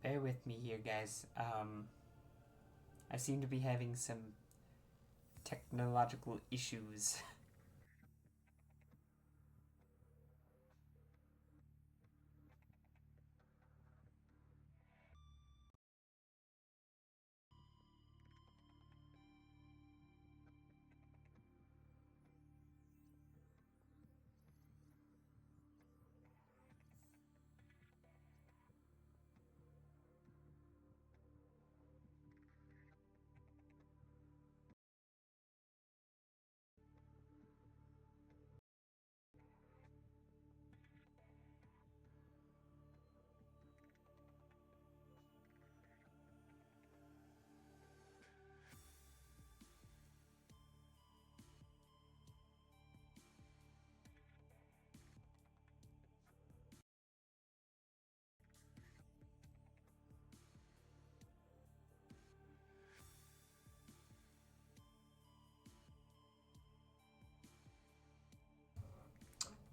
Bear with me here, guys. I seem to be having some technological issues.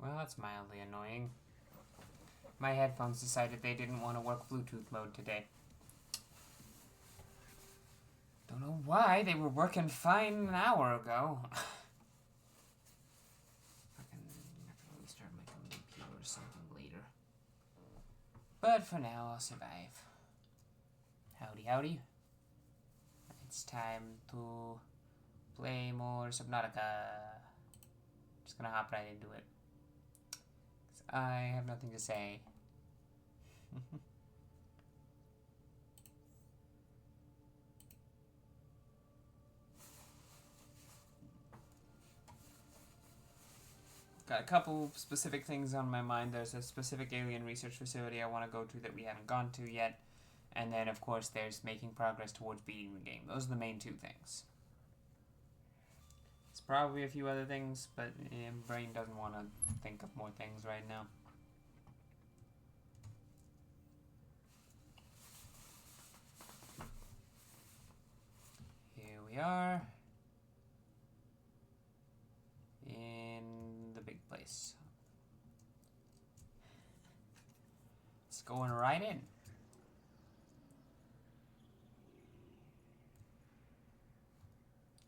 Well, that's mildly annoying. My headphones decided they didn't want to work Bluetooth mode today. Don't know why, they were working fine an hour ago. I can restart my computer or something later. But for now, I'll survive. Howdy, howdy. It's time to play more Subnautica. Just gonna hop right into it. 'Cause I have nothing to say. Got a couple specific things on my mind. There's a specific alien research facility I want to go to that we haven't gone to yet. And then, of course, there's making progress towards beating the game. Those are the main two things. There's probably a few other things, but brain doesn't want to think of more things right now. Here we are. In the big place. It's going right in.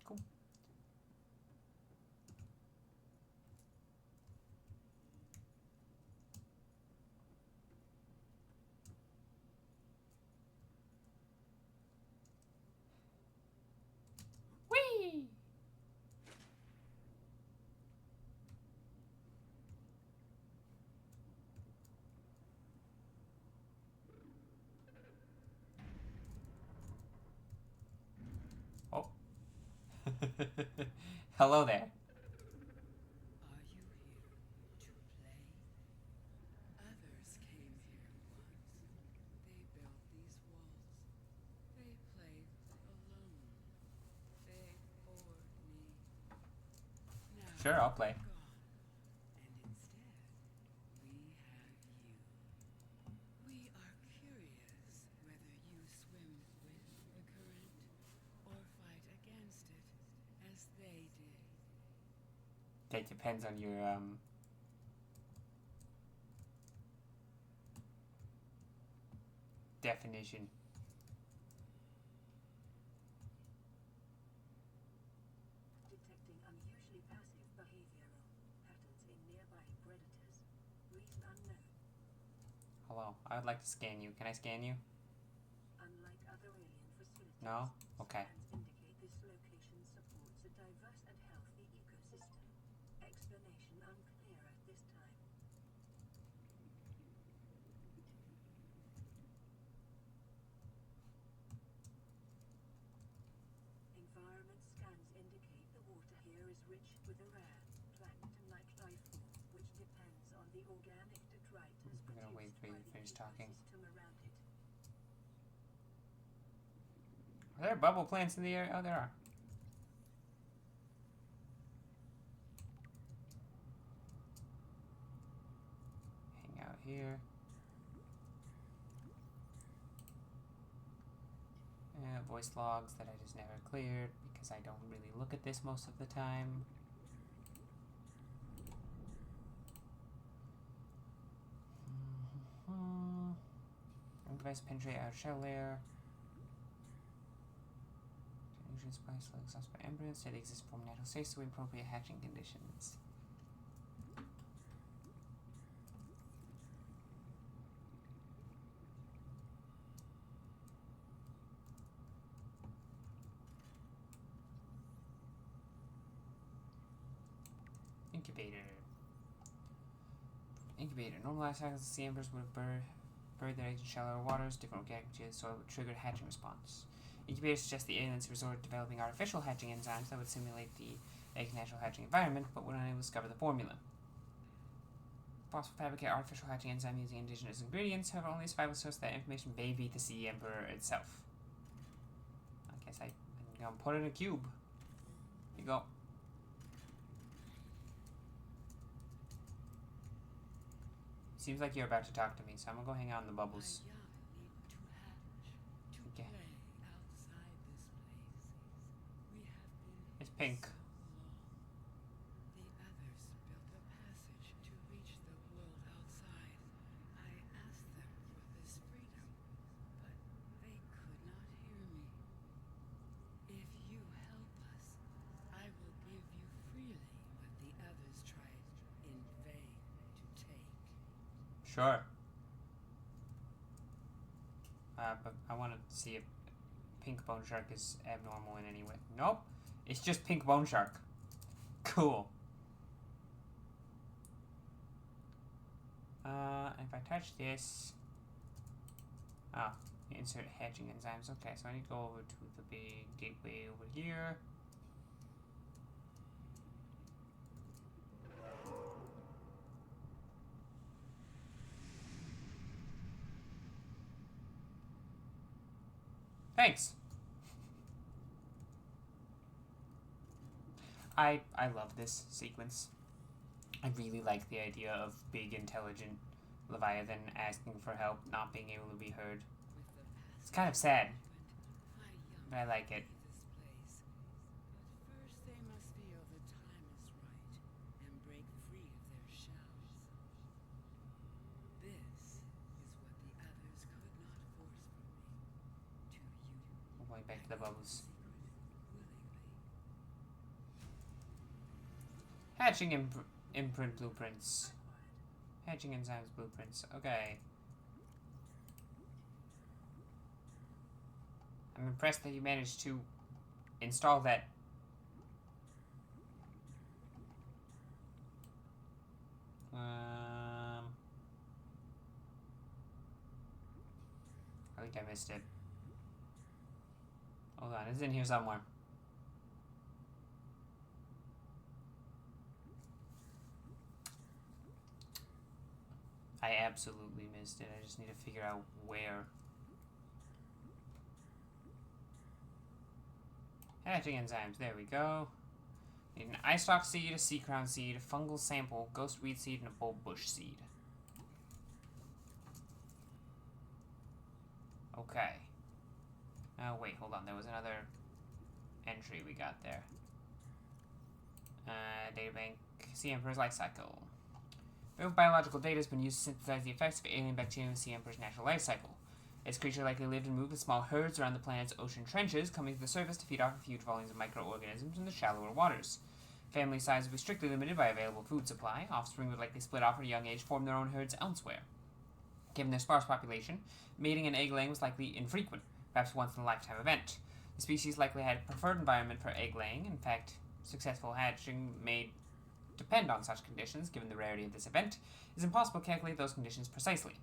Cool. Whee! Oh. Hello there. Are you here to play? Others came here once. They built these walls. They played alone. They bored me. Now Sure, I'll play. you're gone. And instead, we have you. We are curious whether you swim with the current or fight against it as they did. That depends on your definition. Detecting unusually passive behavioral patterns in nearby predators. Reason unknown. Hello, I would like to scan you. Can I scan you? Unlike other alien facilities, No? Okay. scans indicate this location supports a diverse and healthy ecosystem. Explanation unclear at this time. Environment scans indicate the water here is rich with a rare plankton-like life form, which depends on the organic detritus I'm gonna wait produced for you by to the finish talking. ecosystem around it. Are there bubble plants in the area? Oh, there are. Hang out here. Voice logs that I just never cleared because I don't really look at this most of the time. I'm device to penetrate our shell layer. Nutrient supply slowly exhausted by embryos. Instead, exists from natural states with appropriate hatching conditions. Incubator. Incubator. Normal life cycles of sea embers would have buried their eggs in shallower waters. Different organic material in the soil would trigger a hatching response. Incubators suggest the aliens resort to developing artificial hatching enzymes that would simulate the egg's natural hatching environment, but were unable to discover the formula. Possible to fabricate artificial hatching enzyme using indigenous ingredients, however, only a survival source that information may be the sea emperor itself. I guess I'm gonna put it in a cube. Here you go. Seems like you're about to talk to me, so I'm gonna go hang out in the bubbles. My young need to hatch, to Okay. play outside this place. We have been It's pink. so long. The others built a passage to reach the world outside. I asked them for this freedom, but they could not hear me. If you help us, I will give you freely what the others tried in vain to take. Sure. But I want to see if pink bone shark is abnormal in any way. Nope. It's just pink bone shark. Cool. If I touch this... Ah, insert hatching enzymes. Okay, so I need to go over to the big gateway over here. Thanks. I love this sequence. I really like the idea of big, intelligent Leviathan asking for help, not being able to be heard. It's kind of sad, but I like it. This place. But first they must feel the time is right and break free of their shells. This is what the others could not force from me. To you. I'm going back to the bubbles. Hatching imprint blueprints. Hatching enzymes blueprints. Okay. I'm impressed that you managed to install that. I think I missed it. Hold on, it's in here somewhere. I absolutely missed it. I just need to figure out where. Hatching enzymes. There we go. Need an eye stalk seed, a sea crown seed, a fungal sample, ghost weed seed, and a bulb bush seed. Okay. Oh, wait, hold on. There was another entry we got there. Databank. Sea Emperor's life cycle. Both biological data has been used to synthesize the effects of alien bacterium in Sea Emperor's natural life cycle. Its creature likely lived and moved in small herds around the planet's ocean trenches, coming to the surface to feed off of huge volumes of microorganisms in the shallower waters. Family size would be strictly limited by available food supply. Offspring would likely split off at a young age, form their own herds elsewhere. Given their sparse population, mating and egg laying was likely infrequent, perhaps once in a lifetime event. The species likely had a preferred environment for egg laying. In fact, successful hatching may depend on such conditions. Given the rarity of this event, it is impossible to calculate those conditions precisely.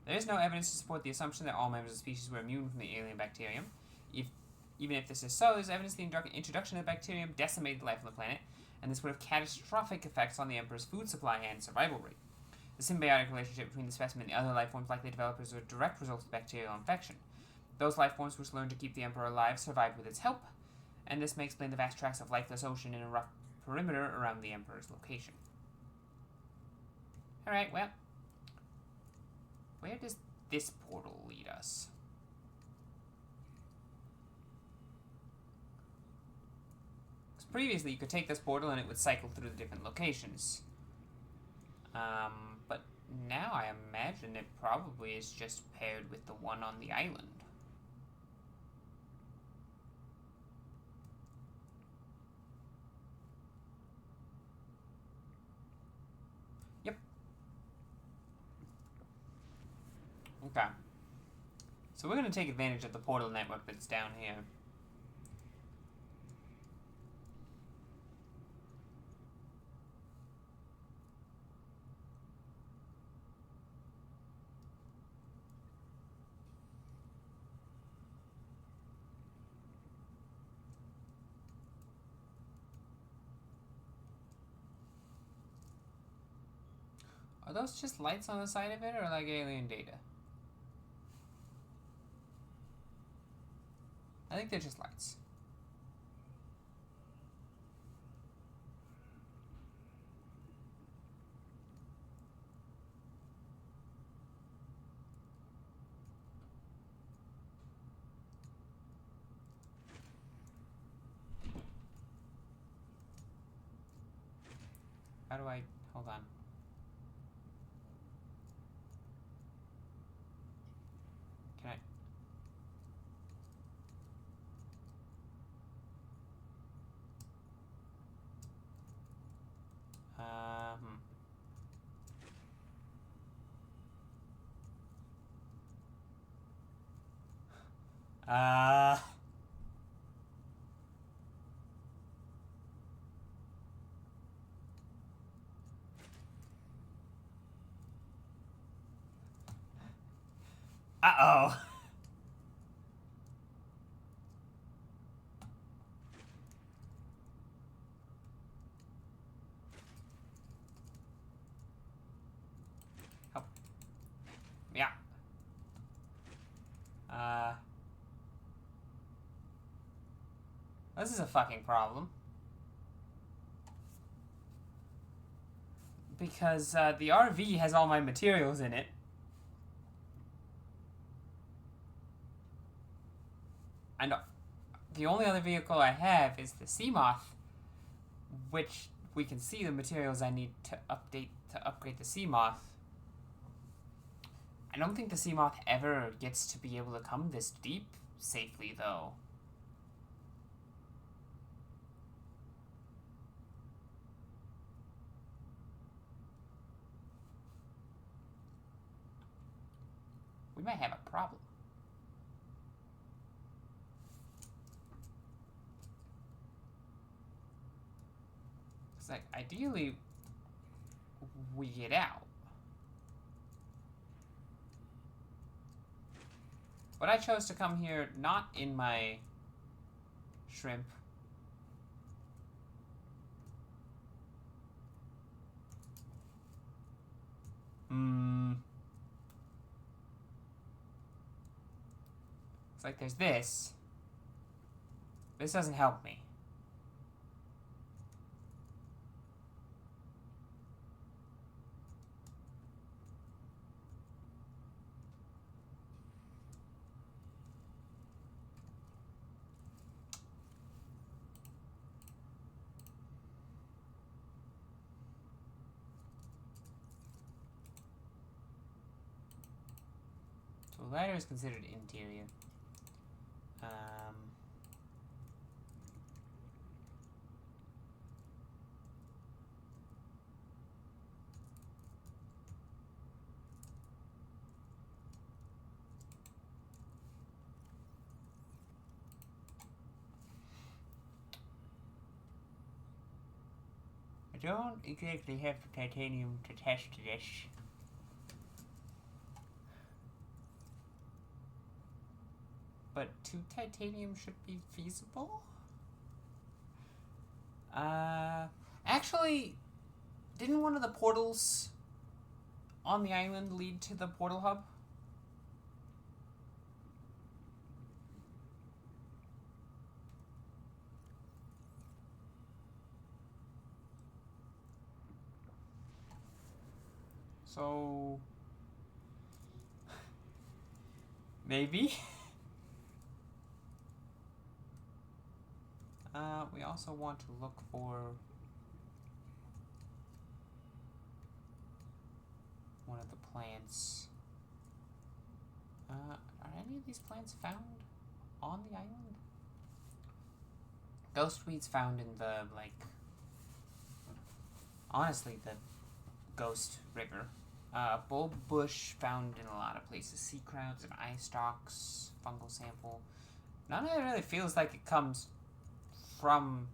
There is no evidence to support the assumption that all members of the species were immune from the alien bacterium. Even if this is so, there's evidence the introduction of the bacterium decimated life on the planet, and this would have catastrophic effects on the Emperor's food supply and survival rate. The symbiotic relationship between the specimen and the other life forms likely developed as a direct result of bacterial infection. Those life forms which learned to keep the Emperor alive survived with its help, and this may explain the vast tracts of lifeless ocean in a rough perimeter around the Emperor's location. Alright, well, where does this portal lead us? Because previously you could take this portal and it would cycle through the different locations. But now I imagine it probably is just paired with the one on the island. Yep. Okay. So we're going to take advantage of the portal network that's down here. Are those just lights on the side of it, or like alien data? I think they're just lights. How do I... Hold on. Can I... Uh-oh. Help. Yeah. This is a fucking problem. Because, the RV has all my materials in it. And the only other vehicle I have is the Seamoth, which we can see the materials I need to upgrade the Seamoth. I don't think the Seamoth ever gets to be able to come this deep safely, though. We might have a problem. It's like, ideally, we get out. But I chose to come here not in my shrimp. It's like there's this. This doesn't help me. So the ladder is considered interior. I don't exactly have the titanium to test this. But 2 titanium should be feasible? Actually, didn't one of the portals on the island lead to the portal hub? So... maybe? We also want to look for one of the plants. Are any of these plants found on the island? Ghostweed's found in the, like, honestly, the Ghost River. Bulb bush found in a lot of places. Sea crowds and eye stalks, fungal sample. None of it really feels like it comes from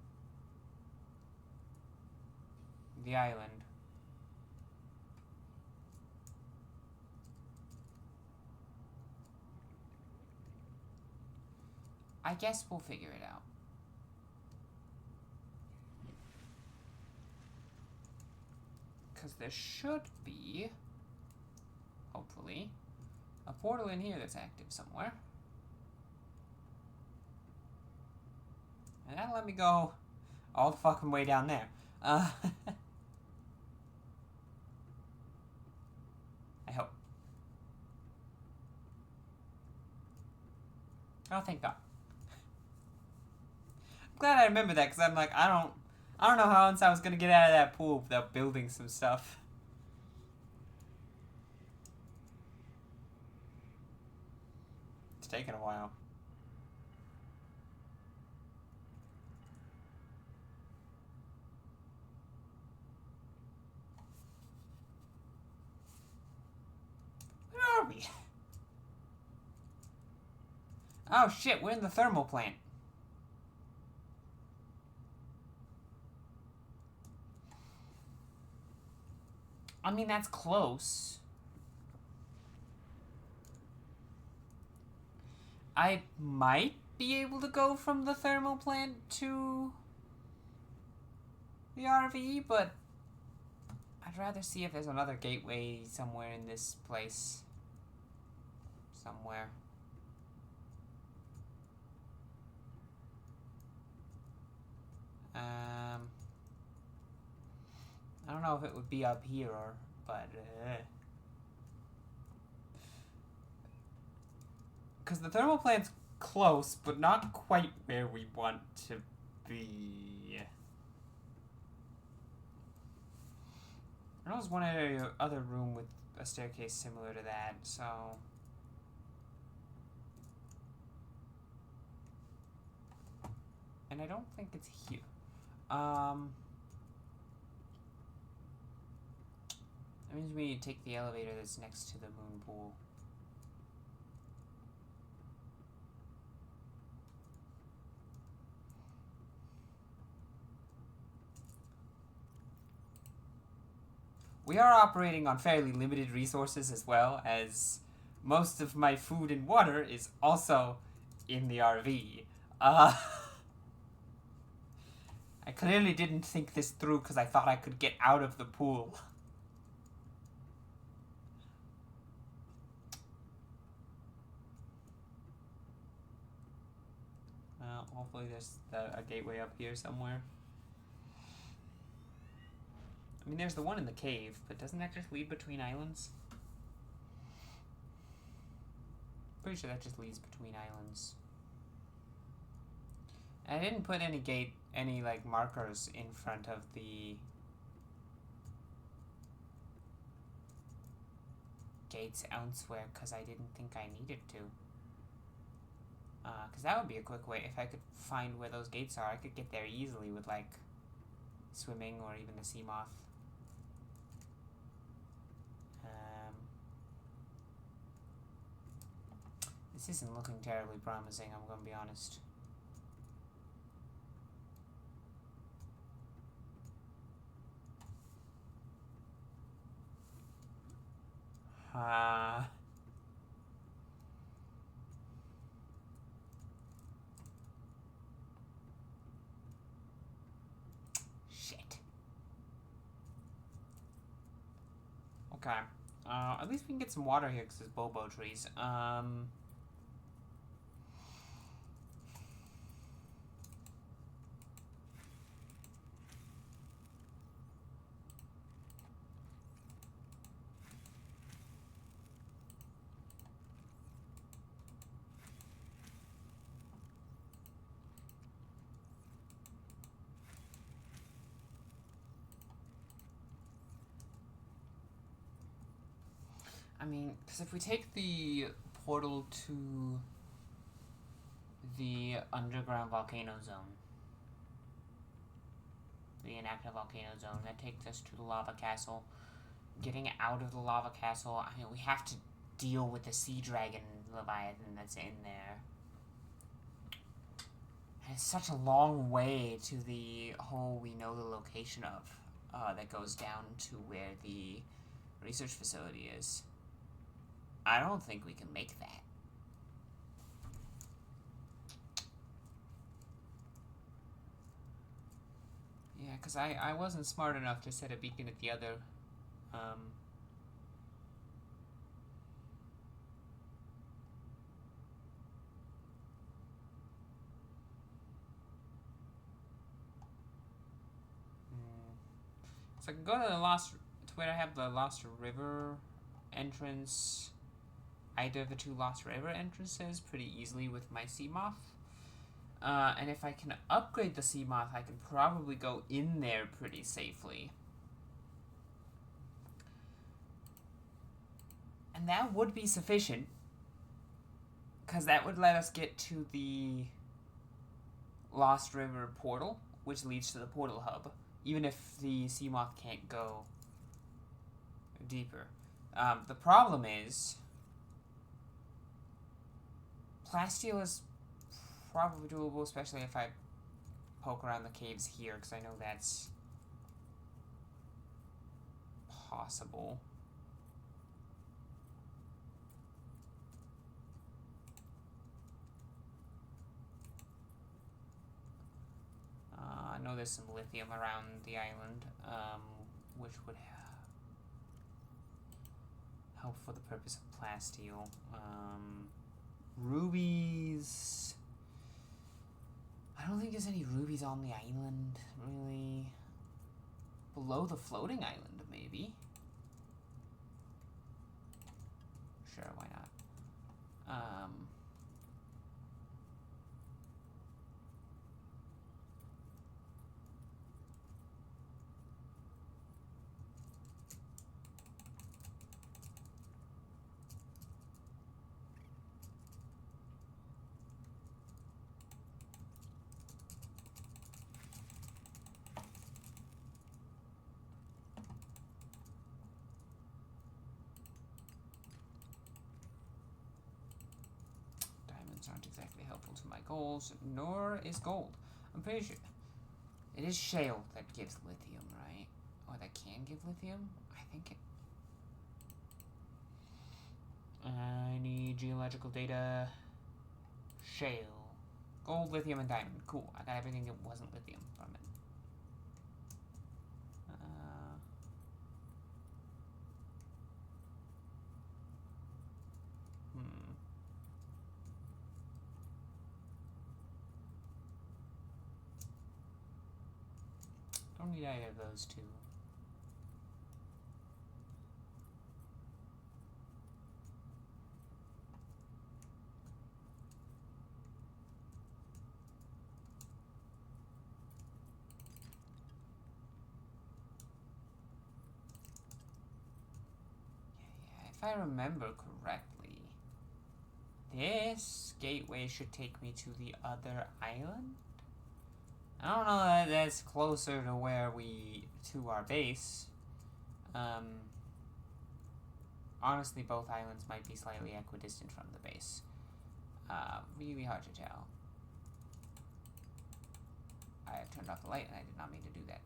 the island. I guess we'll figure it out. Because there should be, hopefully, a portal in here that's active somewhere. And that'll let me go all the fucking way down there. I hope. Oh, thank God. I'm glad I remember that, because I'm like, I don't know how else I was going to get out of that pool without building some stuff. It's taken a while. Where are we? Oh shit, we're in the thermal plant. I mean, that's close. I might be able to go from the thermal plant to the RV, but I'd rather see if there's another gateway somewhere in this place. Somewhere. I don't know if it would be up here or, but, because the thermal plant's close, but not quite where we want to be. I know there's one other room with a staircase similar to that, so... And I don't think it's here. That means we need to take the elevator that's next to the moon pool. We are operating on fairly limited resources as well, as most of my food and water is also in the RV. I clearly didn't think this through because I thought I could get out of the pool. Well, hopefully there's a gateway up here somewhere. I mean, there's the one in the cave, but doesn't that just lead between islands? Pretty sure that just leads between islands. I didn't put any like markers in front of the gates elsewhere because I didn't think I needed to. Because that would be a quick way. If I could find where those gates are, I could get there easily with like swimming or even the sea moth. This isn't looking terribly promising, I'm gonna be honest. Shit. Okay. At least we can get some water here because there's bobo trees. I mean, because if we take the portal to the underground volcano zone, the inactive volcano zone, that takes us to the lava castle. Getting out of the lava castle, I mean, we have to deal with the sea dragon leviathan that's in there. And it's such a long way to the hole we know the location of, that goes down to where the research facility is. I don't think we can make that. Yeah, because I wasn't smart enough to set a beacon at the other, So I can go to the Lost, to where I have the Lost River entrance, either of the two Lost River entrances pretty easily with my Seamoth. And if I can upgrade the Seamoth, I can probably go in there pretty safely. And that would be sufficient, because that would let us get to the Lost River portal, which leads to the portal hub, even if the Seamoth can't go deeper. The problem is, plasteel is probably doable, especially if I poke around the caves here, because I know that's possible. I know there's some lithium around the island, which would help for the purpose of plasteel. Rubies. I don't think there's any rubies on the island, really. Below the floating island, maybe. Sure, why not? Aren't exactly helpful to my goals, nor is gold. I'm pretty sure it is shale that gives lithium, right? Or that can give lithium? I think it... I need geological data. Shale. Gold, lithium, and diamond. Cool. I got everything that wasn't lithium from it. Don't need either of those two. Yeah, if I remember correctly, this gateway should take me to the other island? I don't know that that's closer to where to our base. Honestly, both islands might be slightly equidistant from the base. Really hard to tell. I have turned off the light and I did not mean to do that.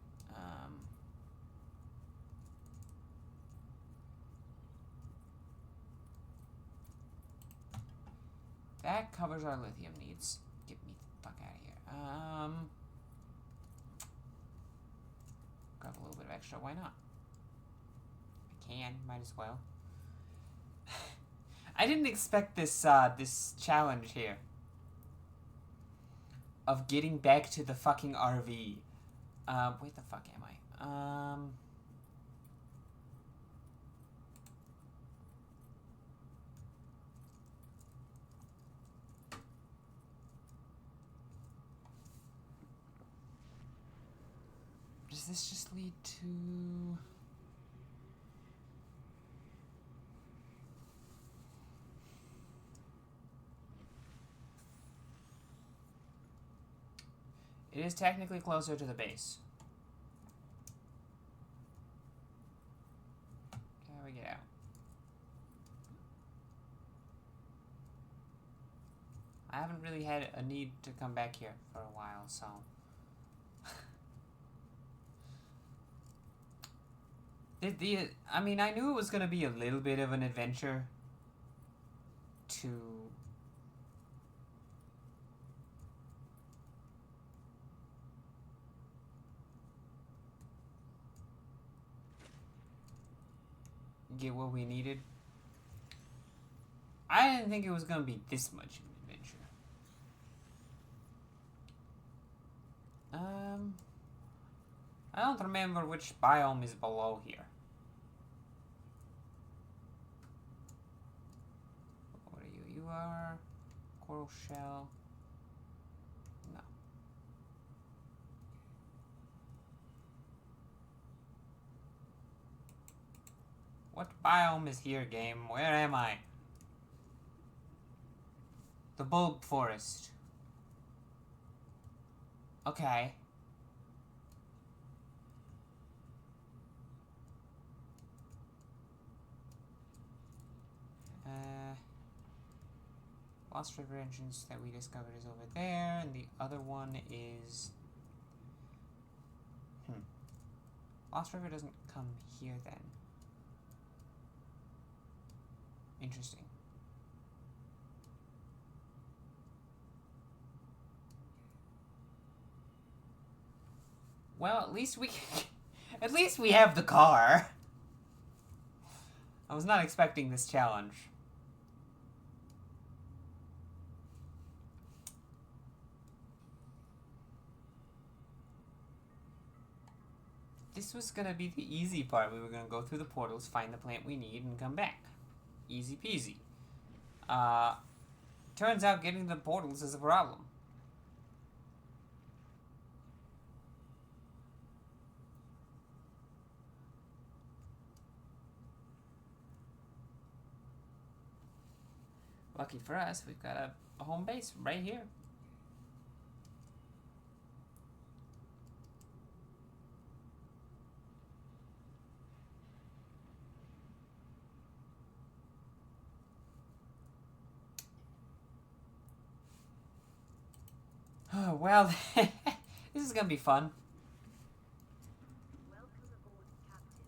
That covers our lithium needs. Get me the fuck out of here. Grab a little bit of extra, why not? I can, might as well. I didn't expect this, this challenge here. Of getting back to the fucking RV. Where the fuck am I? Does this just lead to... It is technically closer to the base. Okay, how do we get out? I haven't really had a need to come back here for a while, so... I mean, I knew it was gonna be a little bit of an adventure to... get what we needed. I didn't think it was gonna be this much of an adventure. I don't remember which biome is below here. What are you? You are coral shell. No. What biome is here, game? Where am I? The bulb forest. Okay. Lost River entrance that we discovered is over there, and the other one is... Lost River doesn't come here then. Interesting. Well, at least we at least we have the car. I was not expecting this challenge. This was gonna be the easy part. We were gonna go through the portals, find the plant we need, and come back. Easy peasy. Turns out getting the portals is a problem. Lucky for us, we've got a home base right here. Oh, well, this is gonna be fun. Welcome aboard, Captain.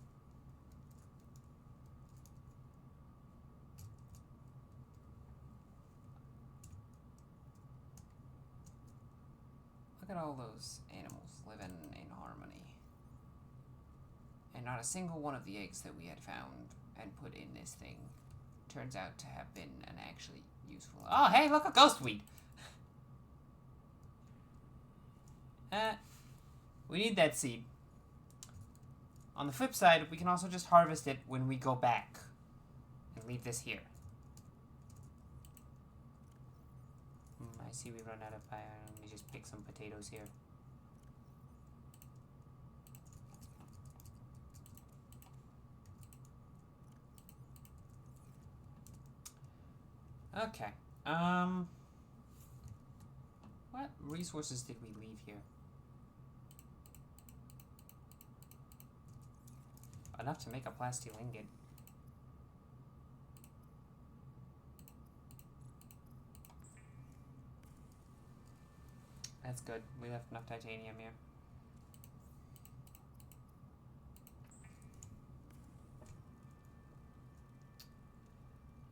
Look at all those animals living in harmony. And not a single one of the eggs that we had found and put in this thing turns out to have been an actually useful... Oh, hey, look, a ghost weed! We need that seed. On the flip side, we can also just harvest it when we go back. And leave this here. I see we run out of fire. Let me just pick some potatoes here. Okay. What resources did we leave here? Enough to make a plastic ingot. That's good. We left enough titanium here.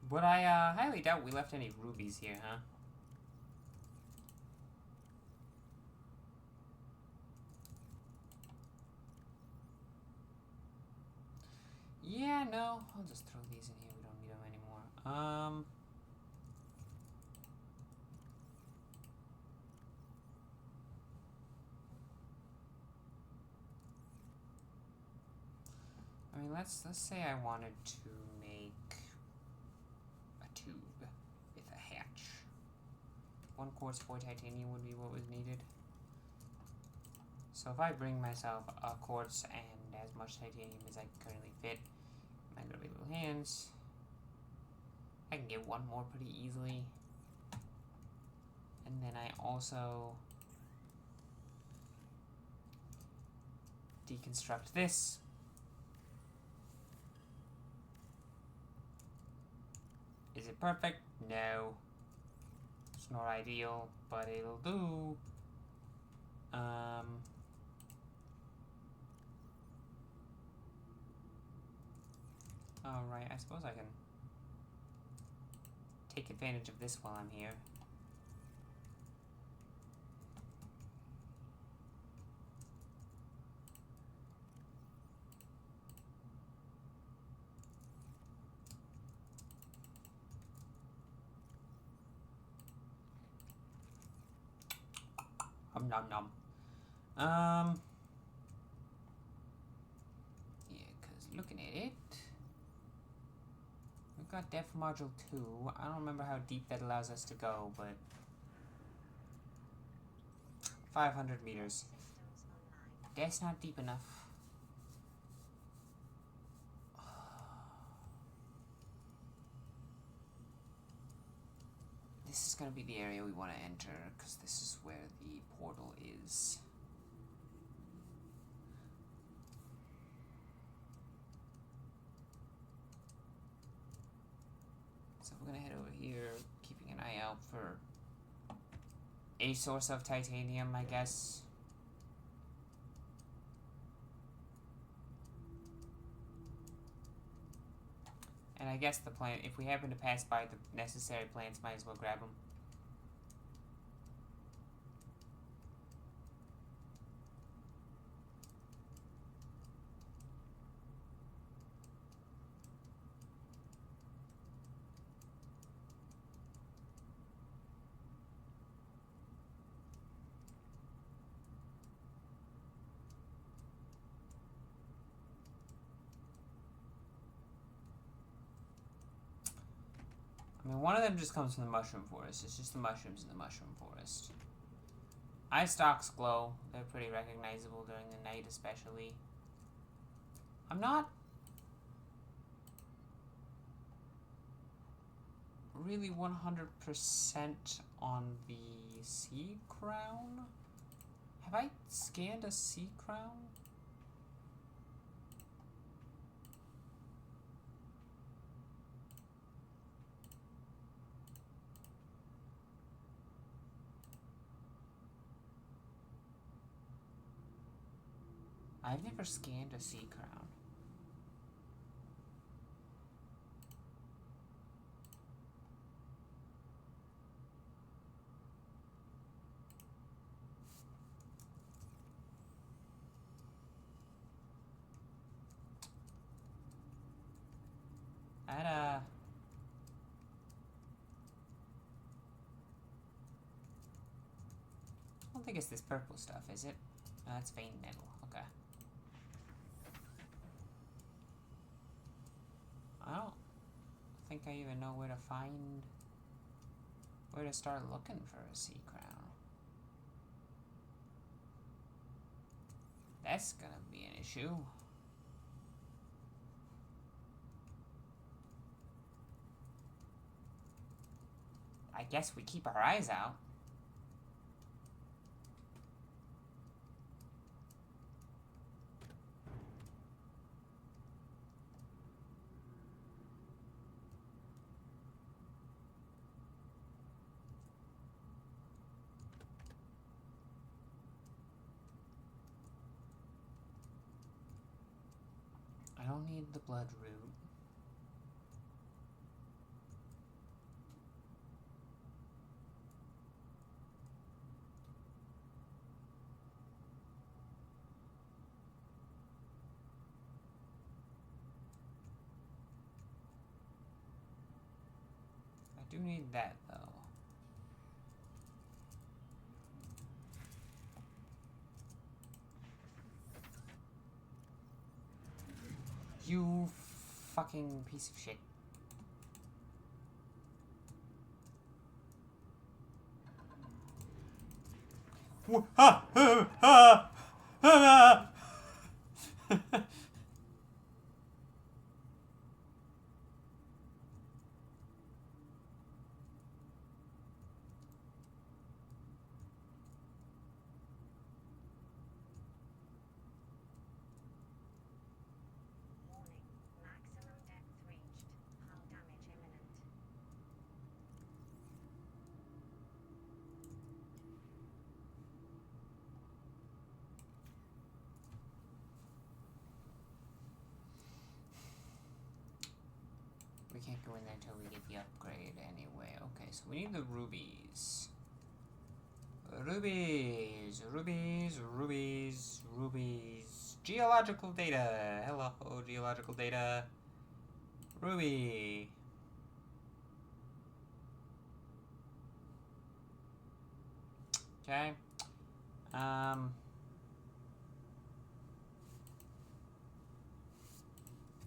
But I highly doubt we left any rubies here, huh? Yeah, no. I'll just throw these in here. We don't need them anymore. I mean, let's say I wanted to make a tube with a hatch. 1 quartz, 4 titanium would be what was needed. So if I bring myself a quartz and as much titanium as I can currently fit, my grubby little hands, I can get 1 more pretty easily. And then I also deconstruct this. Is it perfect? No. It's not ideal, but it'll do. Alright, I suppose I can take advantage of this while I'm here. Nom nom. Yeah, because looking at it, we've got depth module 2. I don't remember how deep that allows us to go, but 500 meters. That's not deep enough. This is going to be the area we want to enter, because this is where the portal is. So we're going to head over here, keeping an eye out for a source of titanium, I guess. And I guess the plant, if we happen to pass by the necessary plants, might as well grab them. I mean, one of them just comes from the mushroom forest. It's just the mushrooms in the mushroom forest. Eye stalks glow. They're pretty recognizable during the night, especially. I'm not really 100% on the sea crown. Have I scanned a sea crown? I've never scanned a sea crown. I don't think it's this purple stuff, is it? No, that's vein metal. Okay. I don't think I even know where to start looking for a sea crown. That's gonna be an issue. I guess we keep our eyes out. I don't need the blood root. I do need that, though. You fucking piece of shit. we can't go in there until we get the upgrade anyway. Okay, so we need the rubies. Rubies, rubies, rubies, rubies. Geological data. Hello, geological data. Ruby. Okay.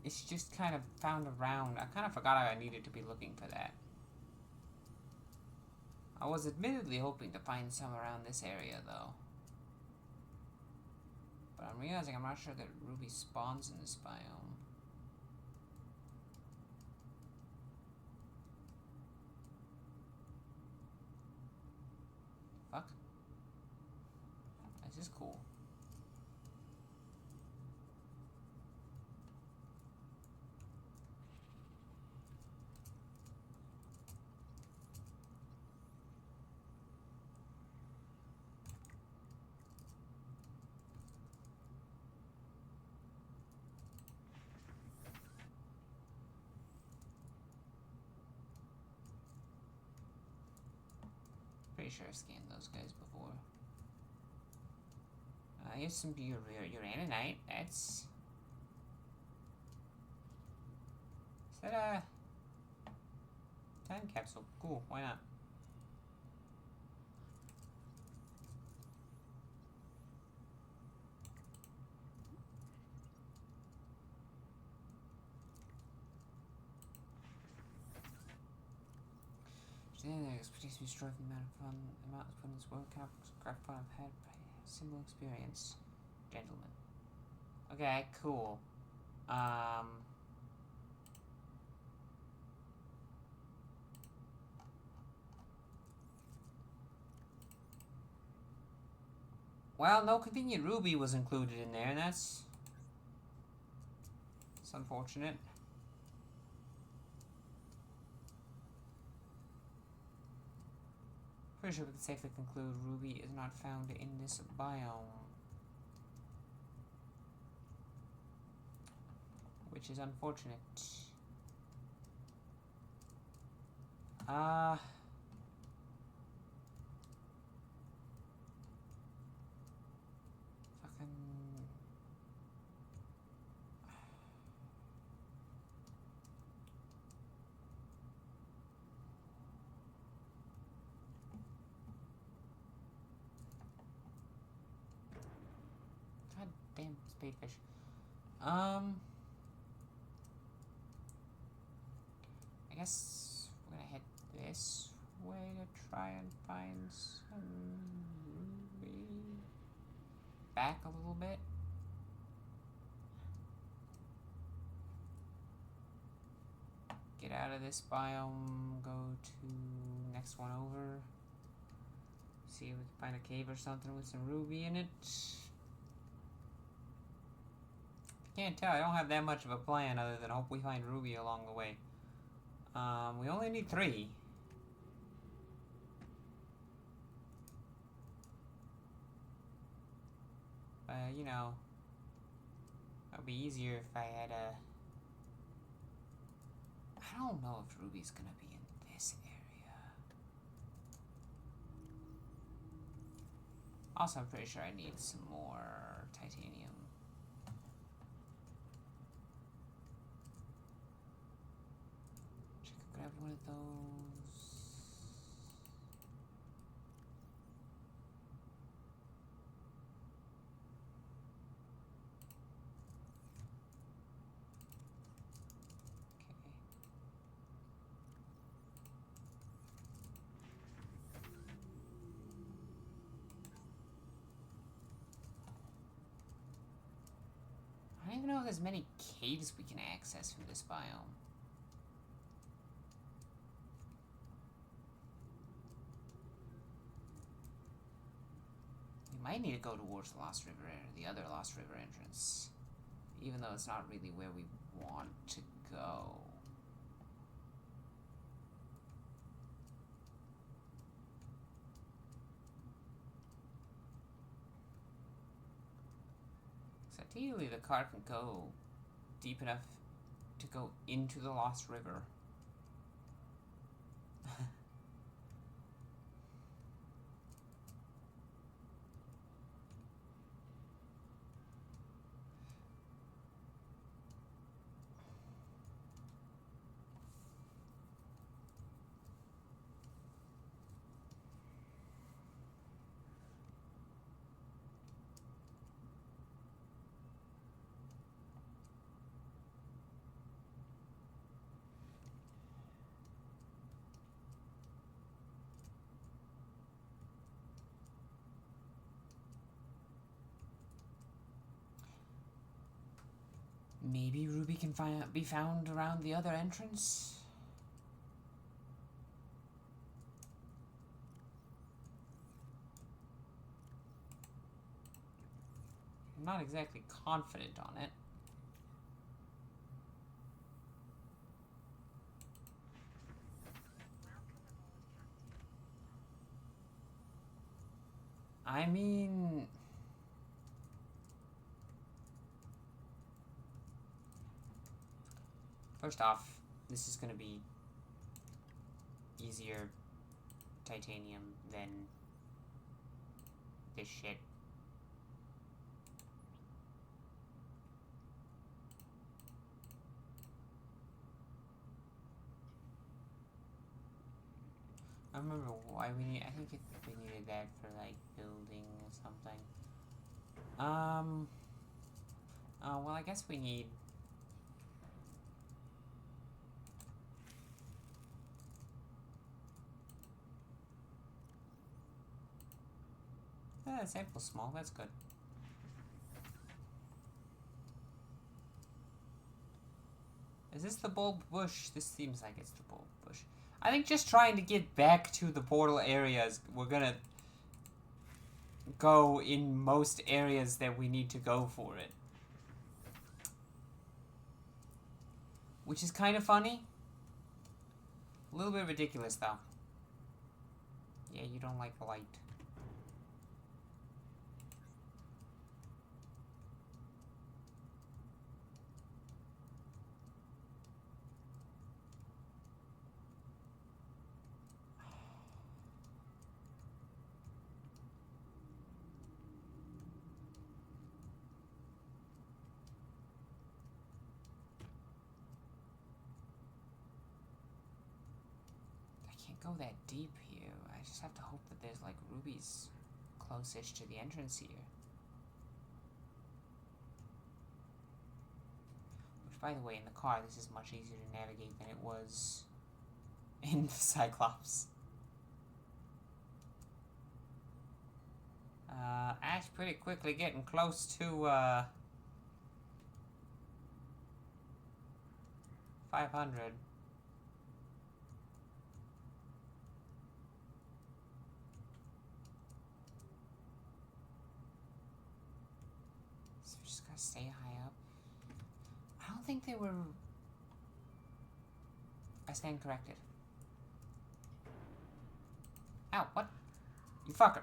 It's just kind of found around. I kind of forgot I needed to be looking for that. I was admittedly hoping to find some around this area, though. But I'm realizing I'm not sure that ruby spawns in this biome. Fuck. This is cool. Pretty sure I've scanned those guys before. Here's some uranite. That's... Is that a... time capsule? Cool, why not? The expertise we strive the amount of fun, amount of fun in this World Cup, craft fun I've had by a similar experience, gentlemen. Okay, cool. Well, no convenient ruby was included in there, and that's unfortunate. Pretty sure we can safely conclude ruby is not found in this biome. Which is unfortunate. Fucking... God damn spadefish. I guess we're gonna head this way to try and find some ruby. Back a little bit. Get out of this biome, go to next one over. See if we can find a cave or something with some ruby in it. Can't tell, I don't have that much of a plan other than hope we find ruby along the way. We only need 3. You know, it would be easier if I had a... I don't know if ruby's gonna be in this area. Also, I'm pretty sure I need some more titanium. Grab one of those. Okay. I don't even know if there's many caves we can access from this biome. Might need to go towards the Lost River, the other Lost River entrance, even though it's not really where we want to go. So ideally the car can go deep enough to go into the Lost River. Maybe Ruby can be found around the other entrance? I'm not exactly confident on it. I mean... First off, this is gonna be easier titanium than this shit. I remember why we need. I think we needed that for like building or something. Well, I guess we need. Sample's small. That's good. Is this the bulb bush? This seems like it's the bulb bush. I think just trying to get back to the portal areas, we're gonna go in most areas that we need to go for it. Which is kind of funny. A little bit ridiculous, though. Yeah, you don't like the light. Go that deep here. I just have to hope that there's like rubies close-ish to the entrance here. Which, by the way, in the car, this is much easier to navigate than it was in the Cyclops. Ash pretty quickly getting close to 500. Stay high up. I don't think they were... I stand corrected. Ow, what? You fucker.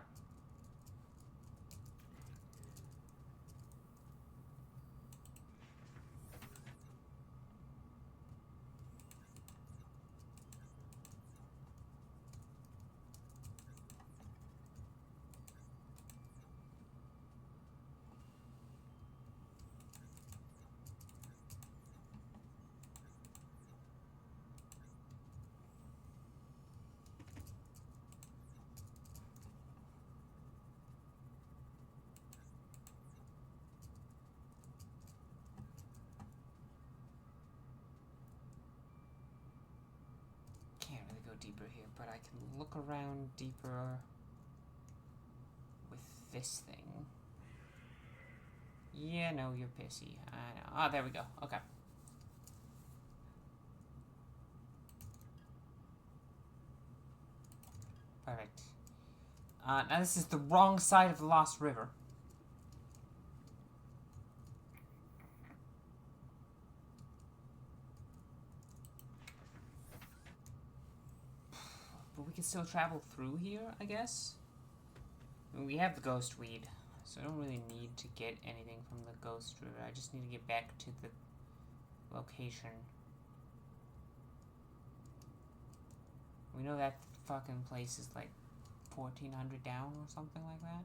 Deeper here, but I can look around deeper with this thing. Yeah, no, you're pissy. I know. Ah, there we go. Okay. Perfect. Now this is the wrong side of the Lost River. But we can still travel through here, I guess? I mean, we have the ghost weed, so I don't really need to get anything from the ghost river. I just need to get back to the location. We know that fucking place is like 1,400 down or something like that.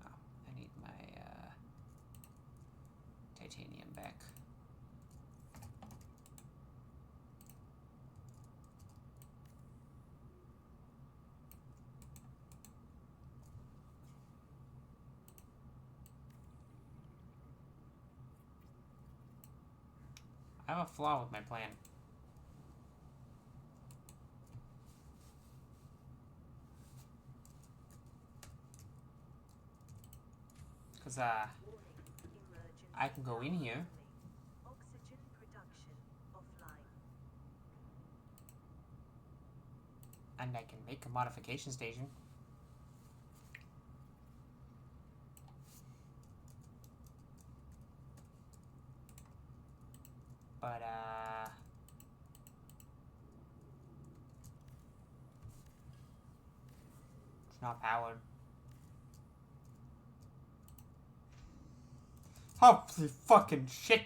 Oh, I need my titanium back. I have a flaw with my plan. Because, I can go in here. Oxygen production offline. And I can make a modification station. But, it's not powered. Holy fucking shit!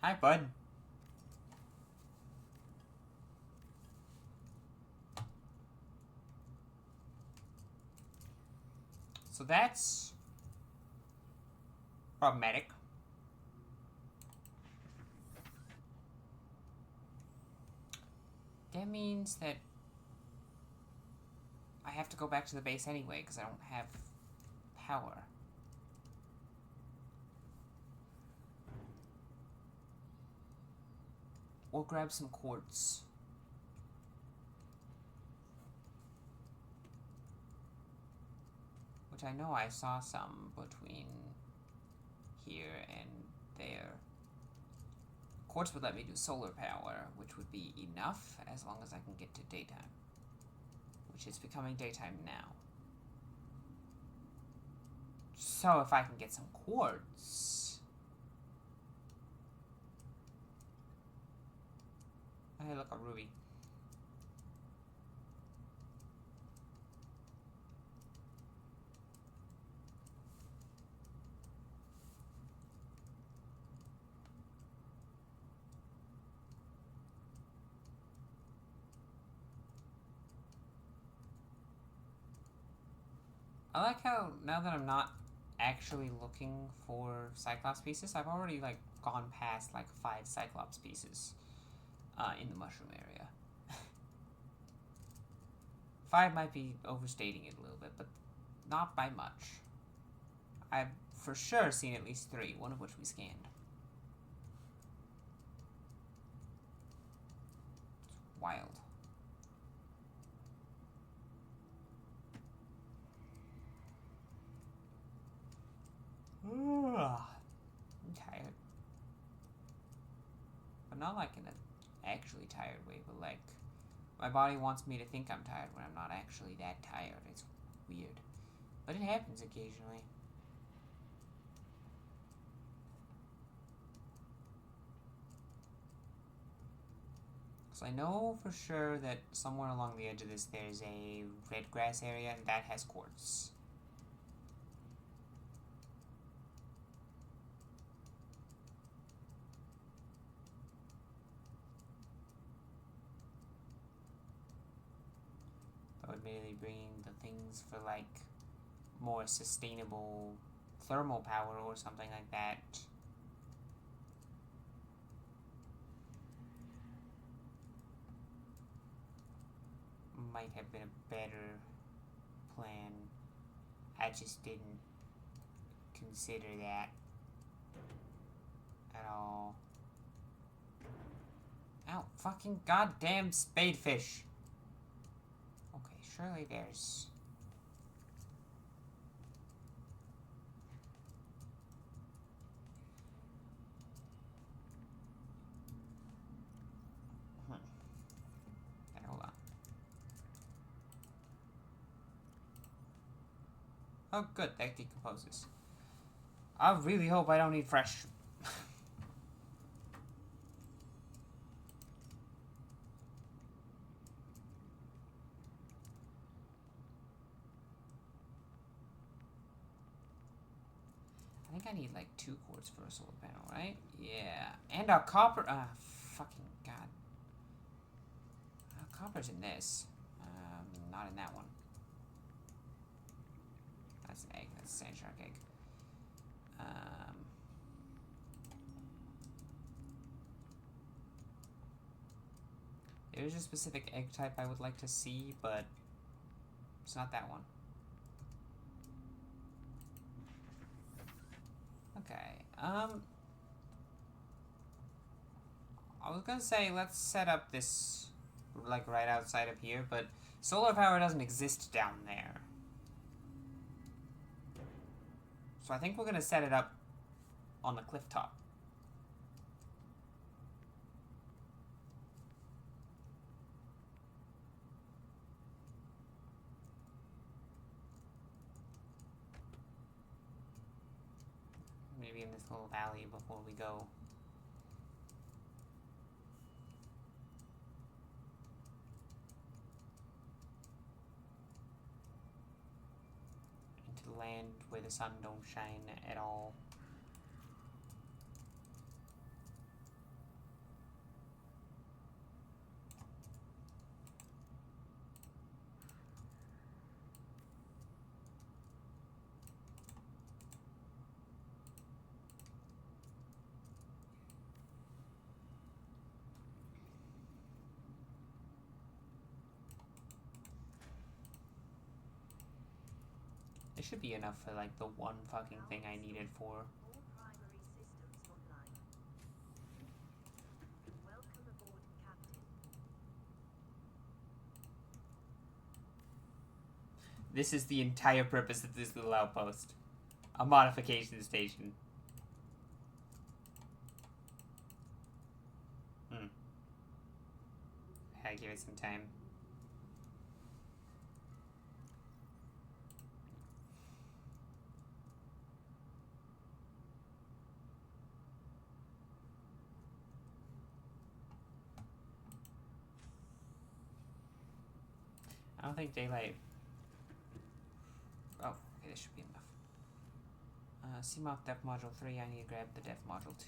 Hi, bud. So that's problematic. That means that I have to go back to the base anyway because I don't have power. Or grab some quartz. Which I know I saw some between here and there. Quartz would let me do solar power, which would be enough as long as I can get to daytime. Which is becoming daytime now. So if I can get some quartz... Hey, look, a ruby. I like how, now that I'm not actually looking for Cyclops pieces, I've already, like, gone past, like, 5 Cyclops pieces in the mushroom area. 5 might be overstating it a little bit, but not by much. I've for sure seen at least 3, one of which we scanned. It's wild. I'm tired. But not like in an actually tired way, but like my body wants me to think I'm tired when I'm not actually that tired. It's weird. But it happens occasionally. So I know for sure that somewhere along the edge of this there's a red grass area and that has quartz. Admittedly bringing the things for like more sustainable thermal power or something like that might have been a better plan. I just didn't consider that at all. Ow, fucking goddamn spadefish. Okay, surely there's... Okay, hold on. Oh, good, that decomposes. I really hope I don't need fresh. think I need like 2 quartz for a solar panel, right? Yeah. And our copper. Fucking god. Copper's in this. Not in that one. That's an egg. That's a sand shark egg. There's a specific egg type I would like to see, but it's not that one. Okay. I was gonna say let's set up this like right outside of here, but solar power doesn't exist down there. So I think we're gonna set it up on the cliff top. Maybe in this little valley before we go. Into land where the sun don't shine at all. It should be enough for like the one fucking thing I needed for. All primary systems online. Welcome aboard, Captain. This is the entire purpose of this little outpost. A modification station. I give it some time. I don't think daylight. Oh, okay, this should be enough. Seamoth depth module 3, I need to grab the depth module 2.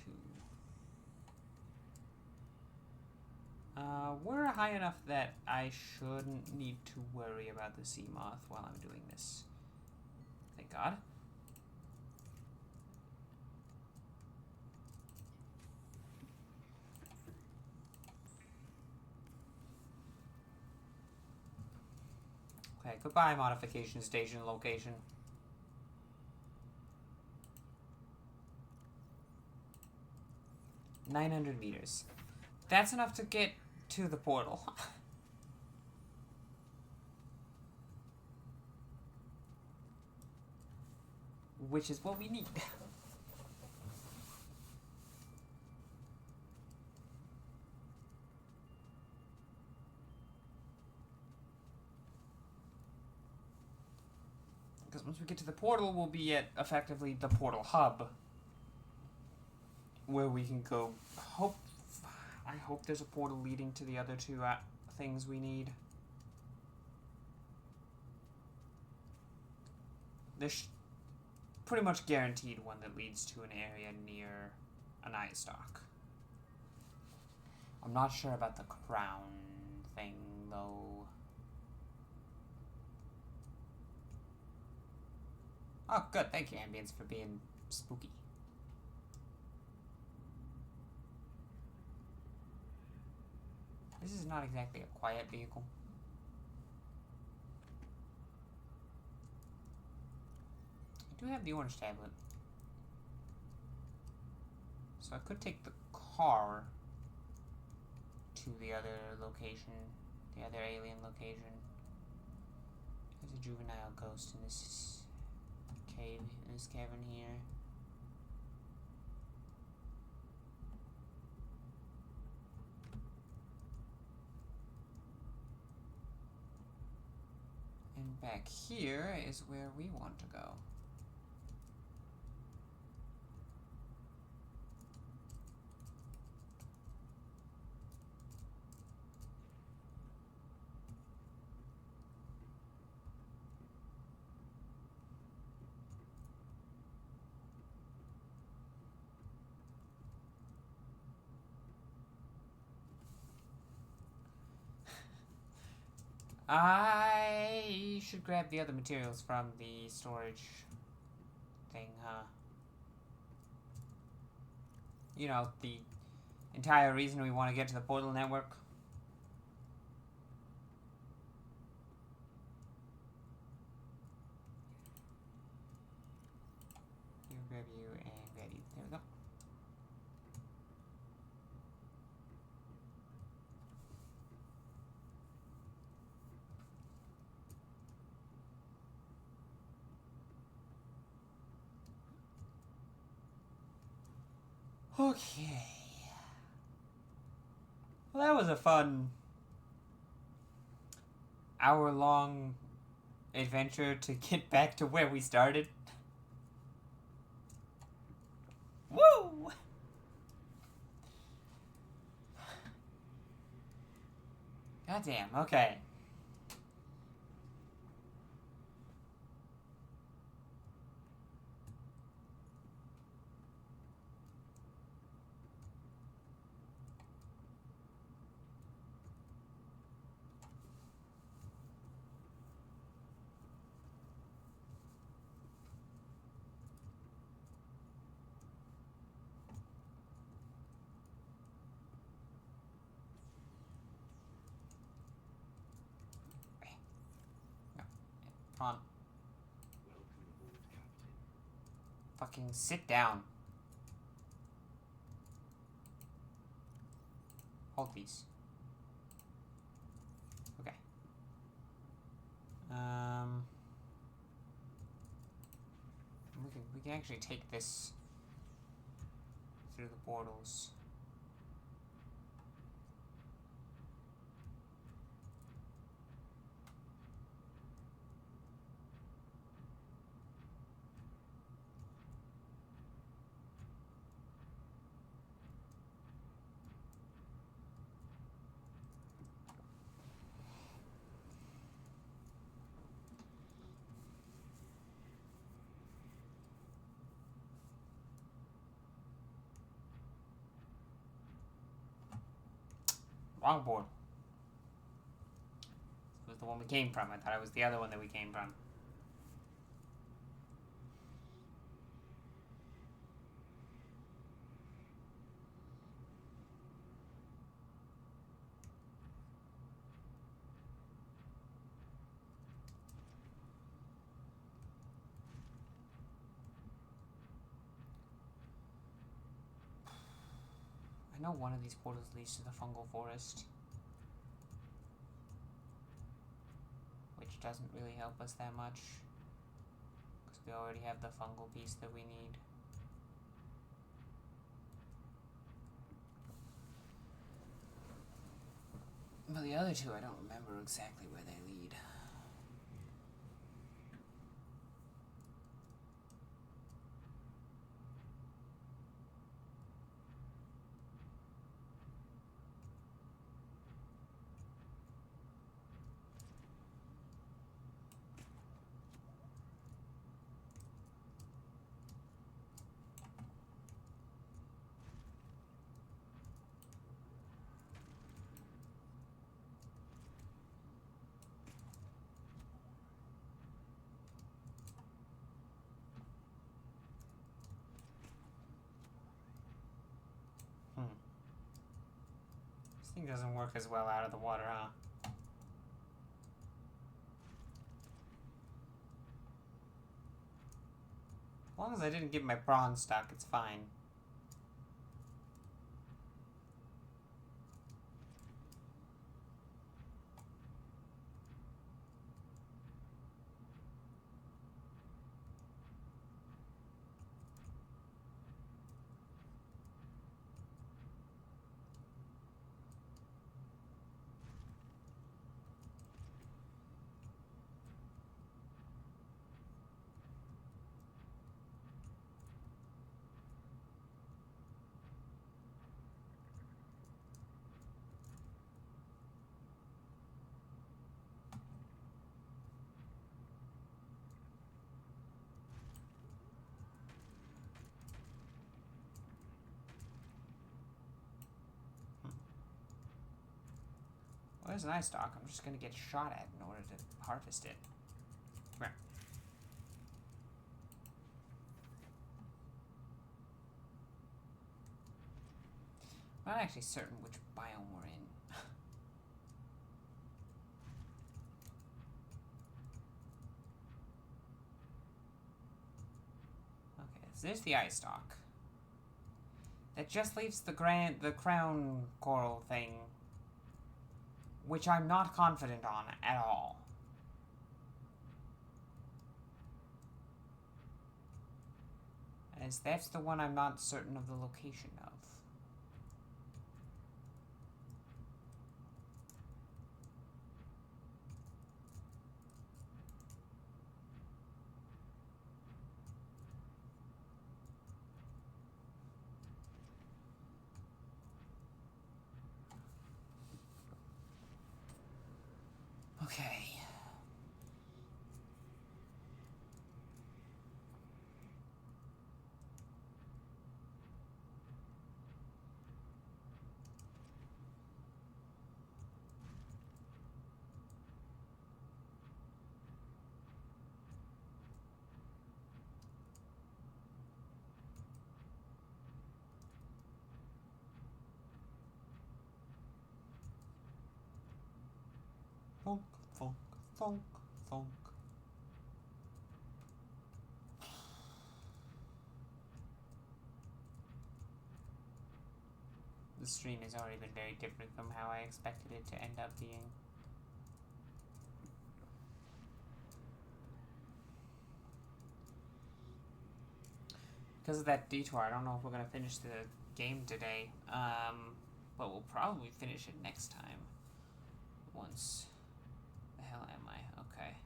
We're high enough that I shouldn't need to worry about the Seamoth while I'm doing this. Thank God. Okay, goodbye modification station location. $900 meters. That's enough to get to the portal. Which is what we need. Because once we get to the portal, we'll be at effectively the portal hub. Where we can go. I hope there's a portal leading to the other 2 things we need. There's pretty much guaranteed one that leads to an area near an eye stalk. I'm not sure about the crown thing, though. Oh, good. Thank you, Ambience, for being spooky. This is not exactly a quiet vehicle. I do have the orange tablet. So I could take the car to the other location, the other alien location. There's a juvenile ghost in this cave, in this cavern here. And back here is where we want to go. I should grab the other materials from the storage thing, huh? You know, the entire reason we want to get to the portal network. You grab you and grab you. There we go. Okay. Well, that was a fun hour-long adventure to get back to where we started. Woo! Goddamn, okay. Come on. Welcome aboard, Captain. Fucking sit down. Hold these. Okay. We can actually take this through the portals. Wrong board. This was the one we came from. I thought it was the other one that we came from. I know one of these portals leads to the fungal forest, which doesn't really help us that much, because we already have the fungal piece that we need. But the other two, I don't remember exactly where they lead. This thing doesn't work as well out of the water, huh? As long as I didn't get my prawn stuck, it's fine. there's an eye stalk. I'm just gonna get shot at in order to harvest it. Come here. I'm not actually certain which biome we're in. Okay, so there's the eye stalk. That just leaves the crown coral thing, which I'm not confident on at all. As that's the one I'm not certain of the location of. Okay. Thunk, thunk, thunk, thunk. The stream has already been very different from how I expected it to end up being. Because of that detour, I don't know if we're going to finish the game today. But we'll probably finish it next time. Once. The hell am I? Okay.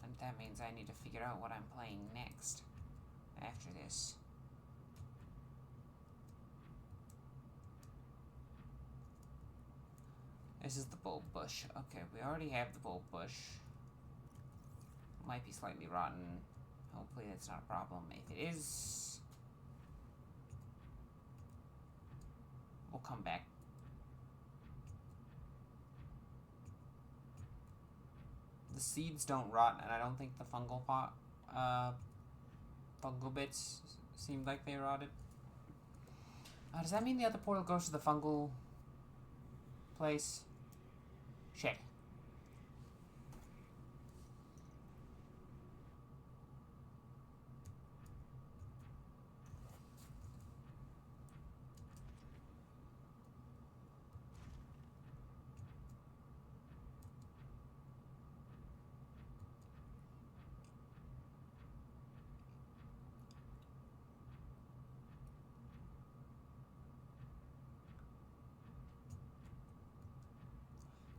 And that means I need to figure out what I'm playing next. After this. This is the bulb bush. Okay, we already have the bulb bush. Might be slightly rotten. Hopefully that's not a problem. If it is, we'll come back. The seeds don't rot, and I don't think the fungal bits seemed like they rotted. Does that mean the other portal goes to the fungal place? Shit.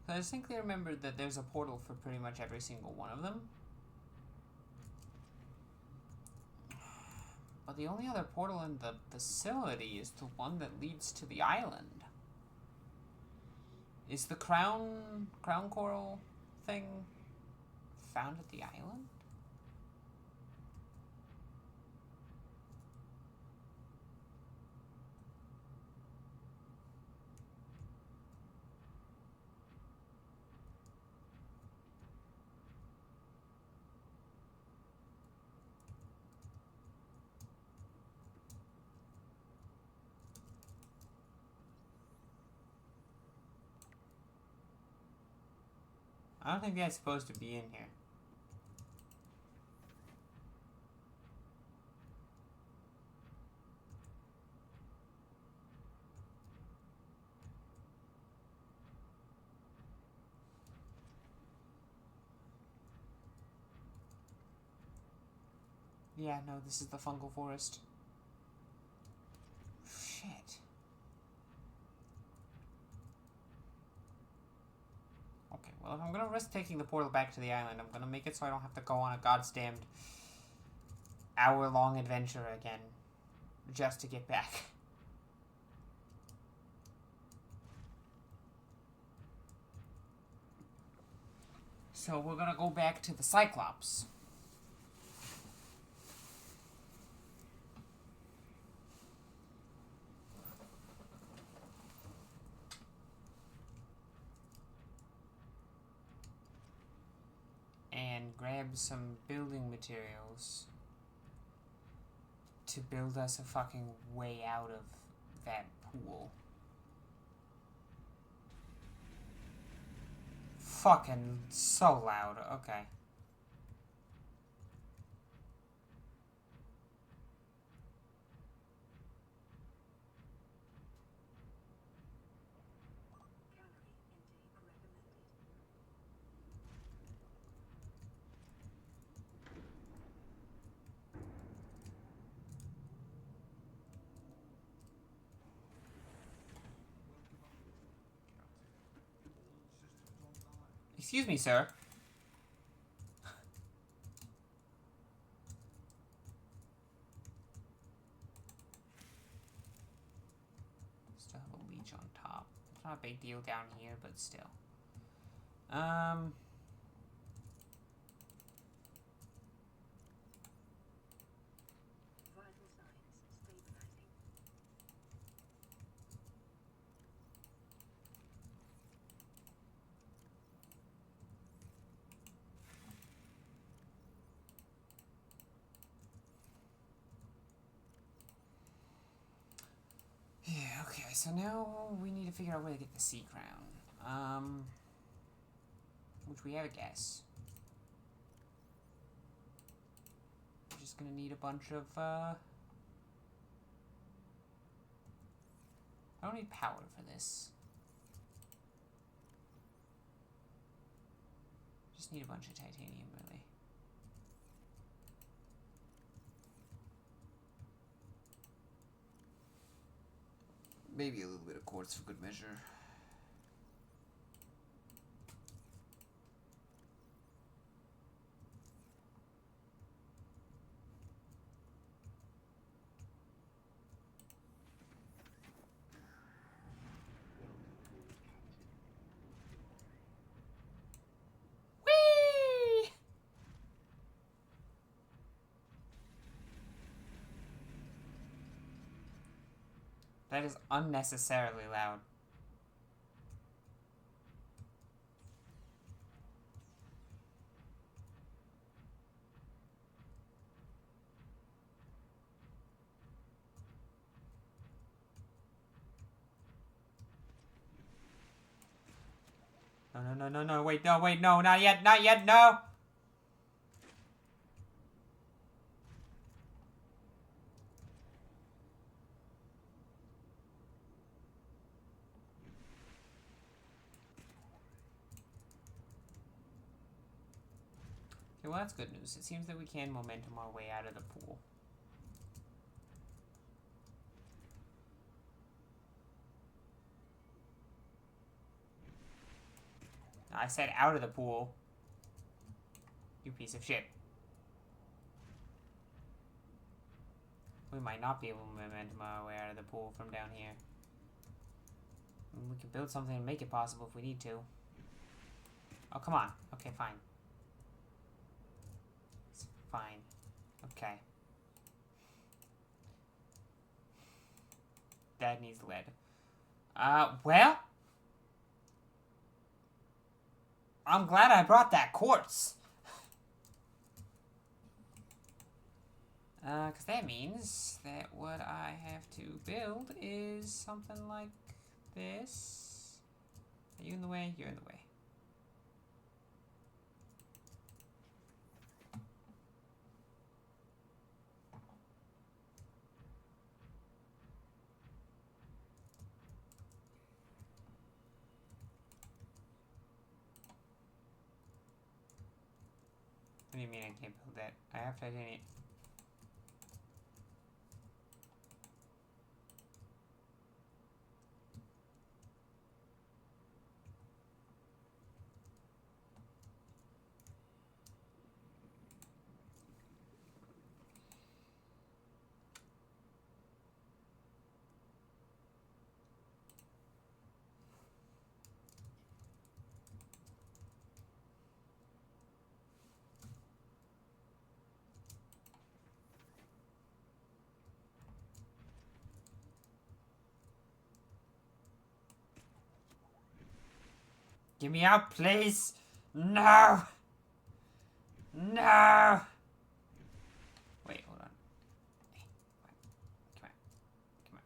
I distinctly remember that there's a portal for pretty much every single one of them. But the only other portal in the facility is the one that leads to the island. Is the crown coral thing found at the island? I don't think that's supposed to be in here. Yeah, no, this is the fungal forest. Shit. Okay, well, if I'm gonna risk taking the portal back to the island, I'm gonna make it so I don't have to go on a goddamned hour-long adventure again. Just to get back. So we're gonna go back to the Cyclops. grab some building materials to build us a fucking way out of that pool. Fucking so loud. Okay. Calorie intake recommended. Excuse me, sir. Still have a leech on top. It's not a big deal down here, but still. Vital signs stabilizing. Yeah, okay, so now we need to figure out where to get the sea crown. Which we have a guess. We're just gonna need a bunch of, I don't need power for this. Just need a bunch of titanium, really. Maybe a little bit of quartz for good measure. Whee! That is unnecessarily loud. No, wait, no, not yet, no! Okay, well that's good news. It seems that we can momentum our way out of the pool. I said out of the pool. You piece of shit. We might not be able to momentum our way out of the pool from down here. I mean, we can build something and make it possible if we need to. Oh, come on. Okay, fine. It's fine. Okay. That needs lead. Well? I'm glad I brought that quartz. Because that means that what I have to build is something like this. Are you in the way? You're in the way. What do you mean I can't build that? I have titanium. Get me out, please! No! No! Wait, hold on. Hey, come on. Come on.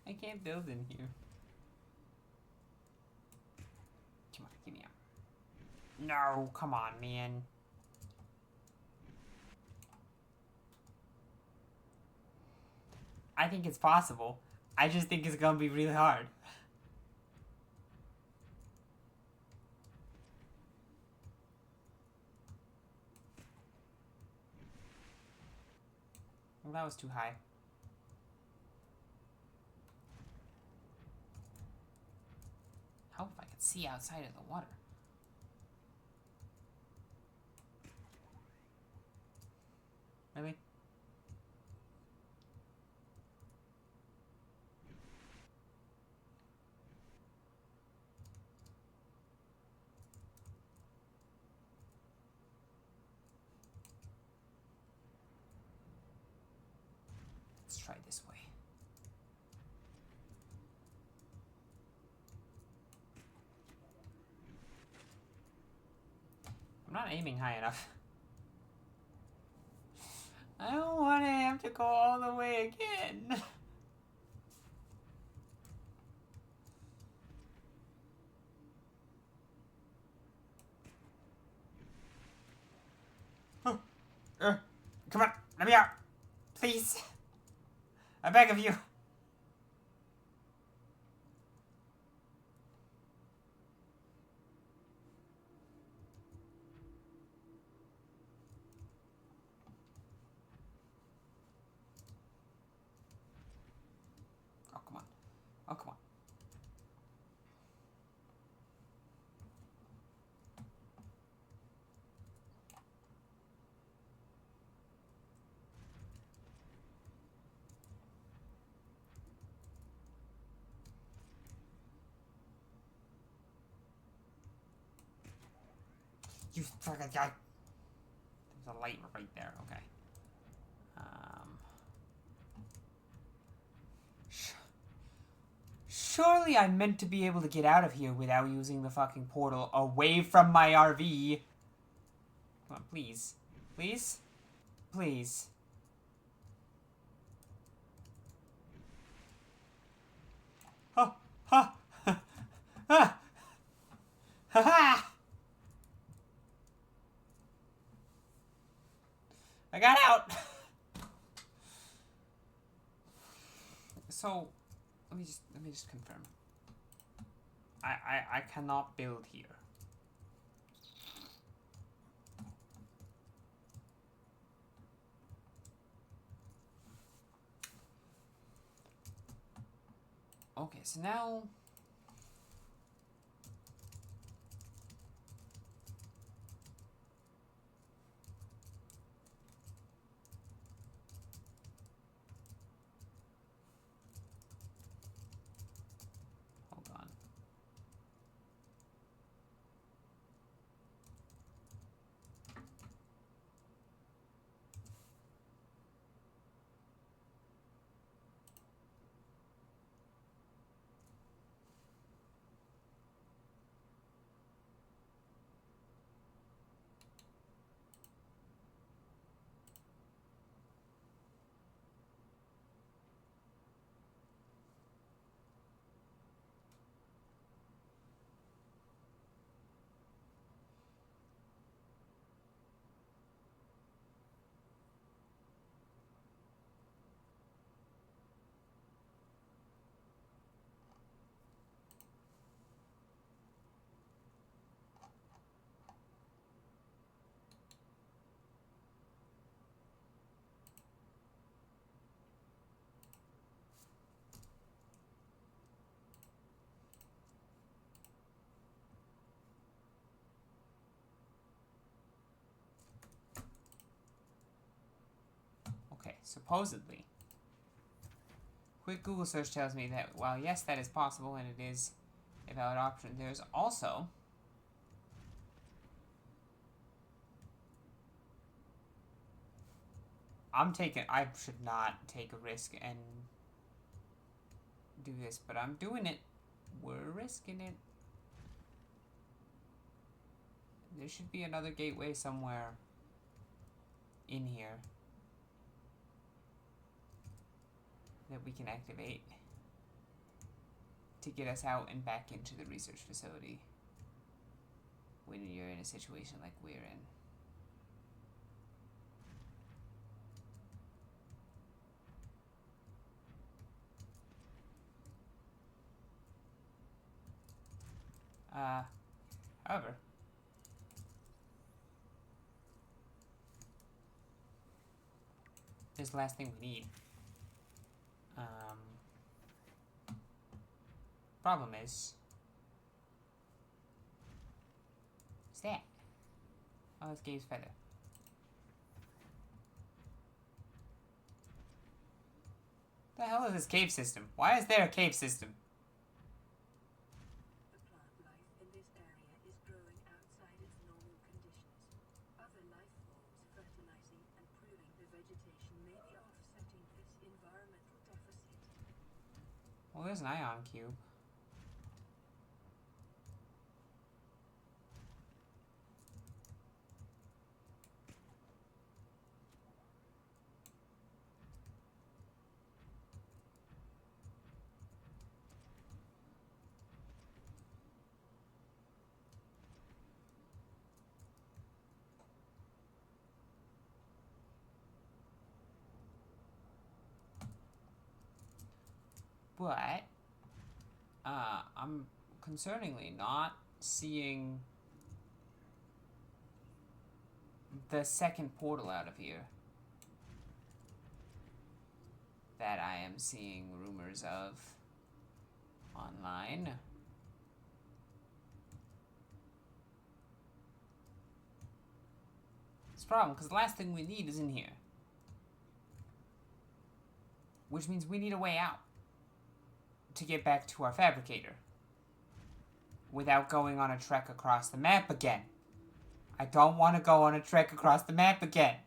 I can't build in here. Come on, get me out. No, come on, man. I think it's possible. I just think it's gonna be really hard. Well, that was too high. How if I could see outside of the water? Really? Let's try this way. I'm not aiming high enough. I don't want to have to go all the way again. Come on, let me out. Please. I beg of you. Oh, come on. Oh, come on. You fucking guy. There's a light right there. Okay. Surely I'm meant to be able to get out of here without using the fucking portal away from my RV. Come on, please. Please? Please. Ha! Ha! Ha! Ha! Ha! Ha! I got out! So, let me just confirm. I cannot build here. Okay, so now hold on. Supposedly. Quick Google search tells me that while yes, that is possible and it is a valid option, there's also I should not take a risk and do this, but I'm doing it. We're risking it. There should be another gateway somewhere in here that we can activate to get us out and back into the research facility when you're in a situation like we're in. However, here's the last thing we need. Problem is that? Oh, it's Gabe's feather. The hell is this cave system? Why is there a cave system? The plant life in this area is growing outside its normal conditions. Other life forms fertilizing and pruning the vegetation may be offsetting this environmental deficit. Well, there's an ion cube. But I'm concerningly not seeing the second portal out of here that I am seeing rumors of online. It's a problem because the last thing we need is in here, which means we need a way out to get back to our fabricator without going on a trek across the map again. I don't want to go on a trek across the map again.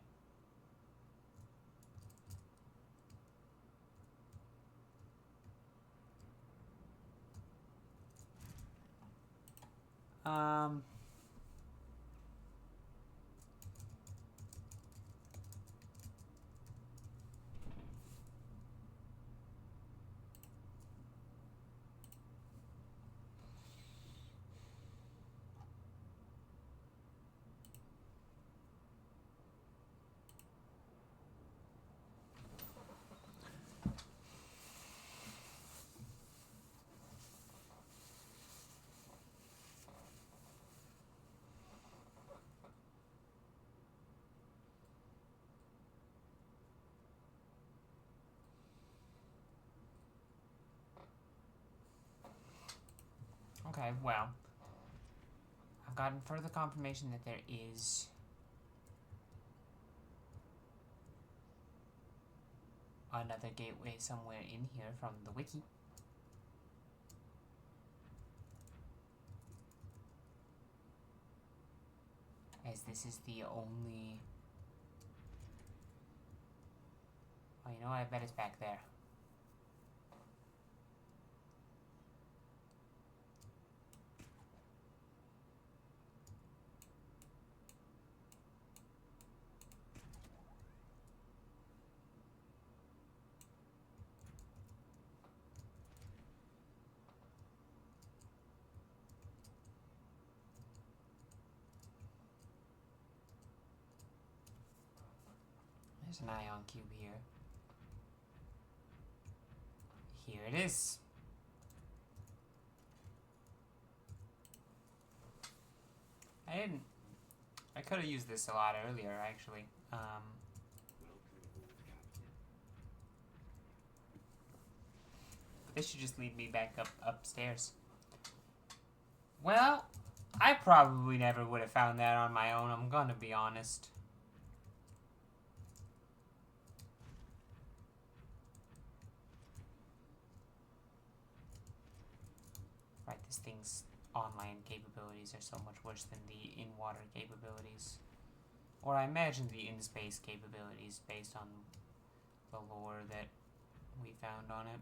Okay, well, I've gotten further confirmation that there is another gateway somewhere in here from the wiki. As this is the only... Oh, you know what? I bet it's back there. There's an ion cube here. Here it is. I could have used this a lot earlier, actually. Welcome aboard, Captain. This should just lead me back upstairs. Well, I probably never would have found that on my own, I'm gonna be honest. thing's online capabilities are so much worse than the in-water capabilities. Or I imagine the in-space capabilities based on the lore that we found on it.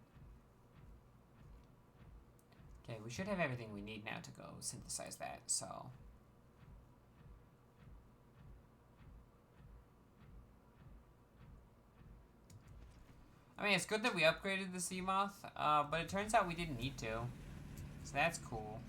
Okay, we should have everything we need now to go synthesize that, so... I mean, it's good that we upgraded the Seamoth, but it turns out we didn't need to. So that's cool.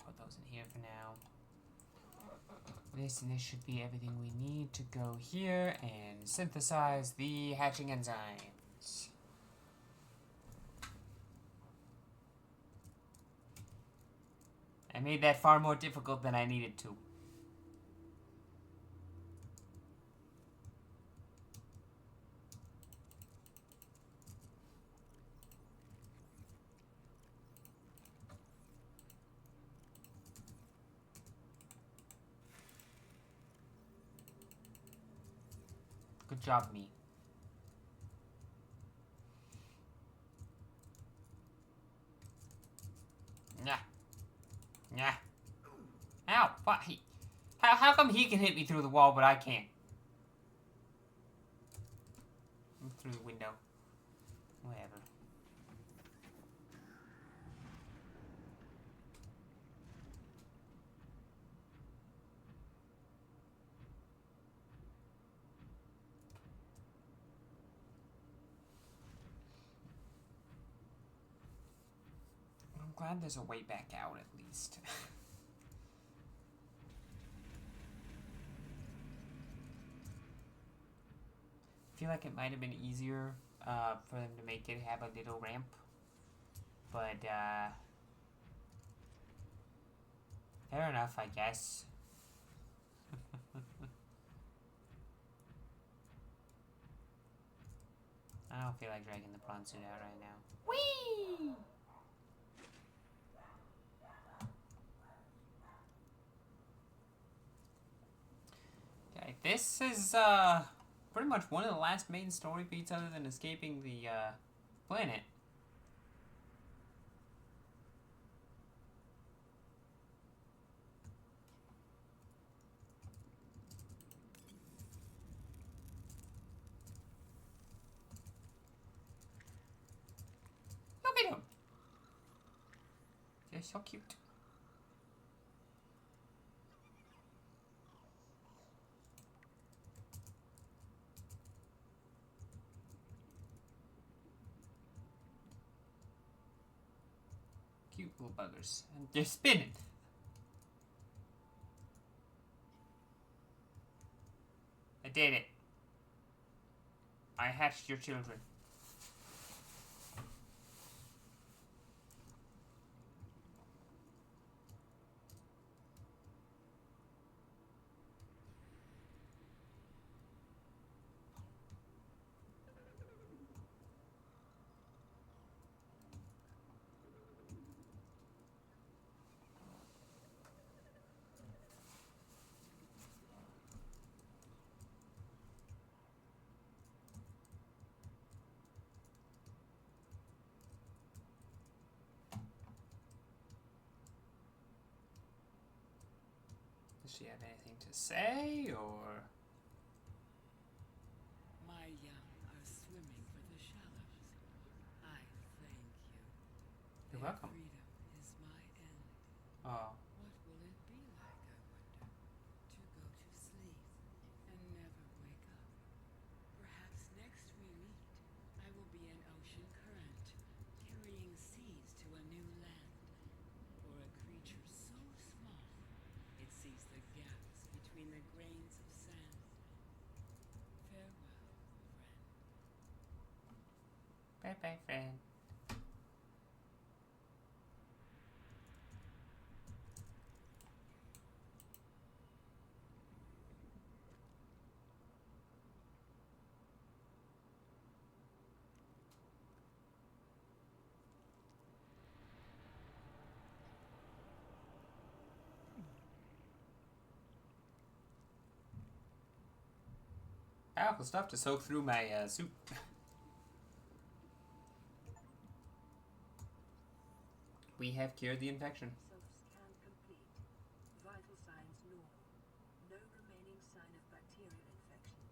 Put those in here for now. This should be everything we need to go here and synthesize the hatching enzymes. I made that far more difficult than I needed to. Good job, me. Nah. Nah. Ow! What? How come he can hit me through the wall, but I can't? Through the window. Whatever. I'm glad there's a way back out, at least. I feel like it might have been easier for them to make it have a little ramp. But, fair enough, I guess. I don't feel like dragging the prawn suit out right now. Whee! Okay, this is, pretty much one of the last main story beats other than escaping the, planet. Look at him! They're so cute. Cute little buggers. And they're spinning. I did it. I hatched your children. Does she have anything to say, or? My young are swimming for the shallows. I thank you. You're Their welcome. freedom is my end. Oh. What will it be like, I wonder, to go to sleep and never wake up? Perhaps next we meet, I will be an ocean current, carrying seas to a new land, or a creature so small it sees the gaps between the grains of sand. Farewell, friend. Bye bye, friend. Powerful stuff to soak through my soup. We have cured the infection. Self-scan complete. Vital signs normal. No remaining sign of bacterial infection.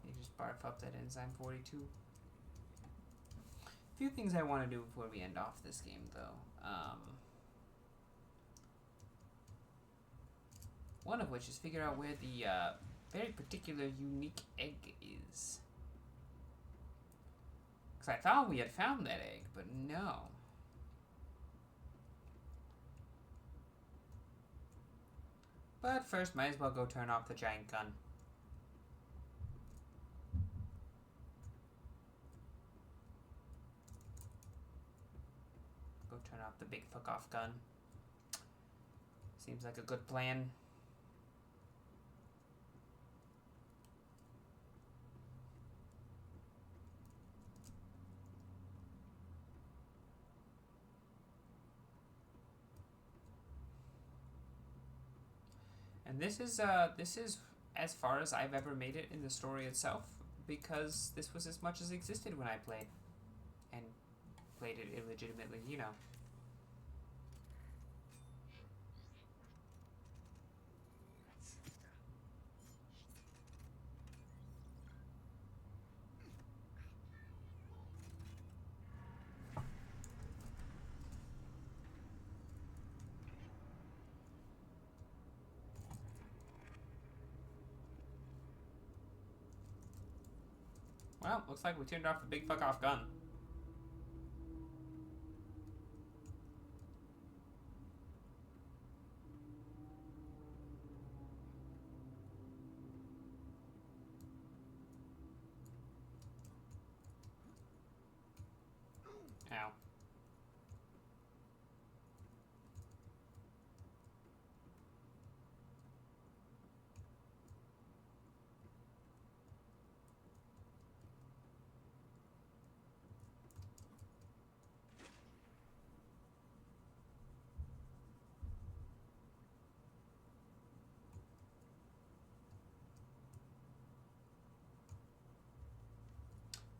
You just barf up that enzyme 42. A few things I want to do before we end off this game, though. One of which is figure out where the very particular unique egg is. Because I thought we had found that egg, but no. But first, might as well go turn off the giant gun. Go turn off the big fuck off gun. Seems like a good plan. And this is as far as I've ever made it in the story itself, because this was as much as existed when I played. And played it illegitimately, you know. Well, looks like we turned off the big fuck off gun. Ow.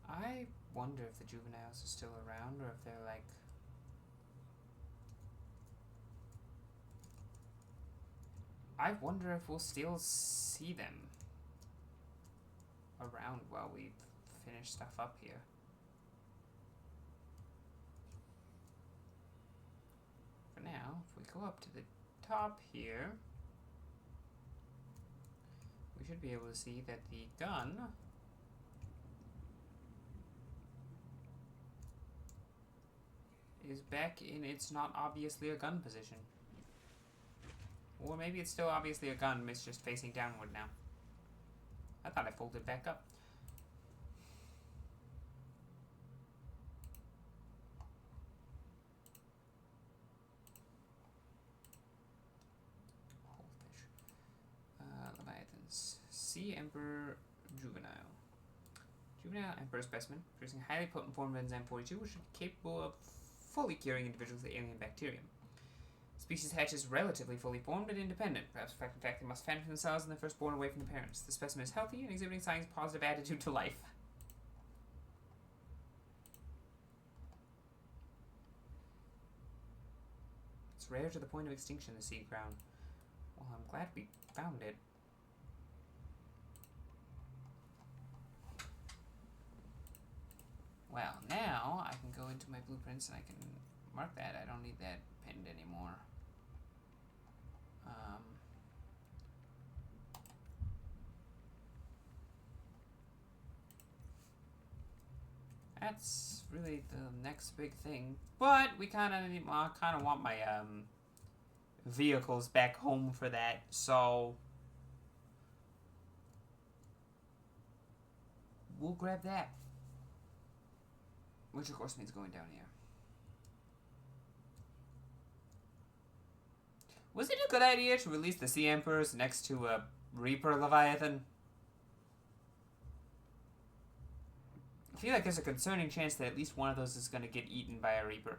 I wonder if the juveniles are still around, or if they're like... I wonder if we'll still see them around while we finish stuff up here. For now, if we go up to the top here, we should be able to see that the gun is back in its not obviously a gun position. Or maybe it's still obviously a gun, it's just facing downward now. I thought I folded back up. Whole fish. Leviathans. Sea Emperor Juvenile. Juvenile Emperor specimen, producing a highly potent form of enzyme 42, which is capable of fully curing individuals with alien bacterium. Species hatches relatively fully formed and independent. Perhaps in fact they must fend for themselves and they're first born away from the parents. The specimen is healthy and exhibiting signs of positive attitude to life. It's rare to the point of extinction, the seed ground. Well, I'm glad we found it. Well, now I can go into my blueprints and I can mark that. I don't need that pinned anymore. That's really the next big thing. But we kind of want my vehicles back home for that. So we'll grab that. Which of course means going down here. Was it a good idea to release the Sea Emperors next to a Reaper Leviathan? I feel like there's a concerning chance that at least one of those is going to get eaten by a Reaper.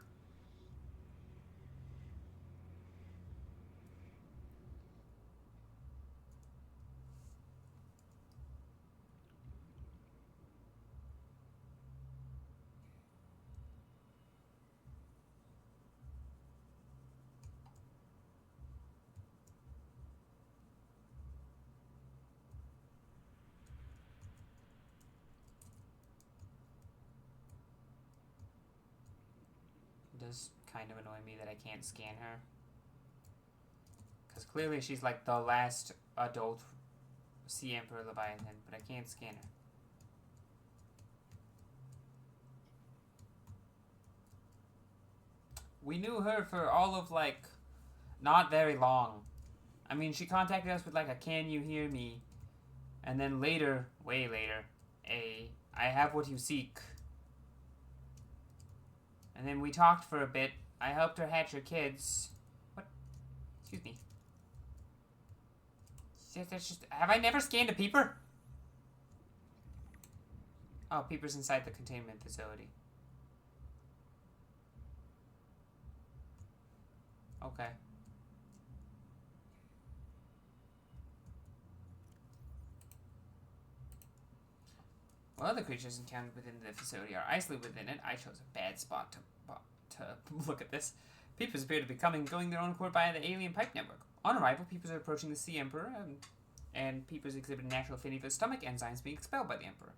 It does kind of annoy me that I can't scan her. Because clearly she's like the last adult Sea Emperor Leviathan, but I can't scan her. We knew her for all of like not very long. I mean, she contacted us with like a "Can you hear me?" and then later, way later, a "I have what you seek." And then we talked for a bit. I helped her hatch her kids. What? Excuse me. That's just. Have I never scanned a peeper? Oh, peeper's inside the containment facility. Okay. Well, other creatures encountered within the facility are isolated within it. I chose a bad spot to look at this. Peepers appear to be going their own accord via the alien pipe network. On arrival, peepers are approaching the Sea Emperor, and peepers exhibit a natural affinity for stomach enzymes being expelled by the Emperor.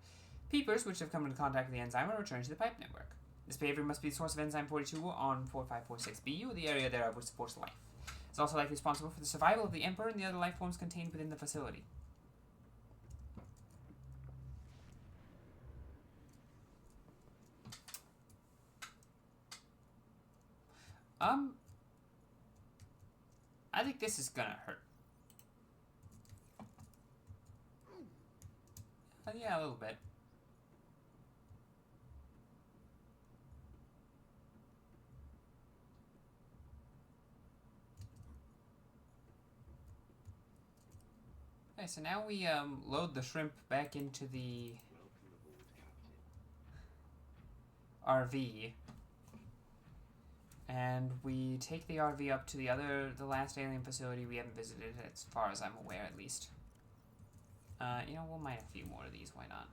Peepers, which have come into contact with the enzyme, are returning to the pipe network. This behavior must be the source of enzyme 42 on 4546BU, the area thereof which supports life. It's also likely responsible for the survival of the Emperor and the other life forms contained within the facility. I think this is gonna hurt. Yeah, a little bit. Okay, so now we load the shrimp back into the RV. And we take the RV up to the last alien facility we haven't visited, as far as I'm aware, at least. You know, we'll mine a few more of these, why not?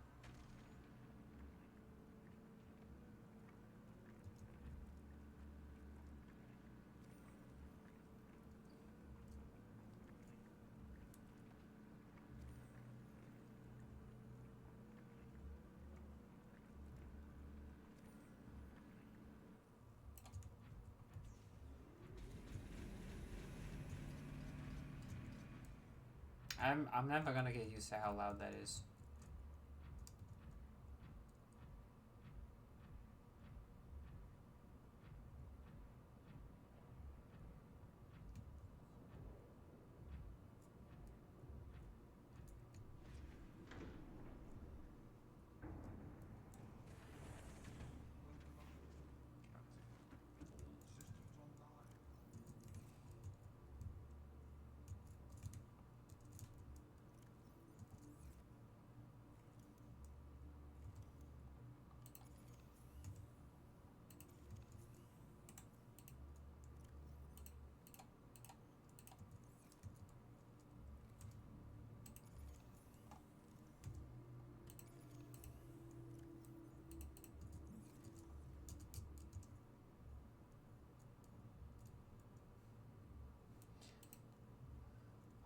I'm never gonna get used to how loud that is.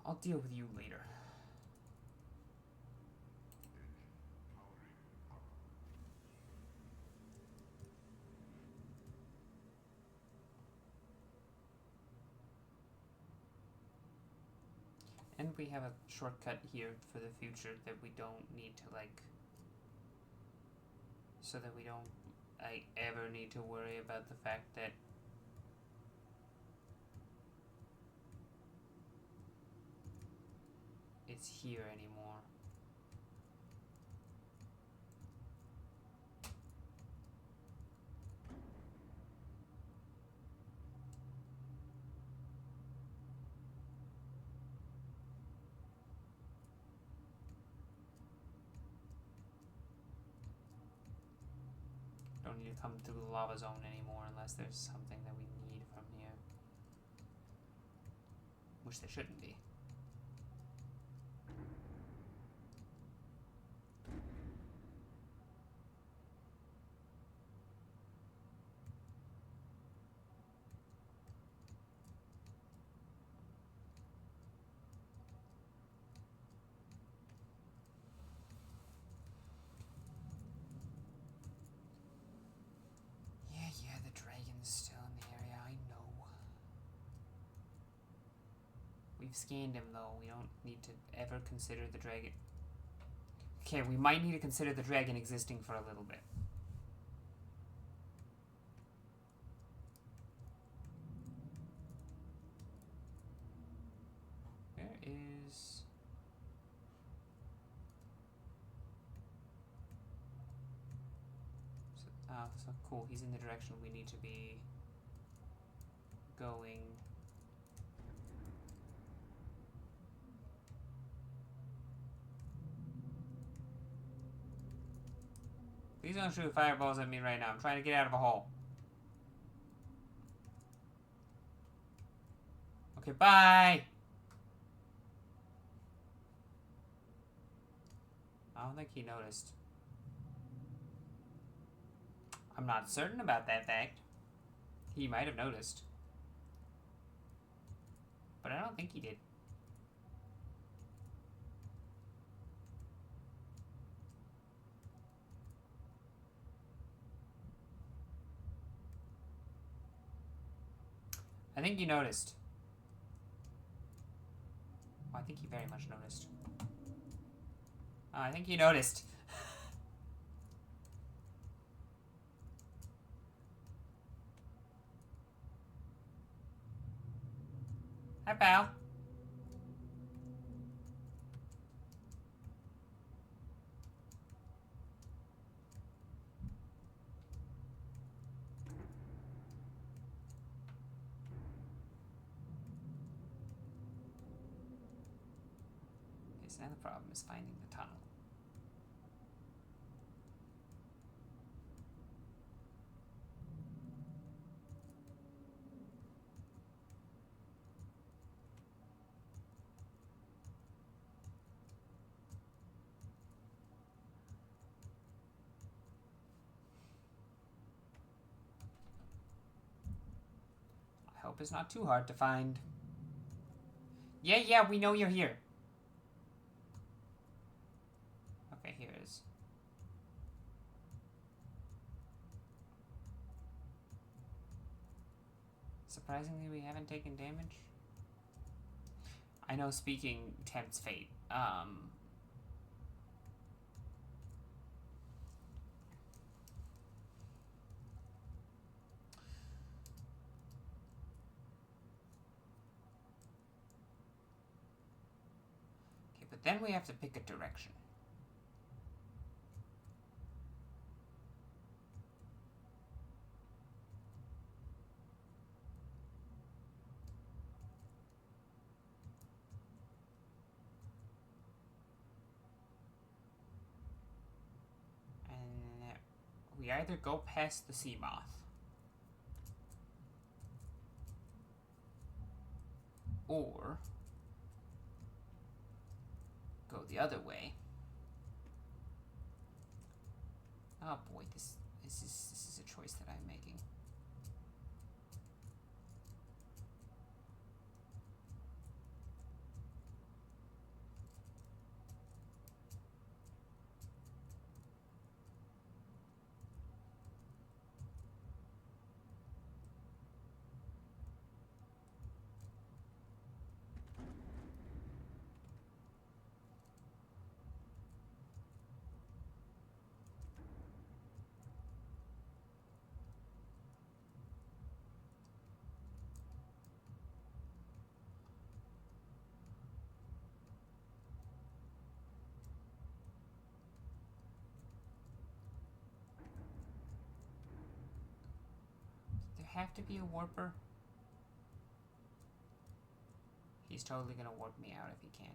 I'll deal with you later. And we have a shortcut here for the future that we don't need to, like... So that we don't, ever need to worry about the fact that it's here anymore. need to come through the lava zone anymore unless there's something that we need from here. Which there shouldn't be. Yeah, the dragon's still in the area, I know. We've scanned him though, we don't need to ever consider the dragon. Okay, we might need to consider the dragon existing for a little bit. Where is... so cool, he's in the direction we need to be going. Please don't shoot fireballs at me right now. I'm trying to get out of a hole. Okay, bye! I don't think he noticed. I'm not certain about that fact. He might have noticed. But I don't think he did. I think he noticed. Oh, I think he very much noticed. Oh, I think he noticed. Hi, pal. Okay, so now the problem is finding the tunnel. I hope it's not too hard to find. Yeah, we know you're here. Okay, here it is. Surprisingly, we haven't taken damage. I know speaking tempts fate. Okay, but then we have to pick a direction. And we either go past the sea moth, or go the other way. Oh boy, this is a choice that I'm making. Have to be a warper? He's totally gonna warp me out if he can.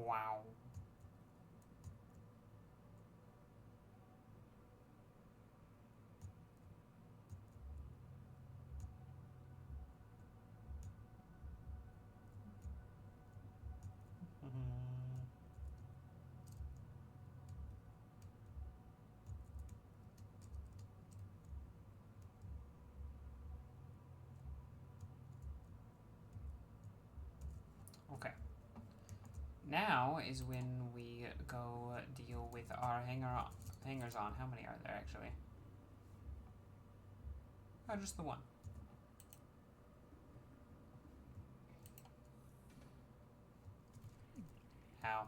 Wow. Okay. Now is when we go deal with our hangers on. How many are there actually? Oh, just the one. Ow.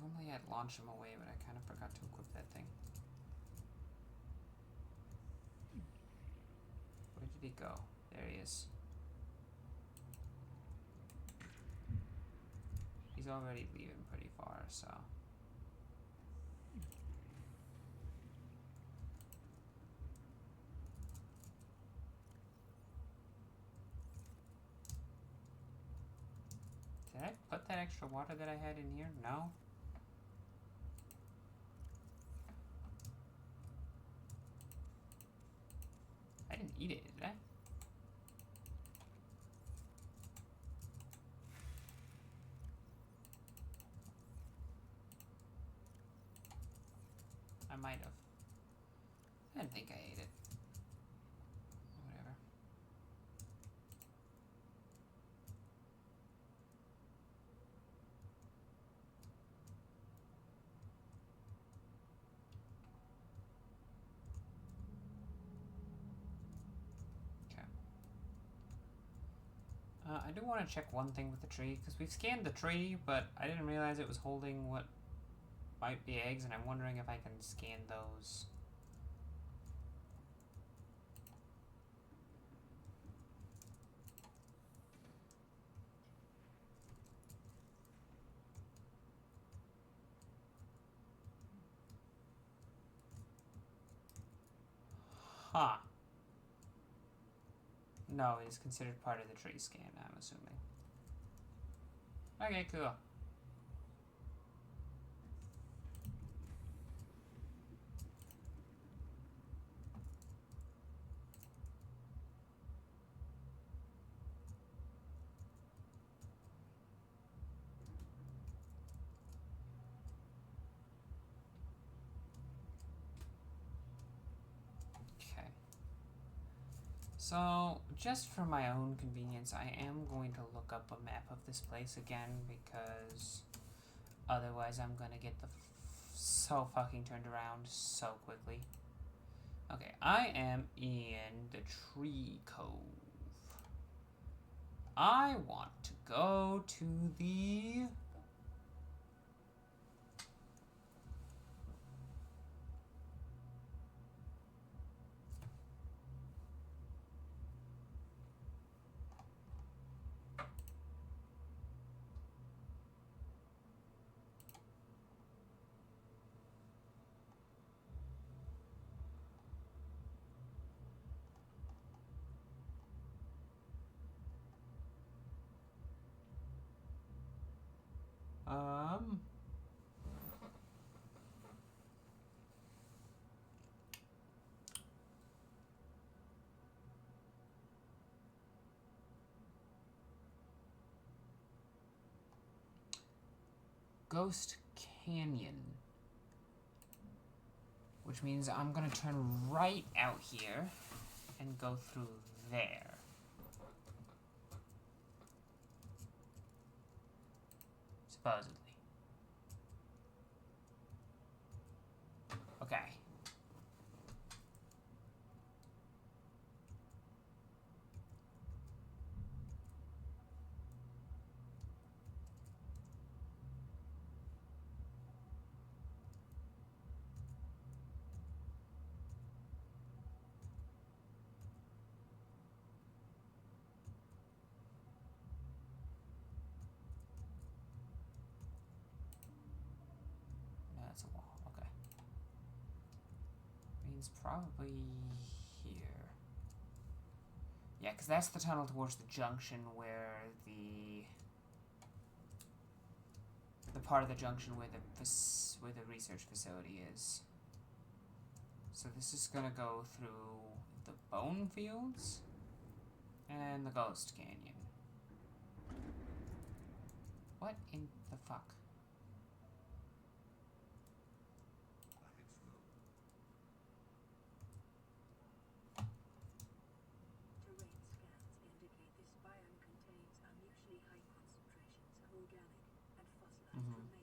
Normally I'd launch him away, but I kind of forgot to equip that thing. Where did he go? There he is. He's already leaving pretty far, so... Did I put that extra water that I had in here? No? I didn't eat it, did I? I might have. I didn't think I ate it. Whatever. Okay. I do want to check one thing with the tree, because we've scanned the tree, but I didn't realize it was holding what might be eggs, and I'm wondering if I can scan those. Huh. No, it is considered part of the tree scan, I'm assuming. Okay, cool. Okay. So, just for my own convenience, I am going to look up a map of this place again, because otherwise I'm gonna get so fucking turned around so quickly. Okay, I am in the tree cove. I want to go to the... Ghost Canyon. Which means I'm gonna turn right out here and go through there. Supposedly. Okay. That's a wall, okay. Means probably here. Yeah, because that's the tunnel towards the junction where the part of the junction where the research facility is. So this is gonna go through the bone fields and the ghost canyon. What in the fuck? Terrain scans indicate this biome contains unusually high concentrations of organic and fossilized remains.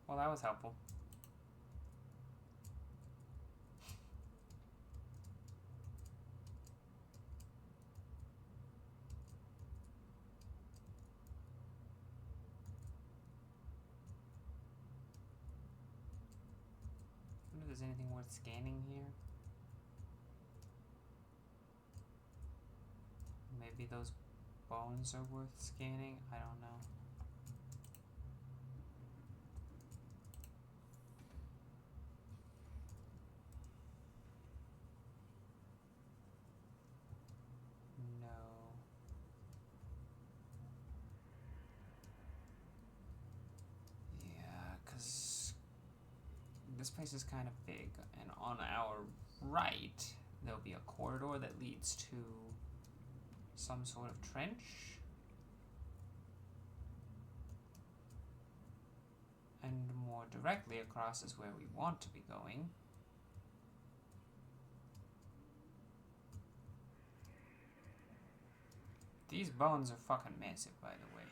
Well, that was helpful. I wonder if there's anything worth scanning here. Maybe those bones are worth scanning? I don't know. No. Yeah, because this place is kind of big, and on our right, there'll be a corridor that leads to some sort of trench. And more directly across is where we want to be going. These bones are fucking massive, by the way.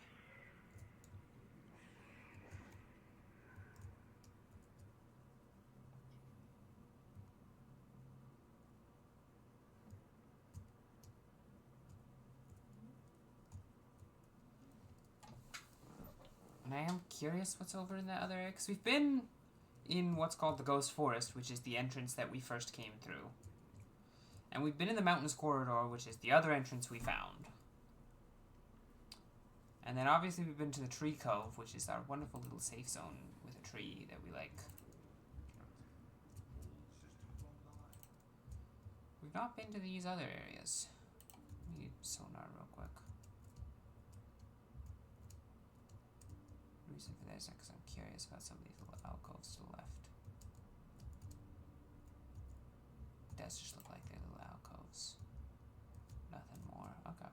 And I am curious what's over in that other area, because we've been in what's called the Ghost Forest, which is the entrance that we first came through. And we've been in the Mountains Corridor, which is the other entrance we found. And then obviously we've been to the Tree Cove, which is our wonderful little safe zone with a tree that we like. We've not been to these other areas. Let me use sonar real quick. The reason for that is because I'm curious about some of these little alcoves to the left. It does just look like they're little alcoves. Nothing more. Okay.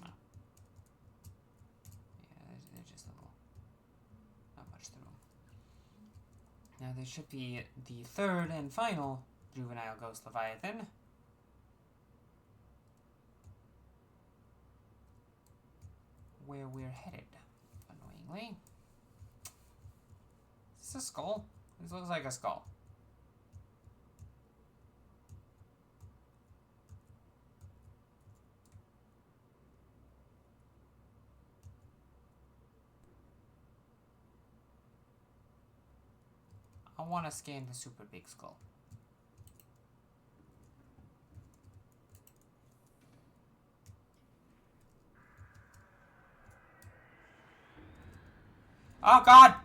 Oh. Yeah, they're just a little. Not much to them. Now there should be the third and final juvenile ghost leviathan. Where we're headed, annoyingly. Is this a skull? This looks like a skull. I want to scan the super big skull. Oh God!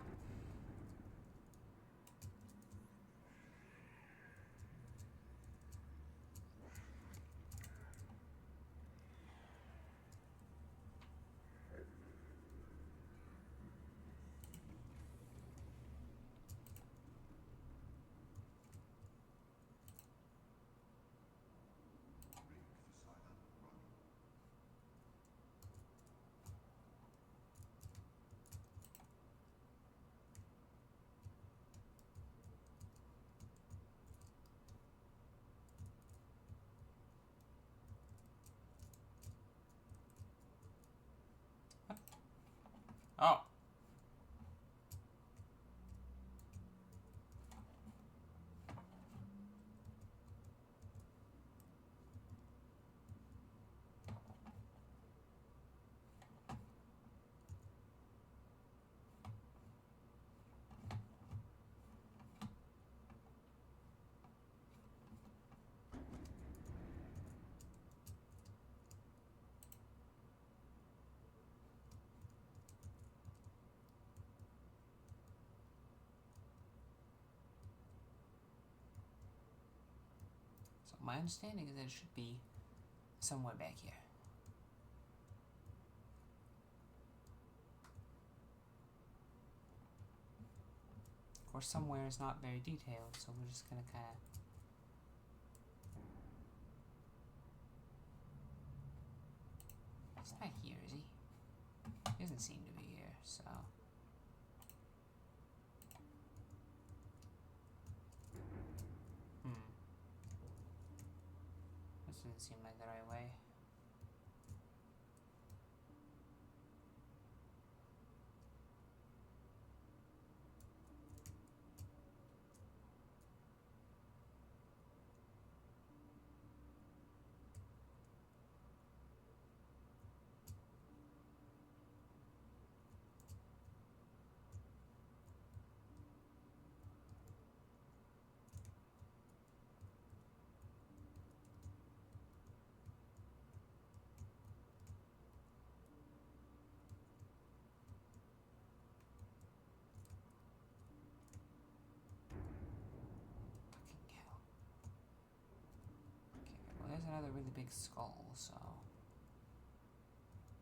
Oh. my understanding is that it should be somewhere back here. Of course, somewhere is not very detailed, so we're just gonna kind of... He's not here, is he? He doesn't seem to be here, so... This doesn't seem like the right way. Fucking hell. Okay, well there's another really big skull, so...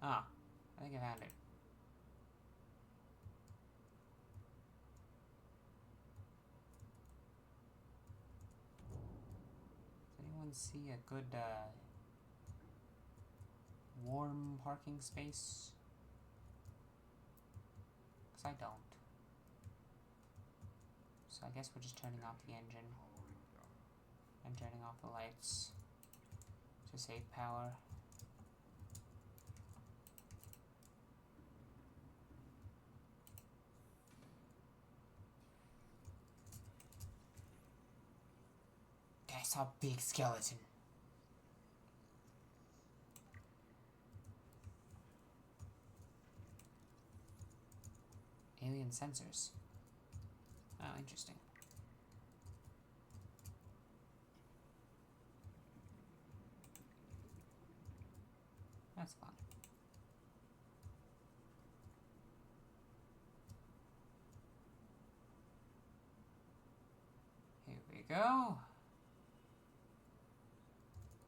Ah, I think I found it. Does anyone see a good, warm parking space? 'Cause I don't. So I guess we're just turning off the engine and turning off the lights to save power. I saw a big skeleton. Alien sensors. Oh, interesting. That's fun. Here we go.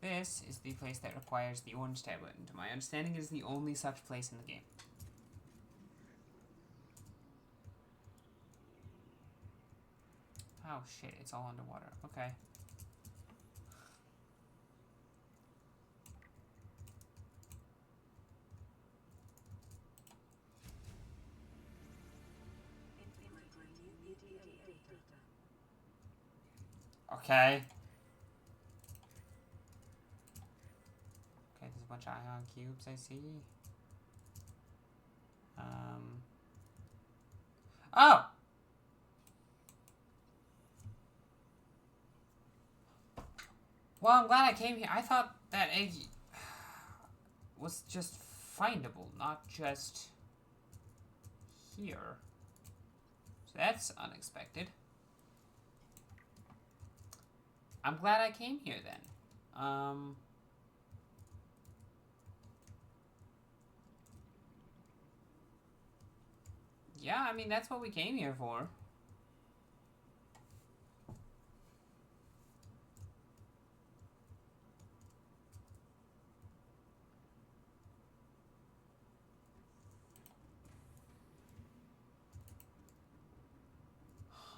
This is the place that requires the orange tab button. To my understanding, it is the only such place in the game. Oh shit, it's all underwater. Okay. Okay. Okay, there's a bunch of ion cubes I see. Oh! Well, I'm glad I came here. I thought that egg was just findable, not just here. So that's unexpected. I'm glad I came here then. Yeah, I mean, that's what we came here for.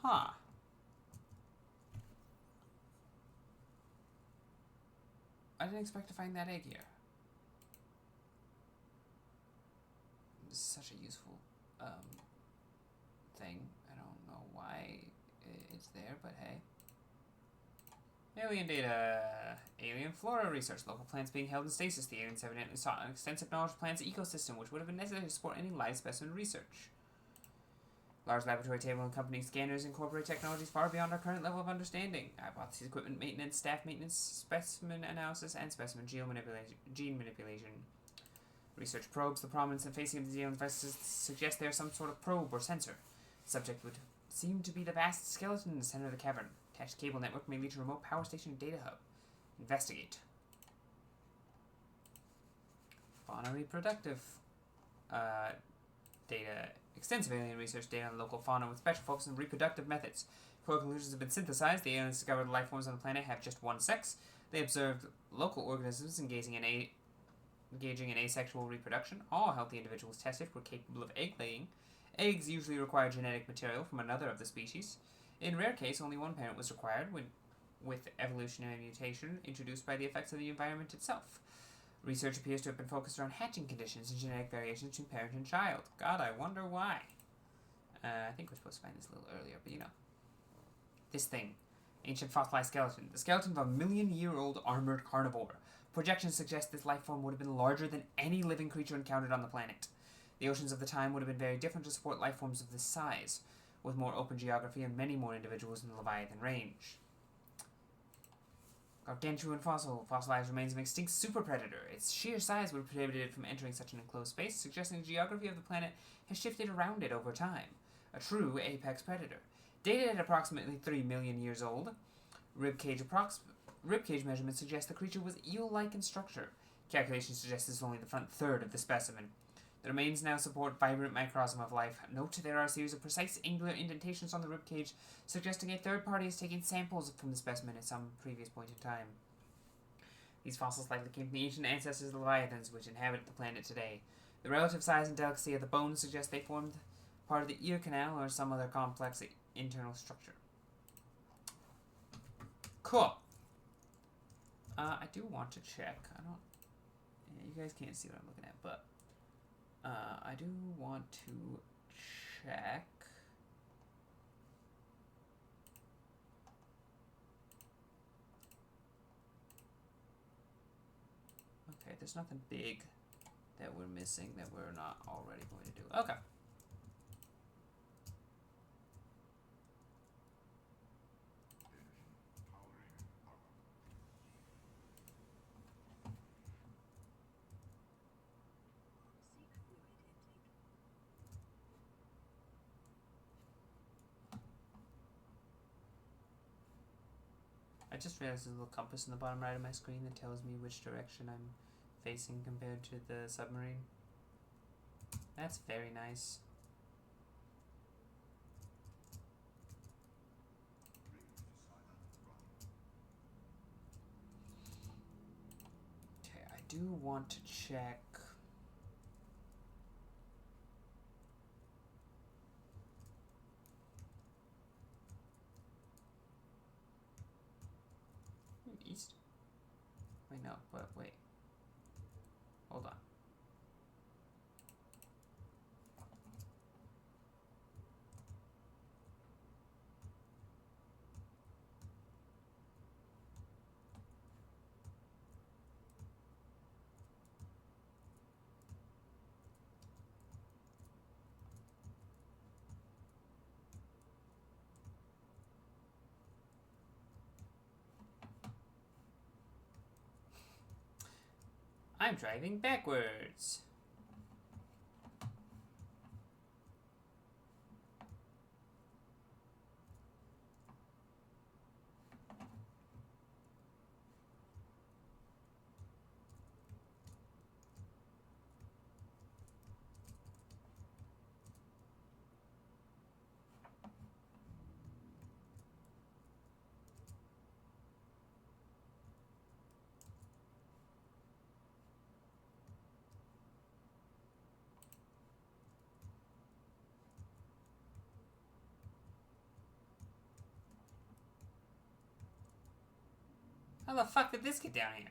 Huh. I didn't expect to find that egg here. This is such a useful thing. I don't know why it's there, but hey. Alien data. Alien flora research. Local plants being held in stasis. The aliens evidently sought an extensive knowledge of plants ecosystem, which would have been necessary to support any live specimen research. Large laboratory table and accompanying scanners incorporate technologies far beyond our current level of understanding. Hypotheses, equipment maintenance, staff maintenance, specimen analysis, and specimen gene manipulation. Research probes the prominence and facing of the alien vessels suggest they are some sort of probe or sensor. The subject would seem to be the vast skeleton in the center of the cavern. Attached cable network may lead to remote power station and data hub. Investigate. Fauna reproductive data. Extensive alien research data on local fauna with special focus on reproductive methods. Before conclusions have been synthesized, the aliens discovered the life forms on the planet have just one sex. They observed local organisms engaging in asexual reproduction. All healthy individuals tested were capable of egg laying. Eggs usually require genetic material from another of the species. In rare case, only one parent was required with evolutionary mutation introduced by the effects of the environment itself. Research appears to have been focused on hatching conditions and genetic variations between parent and child. God, I wonder why. I think we're supposed to find this a little earlier, but you know. This thing. Ancient fossilized skeleton. The skeleton of a million-year-old armored carnivore. Projections suggest this life form would have been larger than any living creature encountered on the planet. The oceans of the time would have been very different to support life forms of this size, with more open geography and many more individuals in the Leviathan range. Gargantuan fossilized remains of an extinct super predator. Its sheer size would have prohibited it from entering such an enclosed space, suggesting the geography of the planet has shifted around it over time. A true apex predator. Dated at approximately 3 million years old, ribcage measurements suggest the creature was eel-like in structure. Calculations suggest this is only the front third of the specimen. The remains now support vibrant microcosm of life. Note there are a series of precise angular indentations on the ribcage, suggesting a third party has taken samples from the specimen at some previous point in time. These fossils likely came from the ancient ancestors of the Leviathans, which inhabit the planet today. The relative size and delicacy of the bones suggest they formed part of the ear canal or some other complex internal structure. Cool. I do want to check. You guys can't see what I'm looking at, but I do want to check. Okay, there's nothing big that we're missing that we're not already going to do. Okay. I just realized there's a little compass in the bottom right of my screen that tells me which direction I'm facing compared to the submarine. That's very nice. Okay, I do want to check. East? Wait, no, but wait. Hold on. I'm driving backwards. How the fuck did this get down here?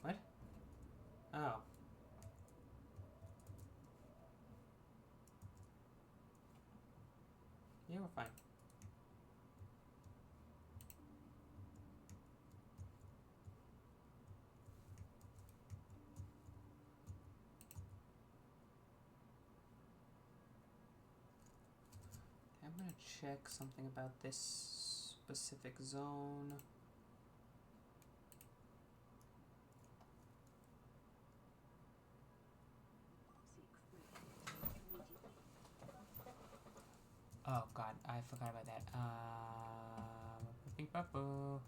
What? Oh. Yeah, we're fine. I'm gonna check something about this specific zone. Oh god, I forgot about that. Beep, bop, boo.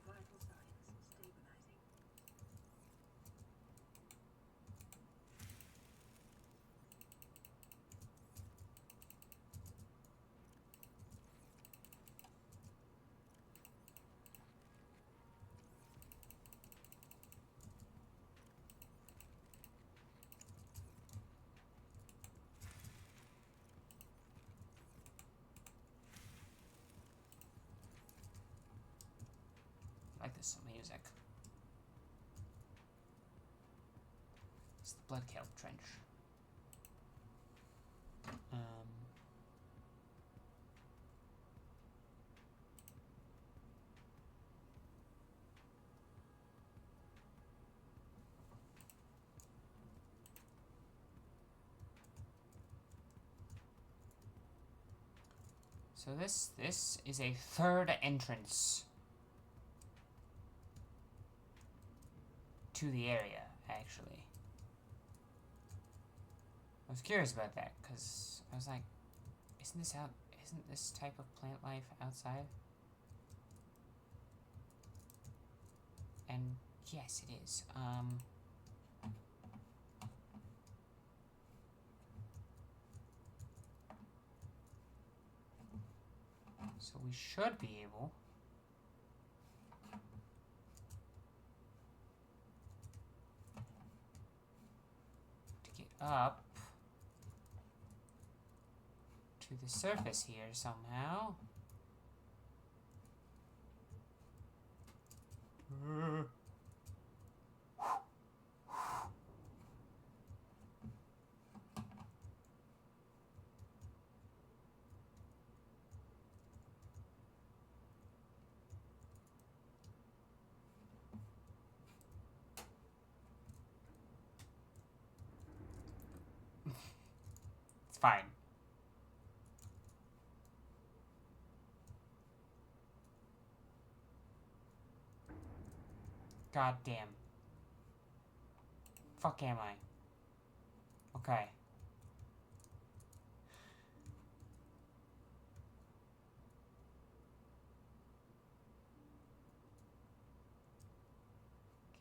Vital signs stabilizing. I like this music. It's the Blood Kelp Trench. So this is a third entrance to the area, actually. I was curious about that, because I was like, isn't this type of plant life outside? And yes, it is. So we should be able to get up to the surface here somehow. It's fine. God damn. Fuck am I? Okay.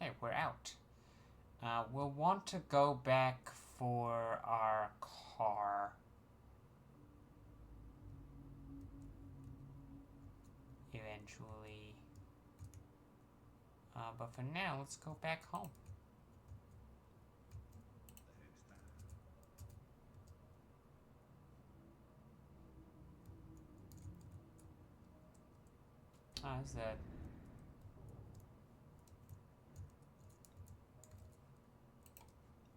Okay, we're out. We'll want to go back for our car. Eventually. But for now, let's go back home. Oh, is that?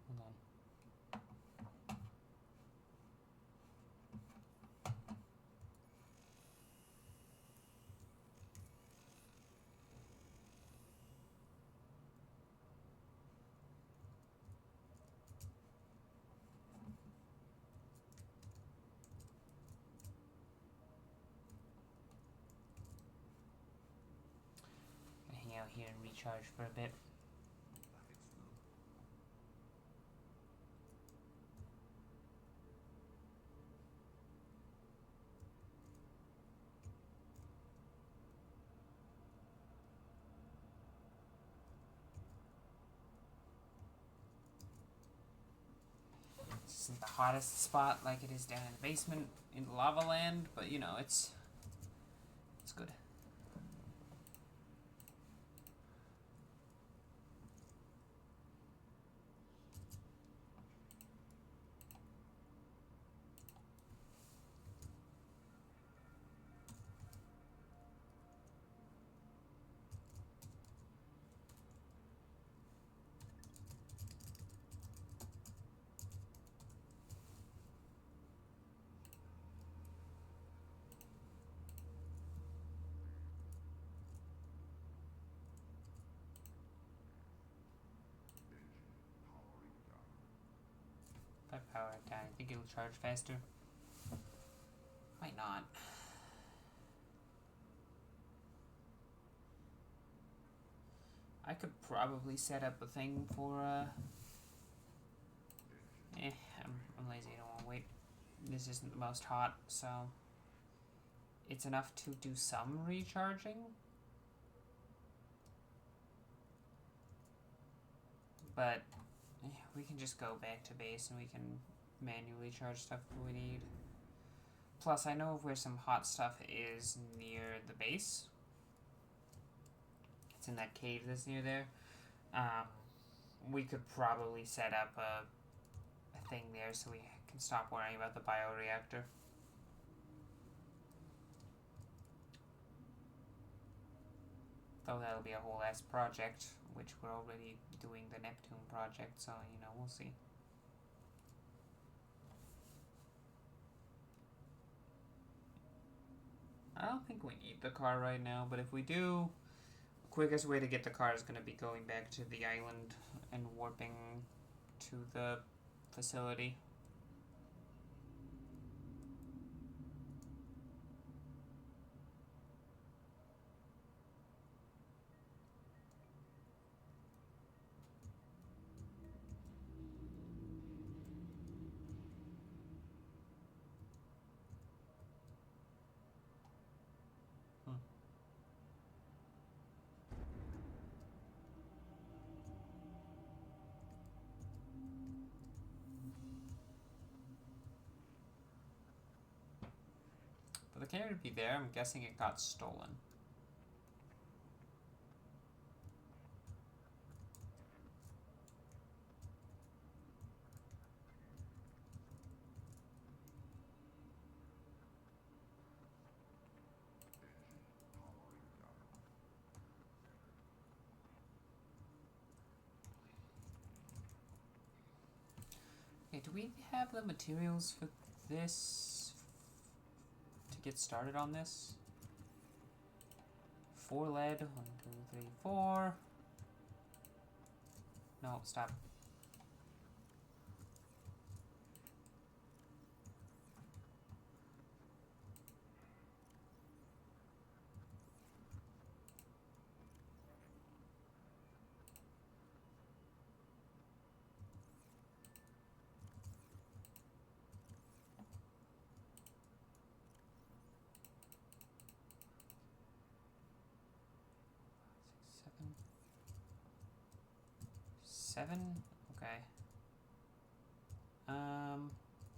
Hold on. Hang out here and recharge for a bit. This isn't the hottest spot like it is down in the basement in Lava Land, but you know, it's good. If I power it down, I think it'll charge faster. Might not. I could probably set up a thing for, I'm lazy, I don't want to wait. This isn't the most hot, so it's enough to do some recharging. But we can just go back to base and we can manually charge stuff that we need. Plus, I know where some hot stuff is near the base. It's in that cave that's near there. We could probably set up a thing there so we can stop worrying about the bioreactor. Though that'll be a whole ass project, which we're already doing the Neptune project, so, you know, we'll see. I don't think we need the car right now, but if we do, the quickest way to get the car is going to be going back to the island and warping to the facility. For the carrier to be there, I'm guessing it got stolen. Okay, do we have the materials for this to get started on this? 4 lead, 1, 2, 3, 4. No, stop. Seven? Okay.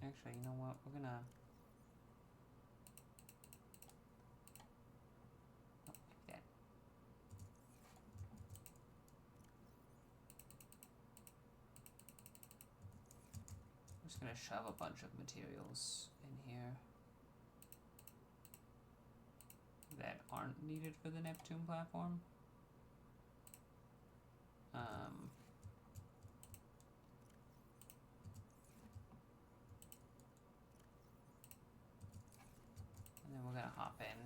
Actually, you know what? We're gonna... Oh, like that. I'm just gonna shove a bunch of materials in here that aren't needed for the Neptune platform. And then we're gonna hop in.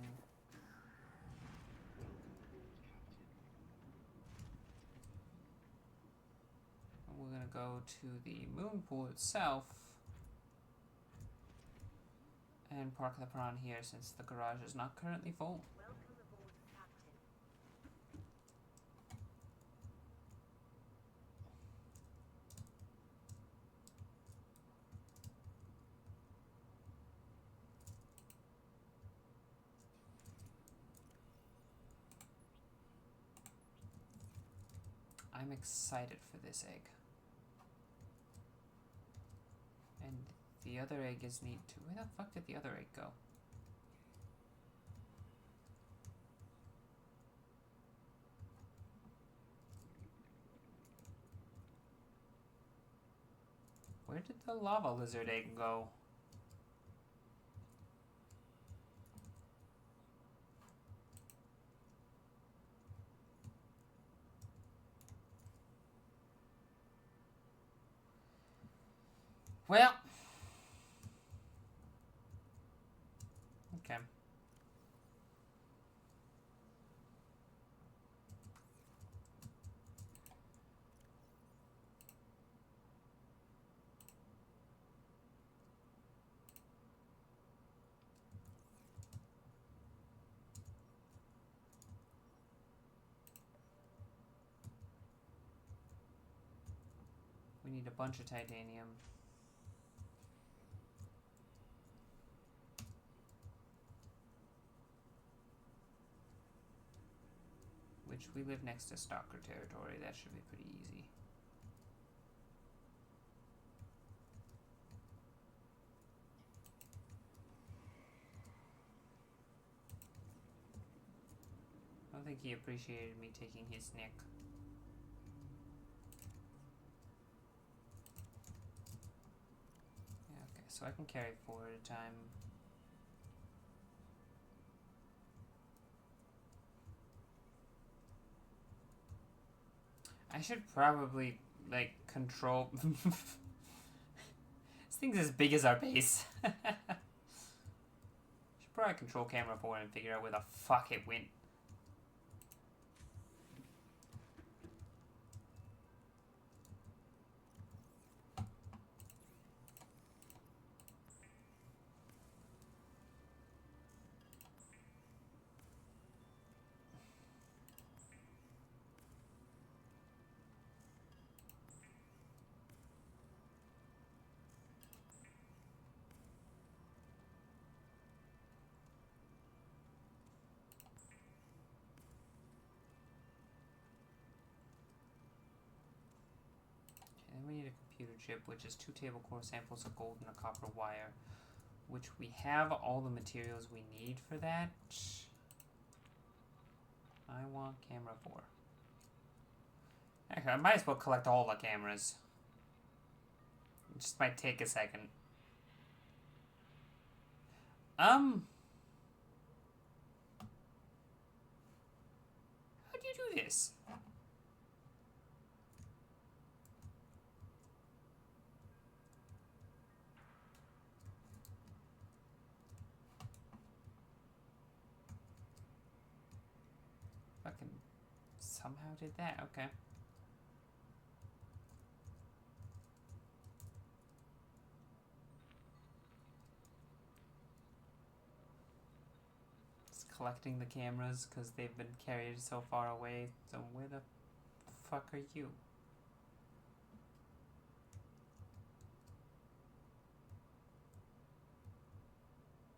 And we're gonna go to the moon pool itself and park the prawn here since the garage is not currently full. Welcome aboard, Captain. I'm excited for this egg. And the other egg is neat too. Where the fuck did the other egg go? Where did the lava lizard egg go? Well. Okay. need a bunch of titanium. Which we live next to Stalker territory. That should be pretty easy. I don't think he appreciated me taking his neck. Yeah, okay, so I can carry 4 at a time. I should probably, like, control... This thing's as big as our base. Should probably control camera 4 and figure out where the fuck it went. Then we need a computer chip, which is 2 table core samples of gold and a copper wire, which we have all the materials we need for that. I want camera 4. Actually, I might as well collect all the cameras. It just might take a second. How do you do this? Fucking somehow did that, okay. Just collecting the cameras because they've been carried so far away. So where the fuck are you?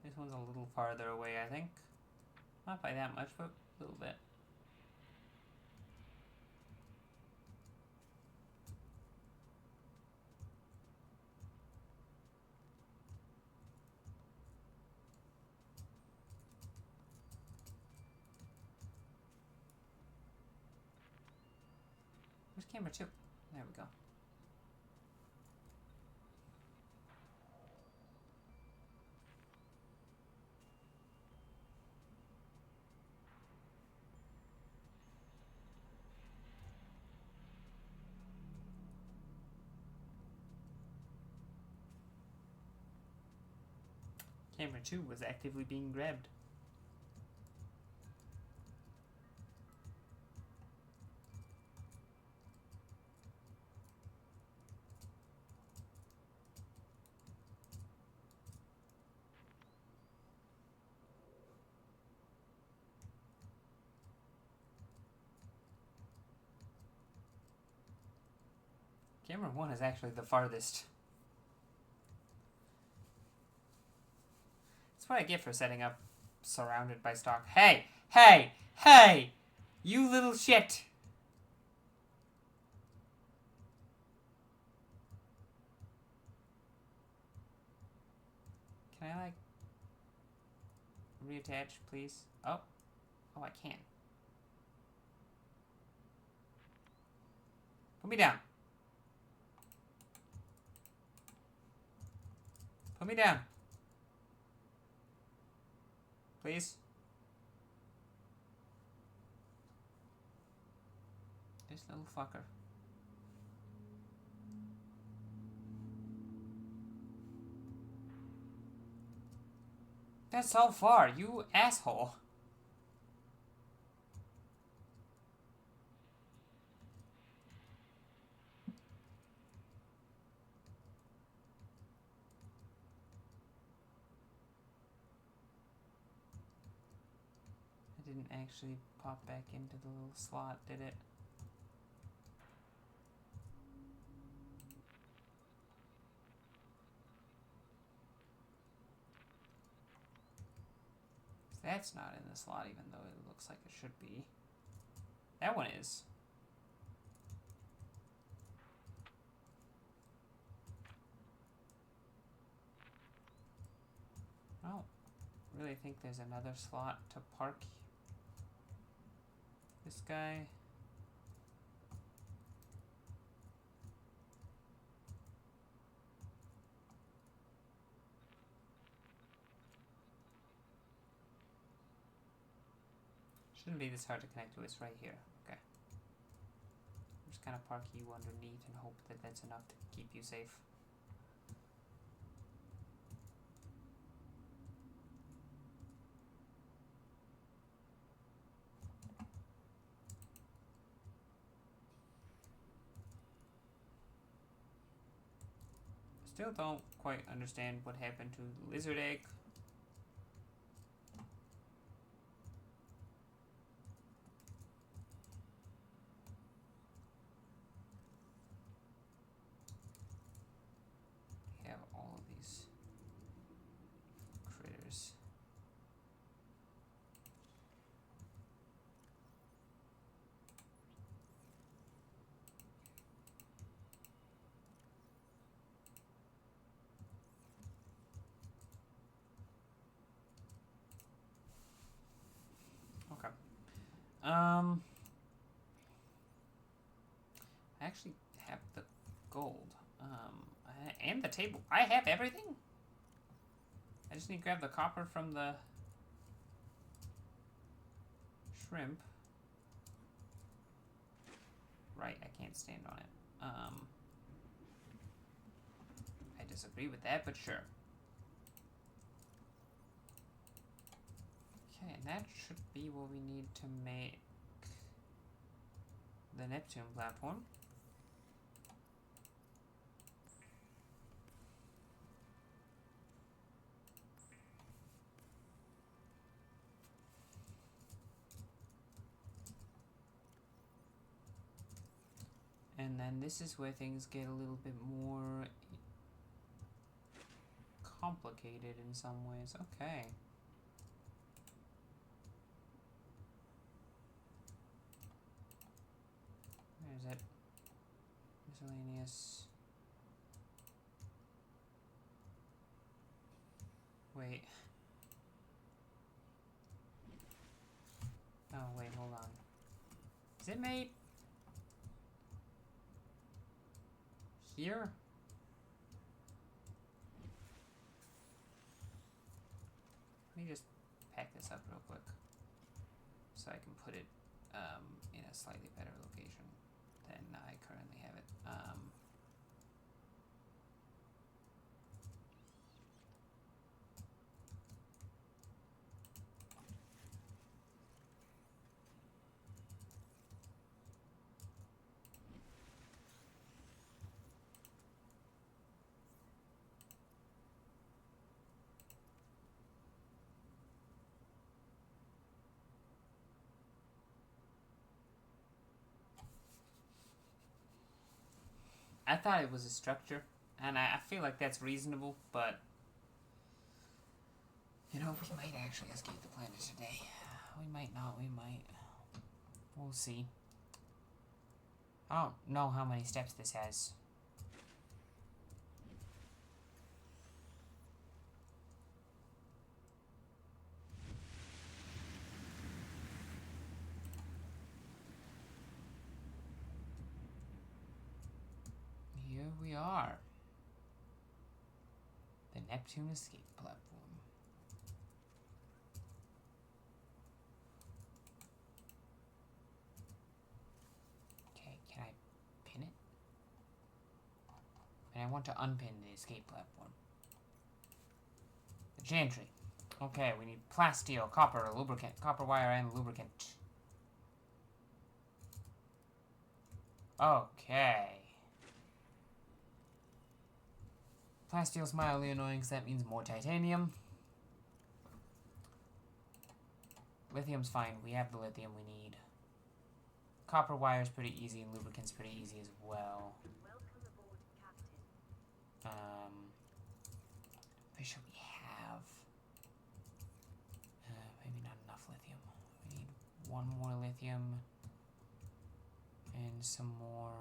This one's a little farther away, I think. Not by that much, but a little bit. Where's camera 2? There we go. Camera 2 was actively being grabbed. Camera 1 is actually the farthest. That's what I get for setting up surrounded by stock. Hey! Hey! Hey! You little shit! Can I, like, reattach, please? Oh. Oh, I can. Put me down. Put me down. Please. This little fucker. That's so far, you asshole. It didn't actually pop back into the little slot, did it? That's not in the slot, even though it looks like it should be. That one is. I don't really think there's another slot to park this guy. Shouldn't be this hard to connect to. It's right here. Okay. Just kind of park you underneath and hope that that's enough to keep you safe. Still don't quite understand what happened to the lizard egg. We have all of these critters. Okay. I actually have the gold. And the table. I have everything? I just need to grab the copper from the shrimp. Right, I can't stand on it. I disagree with that, but sure. Okay, and that should be what we need to make the Neptune platform. And then this is where things get a little bit more complicated in some ways. Okay. Where is it? Miscellaneous. Wait. Oh, wait, hold on. Is it made here? Let me just pack this up real quick so I can put it in a slightly better location than I currently have it. I thought it was a structure, and I feel like that's reasonable, but you know, we might actually escape the planet today. We might not, we might. We'll see. I don't know how many steps this has. Here we are. The Neptune escape platform. Okay, can I pin it? And I want to unpin the escape platform. The gantry. Okay, we need plasteel, copper, lubricant, copper wire, and lubricant. Okay. Plasteel's mildly annoying because that means more titanium. Lithium's fine. We have the lithium we need. Copper wire's pretty easy, and lubricant's pretty easy as well. Welcome aboard, Captain. Where should we have? one more lithium and some more.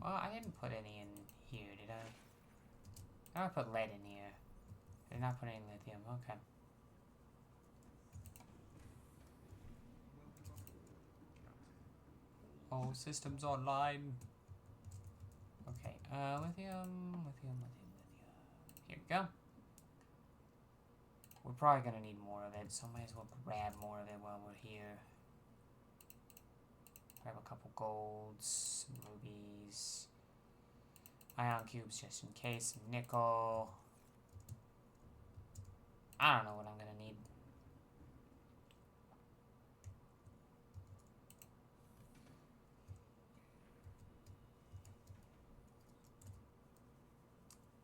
Well, I didn't put any in here, did I? I put lead in here. I did not put any lithium. Okay. Oh, systems online. Okay, lithium. Here we go. We're probably gonna need more of it, so might as well grab more of it while we're here. Grab a couple golds, some rubies, ion cubes just in case, some nickel. I don't know what I'm gonna need.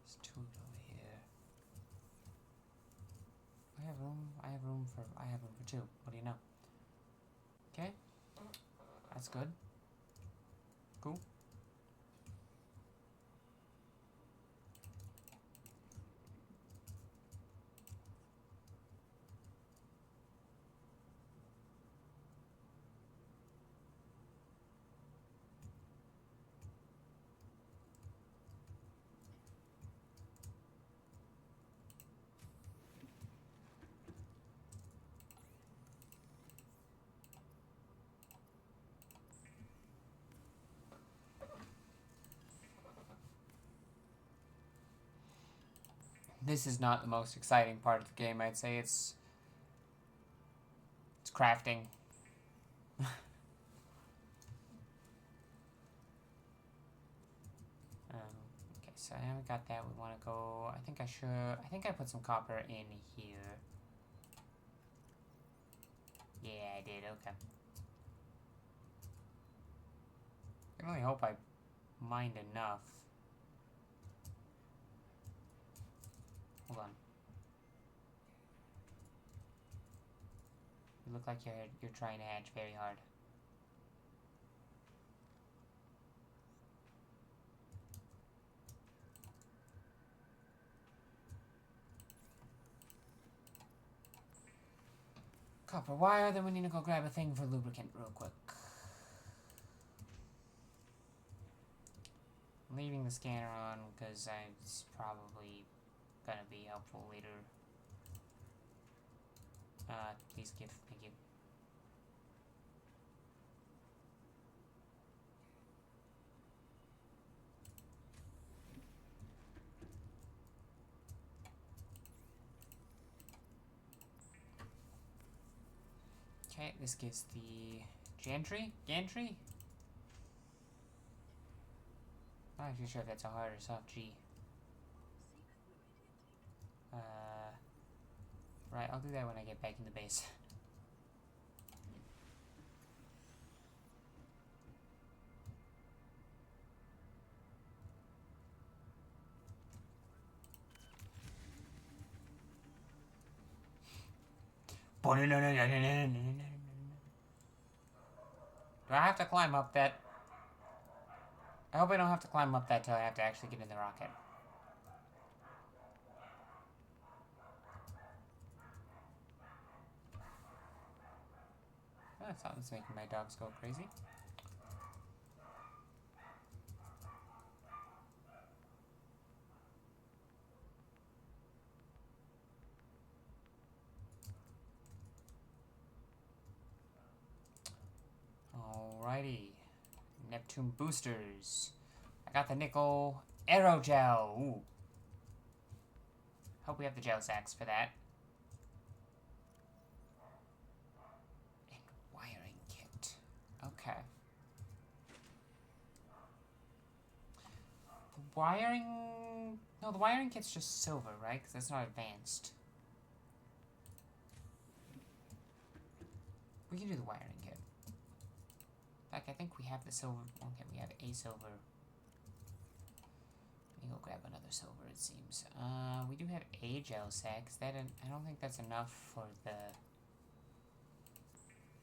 There's two over here. I have room for two. What do you know? Okay. That's good. Cool. This is not the most exciting part of the game, I'd say. It's crafting. Okay, so I haven't got that. We want to go. I think I put some copper in here. Yeah, I did. Okay. I really hope I mined enough. Hold on. You look like you're trying to hatch very hard. Copper wire, then we need to go grab a thing for lubricant real quick. I'm leaving the scanner on because it's probably gonna be helpful later. Please give, thank you. Okay, this gives the gantry? I'm not actually sure if that's a hard or soft G. Right, I'll do that when I get back in the base. Do I have to climb up that? I hope I don't have to climb up that till I have to actually get in the rocket. Oh, something's making my dogs go crazy. Alrighty. Neptune boosters. I got the nickel aerogel. Ooh. Hope we have the gel sacks for that. And wiring kit. Okay. The wiring... No, the wiring kit's just silver, right? Because that's not advanced. We can do the wiring kit. In fact, I think we have the silver. Okay, we have a silver. Let me go grab another silver, it seems. We do have a gel sack. I don't think that's enough for the...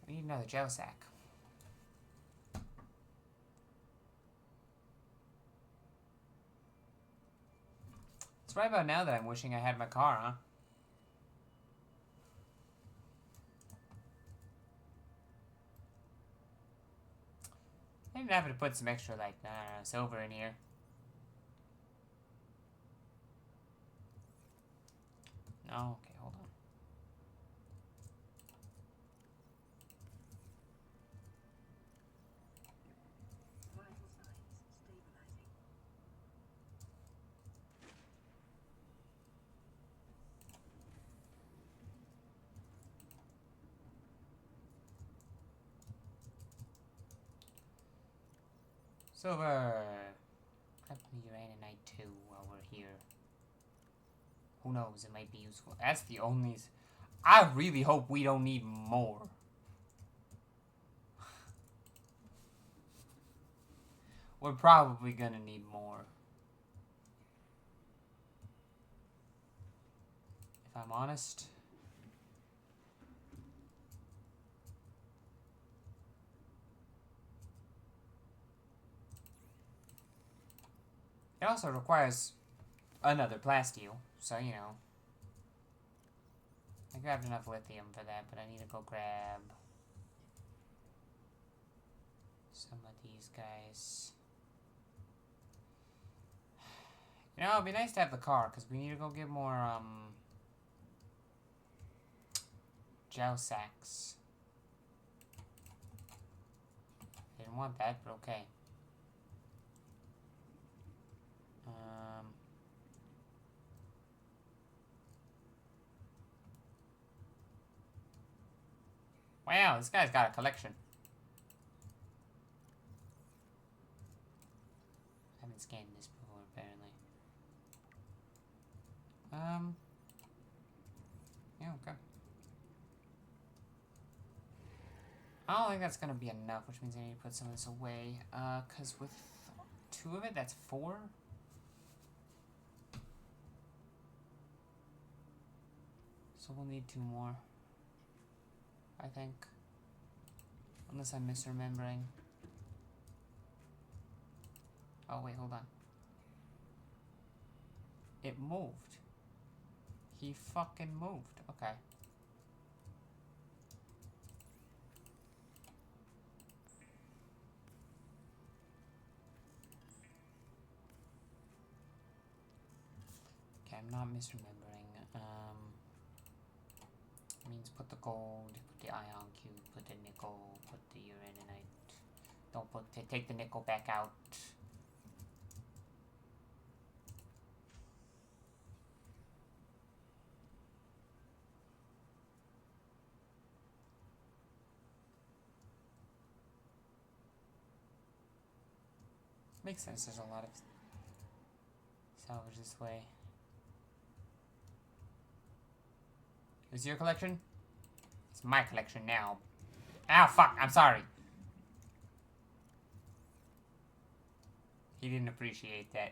We need another gel sack. right about now that I'm wishing I had my car, huh? I didn't have to put some extra, like, silver in here. No? Okay, hold on. Vital signs stabilizing. Silver! Grab uranite too while we're here. Who knows, it might be useful. That's the only... I really hope we don't need more. We're probably gonna need more. If I'm honest. It also requires another plasteel, so you know. I grabbed enough lithium for that, but I need to go grab some of these guys. You know, it'd be nice to have the car, because we need to go get more, gel sacks. Didn't want that, but okay. Wow, this guy's got a collection. I haven't scanned this before, apparently. Yeah, okay. I don't think that's gonna be enough, which means I need to put some of this away. Cause with 2 of it, that's 4. So we'll need 2 more. I think. Unless I'm misremembering. Oh, wait, hold on. It moved. He fucking moved. Okay. Okay, I'm not misremembering. Means put the gold, put the ion cube, put the nickel, put the uraninite. Don't put take the nickel back out. Makes sense. There's a lot of salvage this way. Is your collection? It's my collection now. Ah, fuck! I'm sorry. He didn't appreciate that.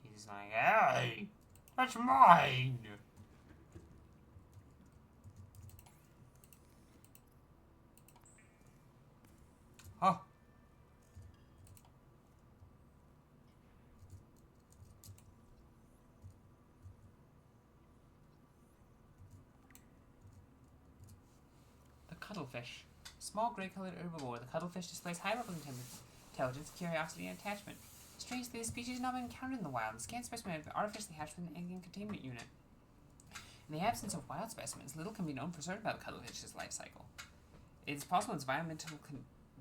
He's like, hey! That's mine! Oh. The cuttlefish. Small gray-colored herbivore, the cuttlefish displays high levels of intelligence, curiosity, and attachment. Strangely, this species has not been encountered in the wild. The scanned specimen has been artificially hatched with an alien containment unit. In the absence of wild specimens, little can be known for certain about the cuttlefish's life cycle. It is possible its environmental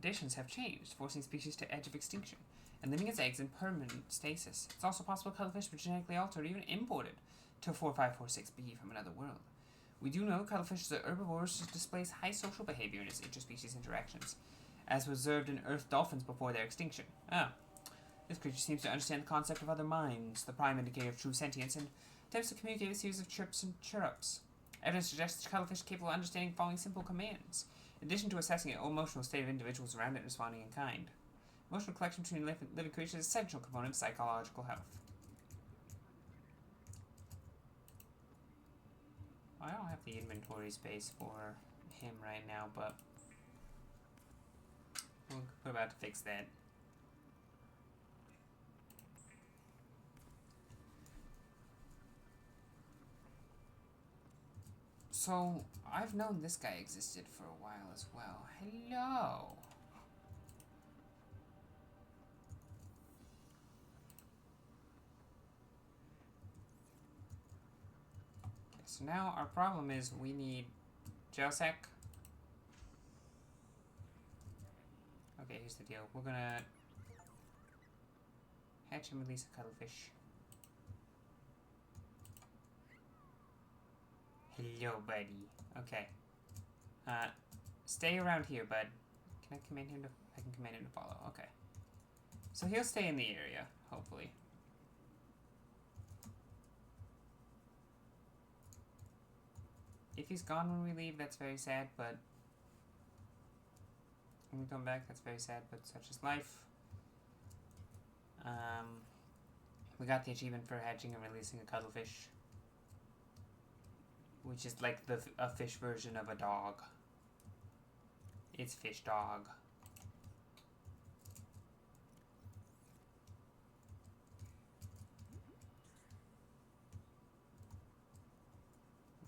conditions have changed, forcing species to edge of extinction, and leaving its eggs in permanent stasis. It's also possible cuttlefish were genetically altered or even imported to 4546b from another world. We do know cuttlefish are herbivores displays high social behavior in its interspecies interactions, as was observed in earth dolphins before their extinction. This creature seems to understand the concept of other minds, the prime indicator of true sentience, and attempts to communicate a series of chirps and chirrups. Evidence suggests that cuttlefish is capable of understanding following simple commands, in addition to assessing the emotional state of individuals around it and responding in kind. Emotional connection between living creatures is an essential component of psychological health. I don't have the inventory space for him right now, but we're about to fix that. So, I've known this guy existed for a while as well. Hello! Okay, so now our problem is we need Josek. Okay, here's the deal. We're gonna hatch and release a cuttlefish. Hello, buddy. Okay. Stay around here, bud. Can I command him to... I can command him to follow. Okay. So he'll stay in the area, hopefully. If he's gone when we leave, that's very sad, but... when we come back, that's very sad, but such is life. We got the achievement for hatching and releasing a cuttlefish. Which is like a fish version of a dog. It's fish dog.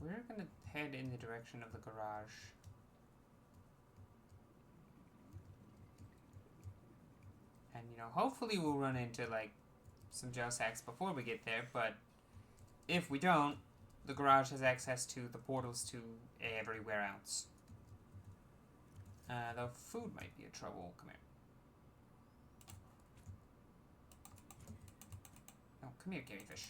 We're gonna head in the direction of the garage. And, you know, hopefully we'll run into, like, some Josaks before we get there, but if we don't, the garage has access to the portals to everywhere else. Though food might be a trouble. Come here. No, come here, Garyfish.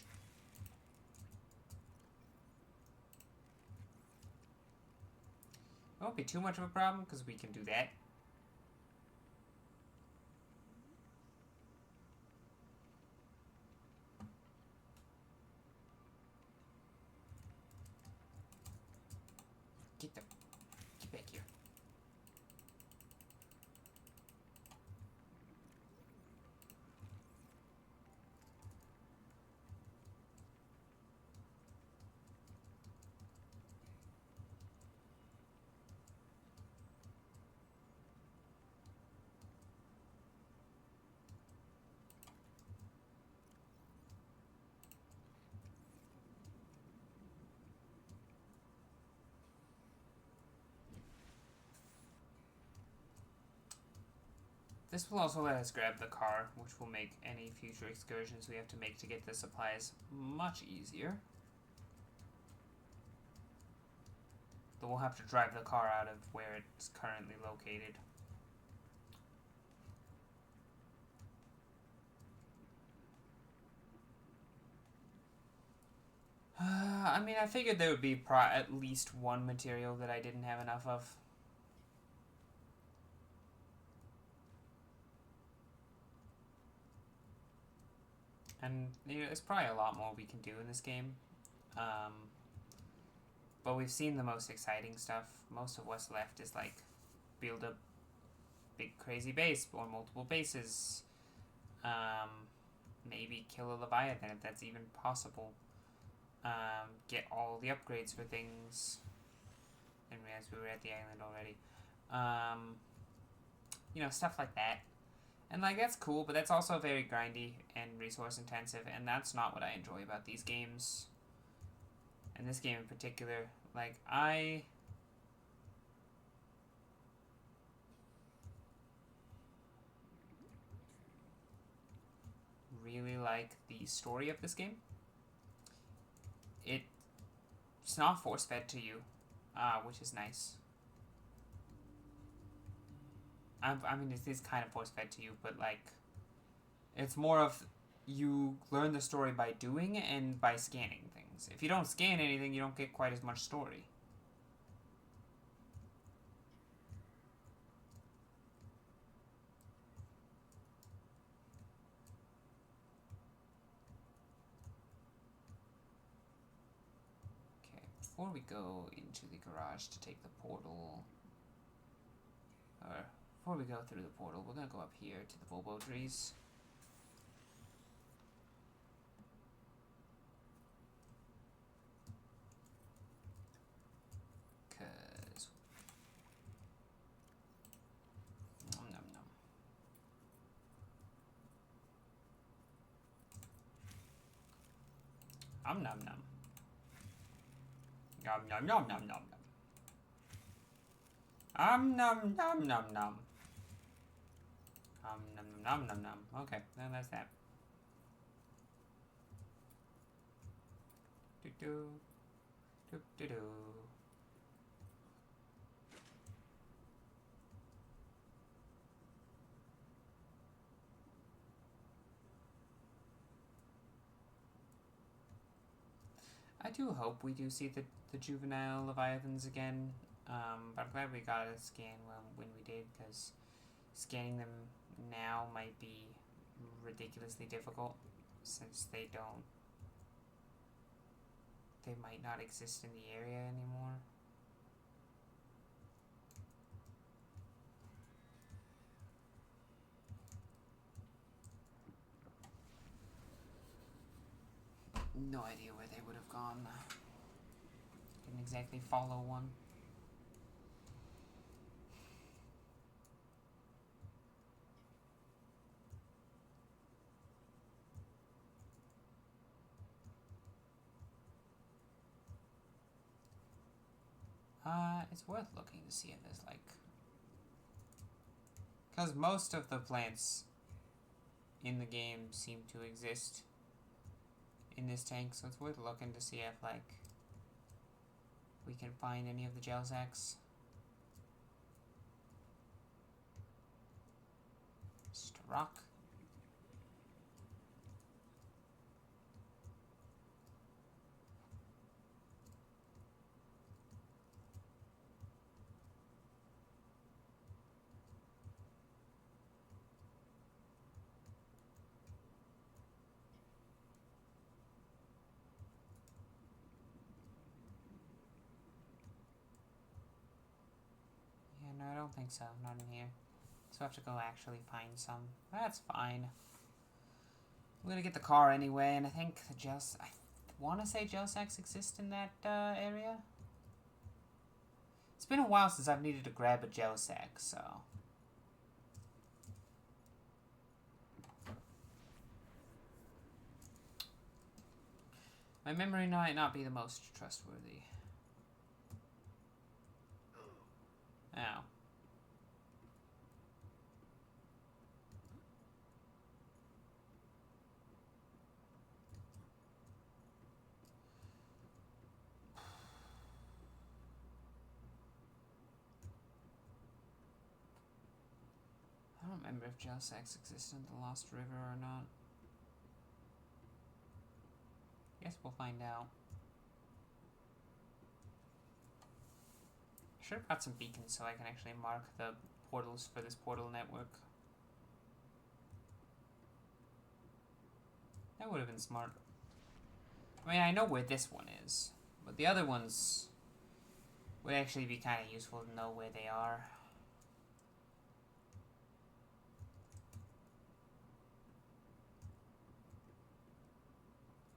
It won't be too much of a problem, because we can do that. Get back here. This will also let us grab the car, which will make any future excursions we have to make to get the supplies much easier. But we'll have to drive the car out of where it's currently located. I mean, I figured there would be at least one material that I didn't have enough of. And you know, there's probably a lot more we can do in this game. But we've seen the most exciting stuff. Most of what's left is like build a big crazy base or multiple bases. Maybe kill a Leviathan if that's even possible. Get all the upgrades for things. And realize we were at the island already. You know, stuff like that. And, like, that's cool, but that's also very grindy and resource intensive, and that's not what I enjoy about these games. And this game in particular, like, I really like the story of this game. It's not force-fed to you, which is nice. I mean, it is kind of force-fed to you, but, like, it's more of you learn the story by doing and by scanning things. If you don't scan anything, you don't get quite as much story. Okay, before we go into the garage to take the portal, or before we go through the portal, we're going to go up here to the Bobo trees. Because Nom nom nom. Nom nom nom nom nom nom. Nom nom nom nom. Nom nom nom nom nom. Okay, then that's that. Do do. Do do do. I do hope we do see the juvenile leviathans again, but I'm glad we got a scan when we did, because scanning them now might be ridiculously difficult, since they might not exist in the area anymore. No idea where they would have gone. Didn't exactly follow one. It's worth looking to see if there's like... Because most of the plants in the game seem to exist in this tank, so it's worth looking to see if like we can find any of the gel sacks. Just a rock. No, I don't think so. Not in here. So I have to go actually find some. That's fine. I'm gonna get the car anyway, and I think the gel... I want to say gel sacks exist in that area. It's been a while since I've needed to grab a gel sack, so... My memory might not be the most trustworthy. Ow. I don't remember if gel sacks exist in the Lost River or not. Guess we'll find out. Should have got some beacons so I can actually mark the portals for this portal network. That would have been smart. I mean, I know where this one is, but the other ones would actually be kind of useful to know where they are.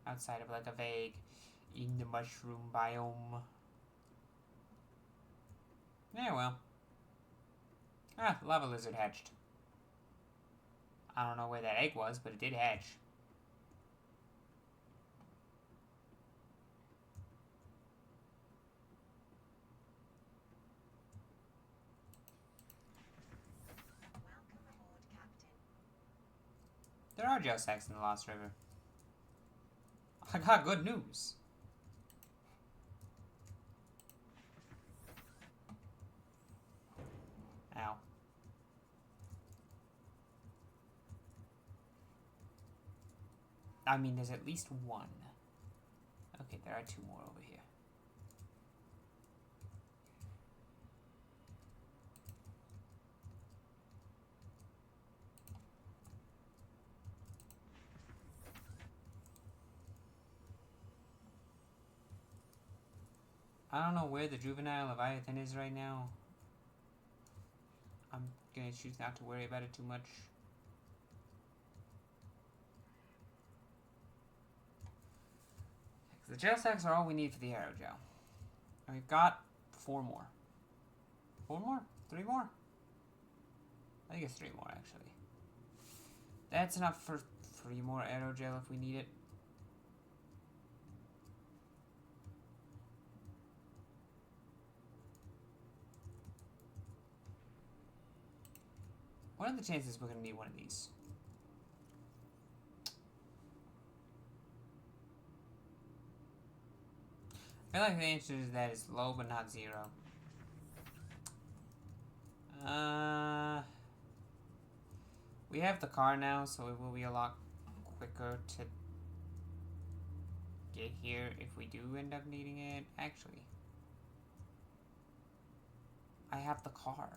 Outside of like a vague in the mushroom biome. Yeah, well. Ah, lava lizard hatched. I don't know where that egg was, but it did hatch. Welcome aboard, Captain. There are gel sacks in the Lost River. I got good news. Ow. I mean, there's at least one. Okay, there are two more over here. I don't know where the juvenile leviathan is right now. I'm gonna choose not to worry about it too much. The gel sacks are all we need for the aerogel. And we've got 4 more. 4 more? 3 more? I think it's 3 more, actually. That's enough for 3 more aerogel if we need it. What are the chances we're gonna need one of these? I feel like the answer to that is low, but not zero. We have the car now, so it will be a lot quicker to get here if we do end up needing it. Actually, I have the car.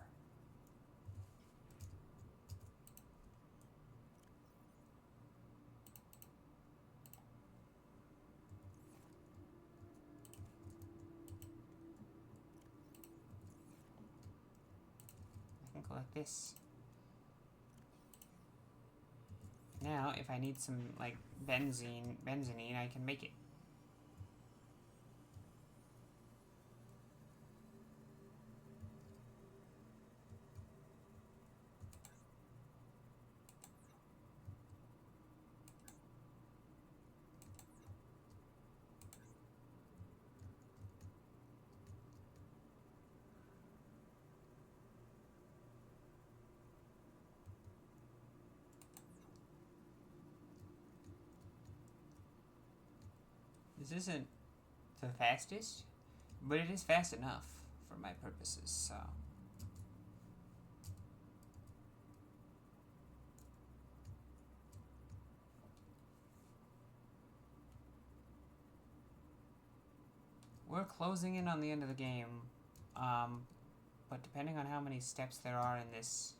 I can go like this. Now, if I need some, like, benzene, I can make it. This isn't the fastest, but it is fast enough for my purposes, so. We're closing in on the end of the game, but depending on how many steps there are in this,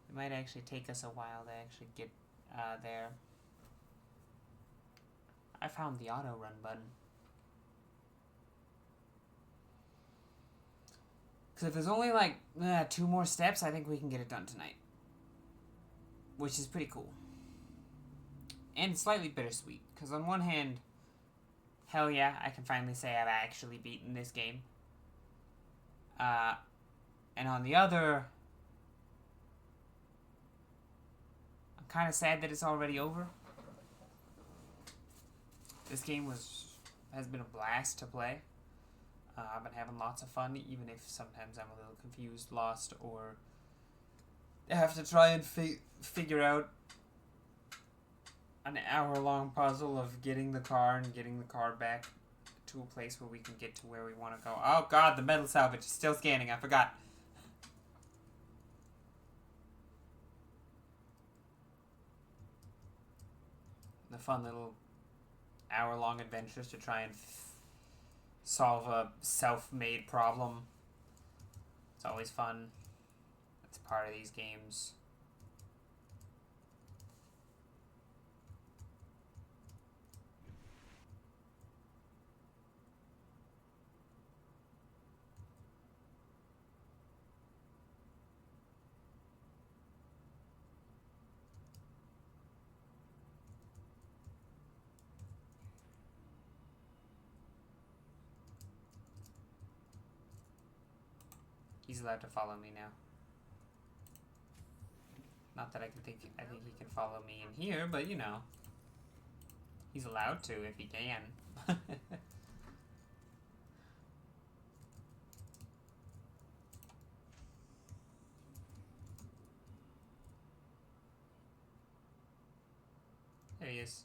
it might actually take us a while to actually get there. I found the auto run button. Because if there's only like 2 more steps, I think we can get it done tonight. Which is pretty cool. And slightly bittersweet. Because on one hand, hell yeah, I can finally say I've actually beaten this game. And on the other, I'm kind of sad that it's already over. This game has been a blast to play. I've been having lots of fun, even if sometimes I'm a little confused, lost, or have to try and figure out an hour-long puzzle of getting the car and getting the car back to a place where we can get to where we want to go. Oh god, the metal salvage is still scanning, I forgot. The fun little hour-long adventures to try and solve a self-made problem. It's always fun. It's part of these games. He's allowed to follow me now. Not that I think he can follow me in here, but you know. He's allowed to if he can. There he is.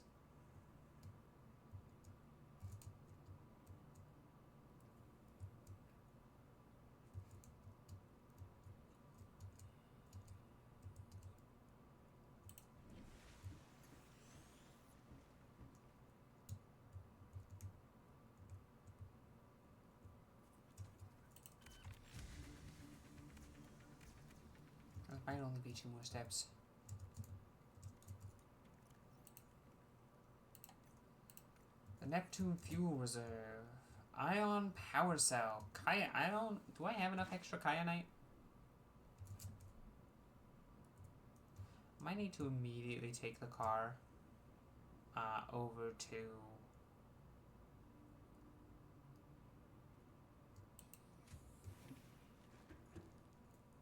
Might only be 2 more steps. The Neptune fuel reserve. Ion power cell. Do I have enough extra kyanite? Might need to immediately take the car over to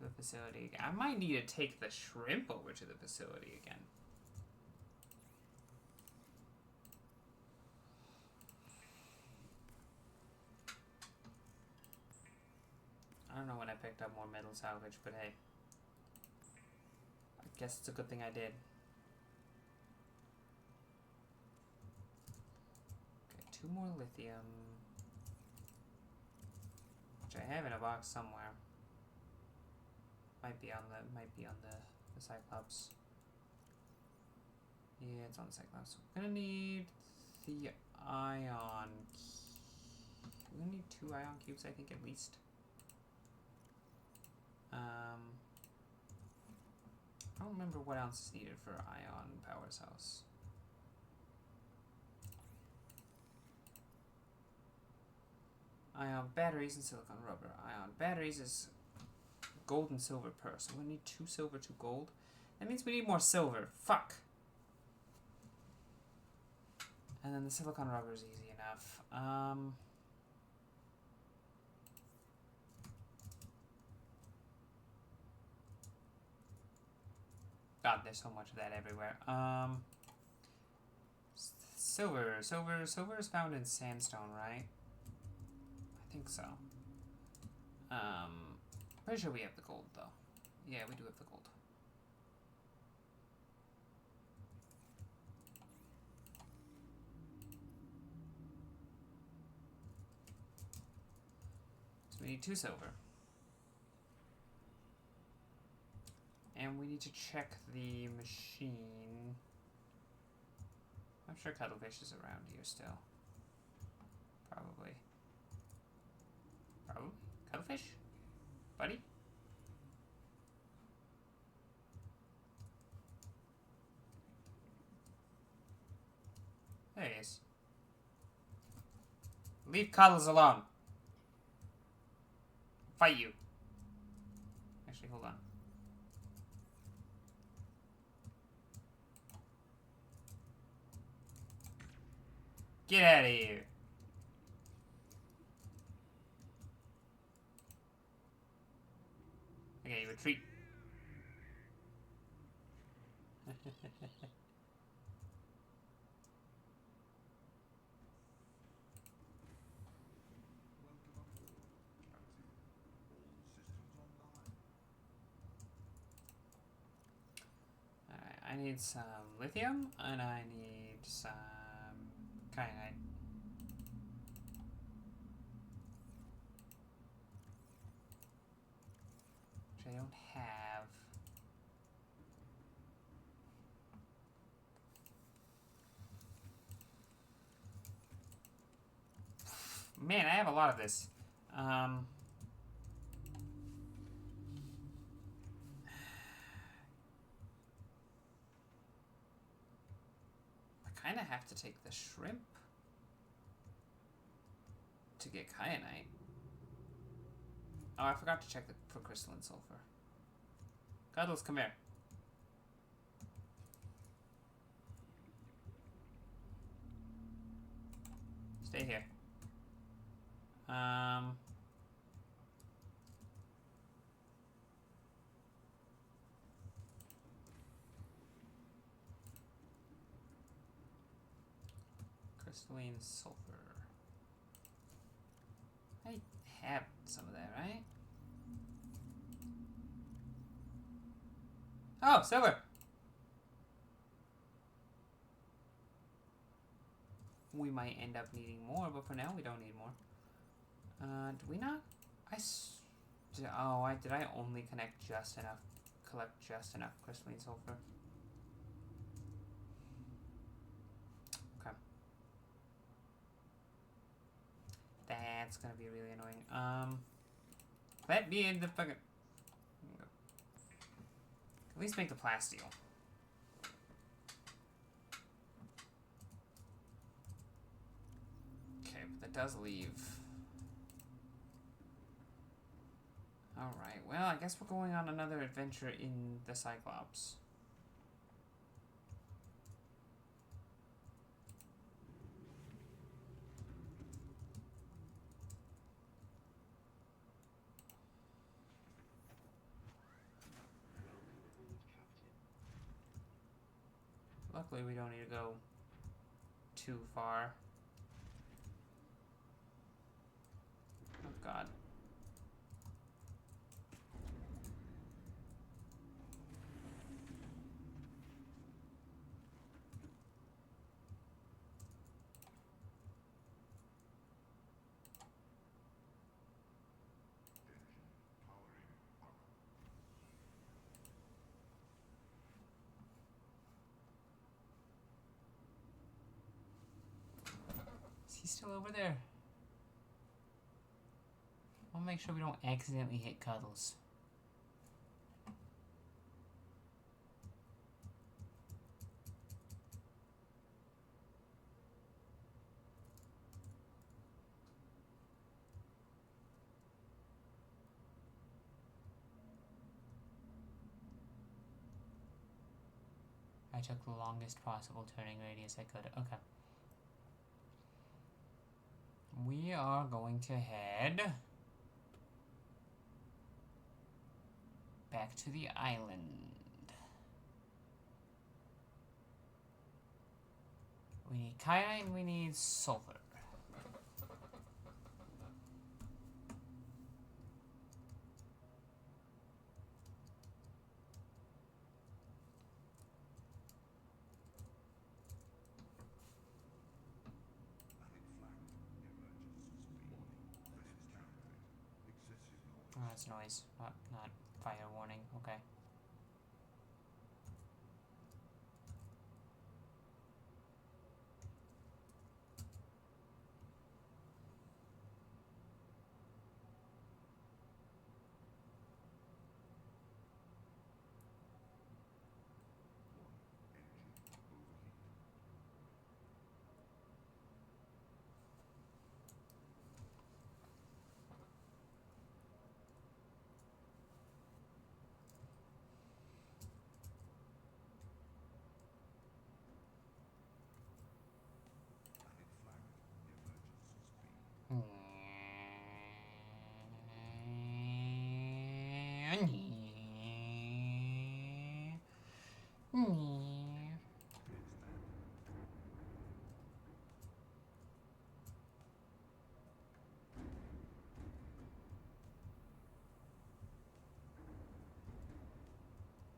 the facility again. I might need to take the shrimp over to the facility again. I don't know when I picked up more metal salvage, but hey. Guess it's a good thing I did. Okay, 2 more lithium. Which I have in a box somewhere. Might be on the Cyclops. Yeah, it's on the Cyclops. We're gonna need the ion. We're gonna need 2 ion cubes, I think, at least. I don't remember what else is needed for ion power cells. Ion batteries and silicon rubber. Ion batteries is gold and silver per. So we need 2 silver, 2 gold. That means we need more silver. Fuck. And then the silicon rubber is easy enough. God, there's so much of that everywhere. Silver is found in sandstone, right? I think so. Pretty sure we have the gold, though. Yeah, we do have the gold. So we need 2 silver. And we need to check the machine. I'm sure Cuttlefish is around here still. Probably. Probably? Cuttlefish? Buddy? There he is. Leave Cuddles alone. Fight you. Actually, hold on. Get out of here. Okay, retreat. Alright, I need some lithium and I need some kyanite. Which I don't have. Man, I have a lot of this. I kind of have to take the shrimp to get kyanite. Oh, I forgot to check for crystalline sulfur. Cuddles, come here. Stay here. Crystalline sulfur. I have some of that, right? Oh, silver! We might end up needing more, but for now we don't need more. Do we not? Did I only collect just enough crystalline sulfur? Okay. That's gonna be really annoying. Let me in the fucking... At least make the plasteel. Okay, but that does leave... Alright, well, I guess we're going on another adventure in the Cyclops. Luckily, we don't need to go too far. Oh, God. still over there? I'll make sure we don't accidentally hit Cuddles. I took the longest possible turning radius I could. Okay. We are going to head back to the island. We need kyanite, we need sulfur. Oh, that's noise, not fire warning. Okay.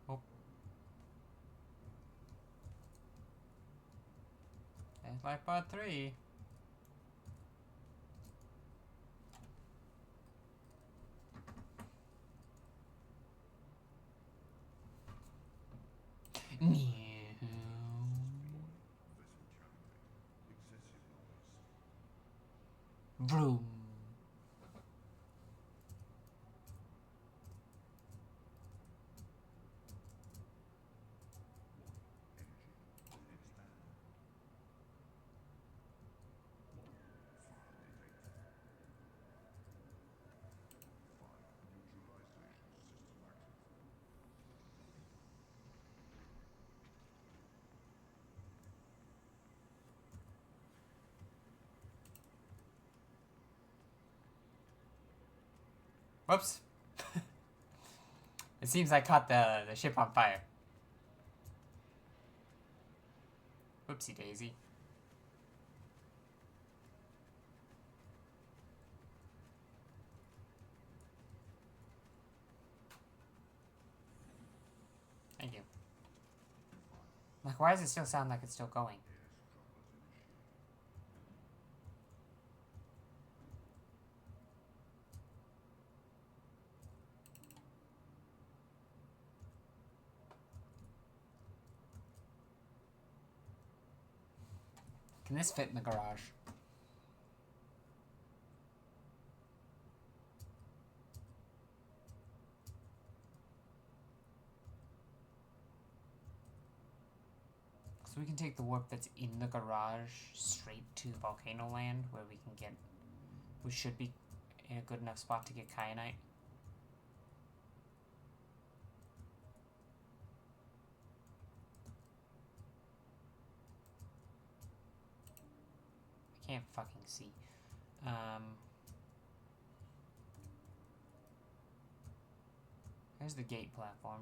Oh. That's like part 3. Vroom. Whoops. It seems I caught the ship on fire. Whoopsie daisy. Thank you. Like, why does it still sound like it's still going? Can this fit in the garage? So we can take the warp that's in the garage straight to Volcano Land, where we can get... We should be in a good enough spot to get kyanite. I can't fucking see. There's the gate platform.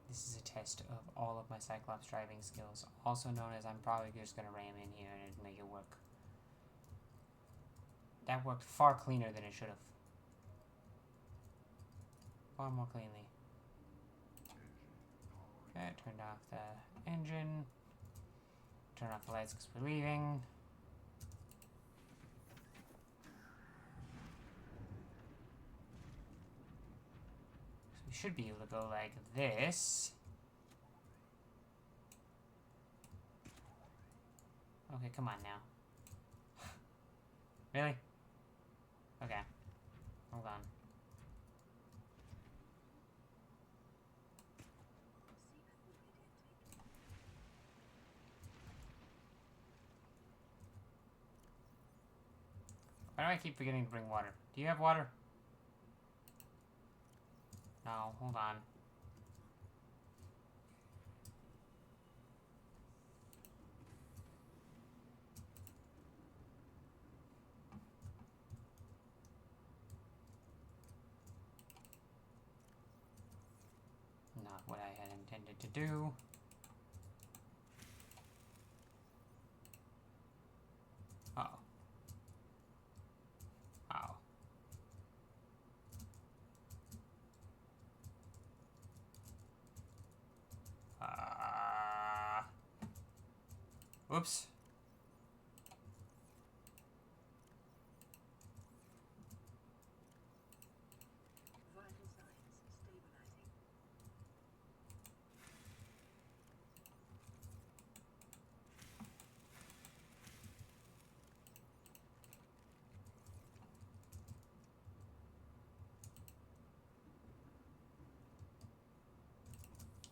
This is a test of all of my Cyclops driving skills, also known as I'm probably just gonna ram in here and make it work. That worked far cleaner than it should have. far more cleanly. Okay, turned off the engine. Turn off the lights because we're leaving. So we should be able to go like this. Okay, come on now. Really? Okay. Hold on. Why do I keep forgetting to bring water? Do you have water? No, hold on. Not what I had intended to do. Uh-oh. Uh-oh. Whoops. Vital signs stabilizing.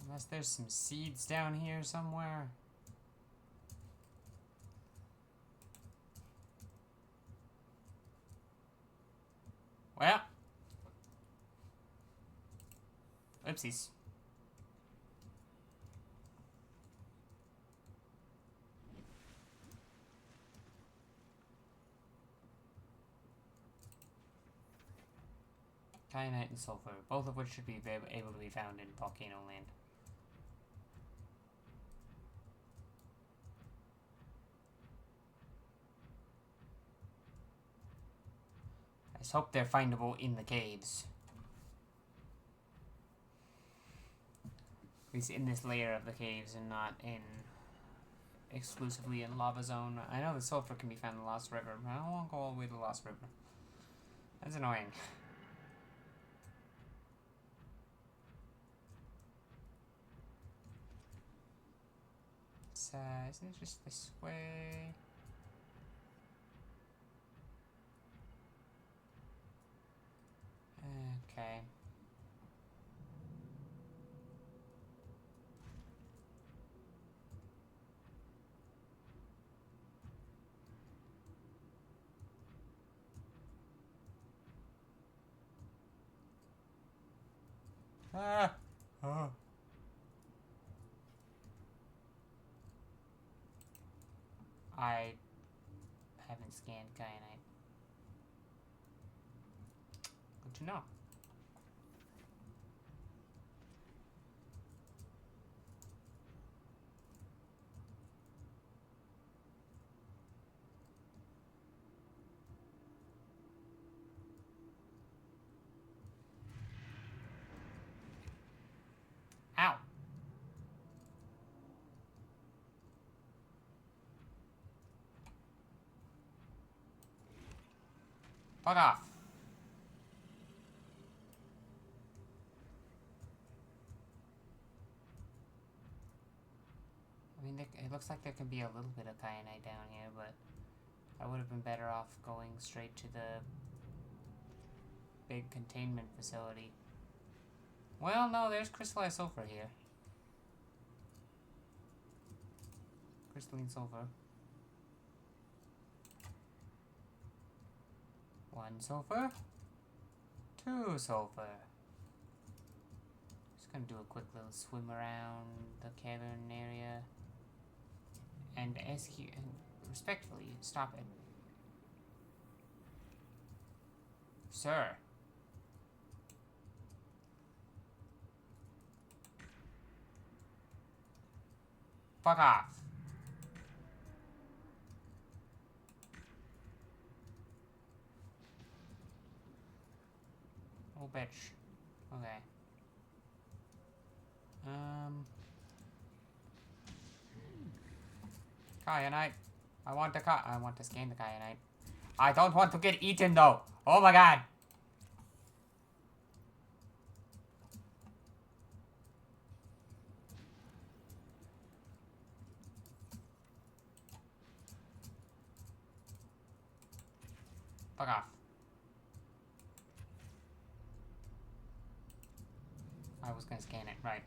Unless there's some seeds down here somewhere. Well. Oopsies. Kyanite and sulfur, both of which should be able to be found in Volcano Land. I just hope they're findable in the caves. At least in this layer of the caves and not in exclusively in Lava Zone. I know the sulfur can be found in the Lost River, but I don't want to go all the way to the Lost River. That's annoying. Isn't it just this way? Okay. Ah! Oh. I haven't scanned kyanite. Good to know. Ow! Fuck off! I mean, it looks like there could be a little bit of kyanite down here, but I would have been better off going straight to the big containment facility. Well, no, there's crystallized sulfur here. Crystalline sulfur. 1 sulfur. 2 sulfur. Just gonna do a quick little swim around the cavern area. And ask you, and respectfully, stop it. Sir. Fuck off. Oh, bitch. Okay. Kyanite. I want to scan the kyanite. I don't want to get eaten though. Oh my god. Fuck off. I was gonna scan it, right.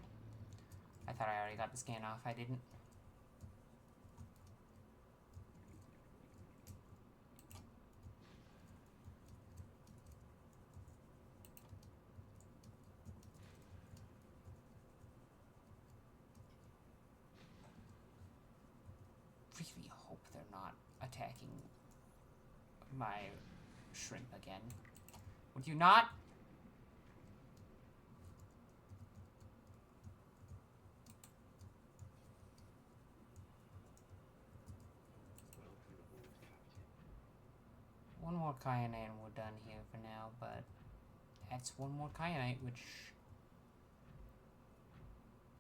I thought I already got the scan off. I didn't. Really hope they're not attacking my shrimp again. Would you not? Welcome aboard, Captain. One more kyanite and we're done here for now, but that's one more kyanite which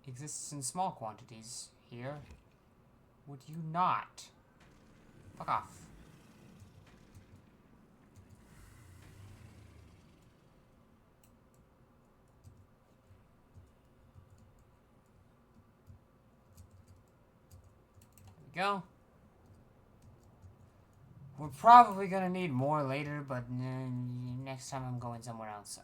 exists in small quantities here. Would you not? Fuck off. There we go. We're probably gonna need more later, but next time I'm going somewhere else.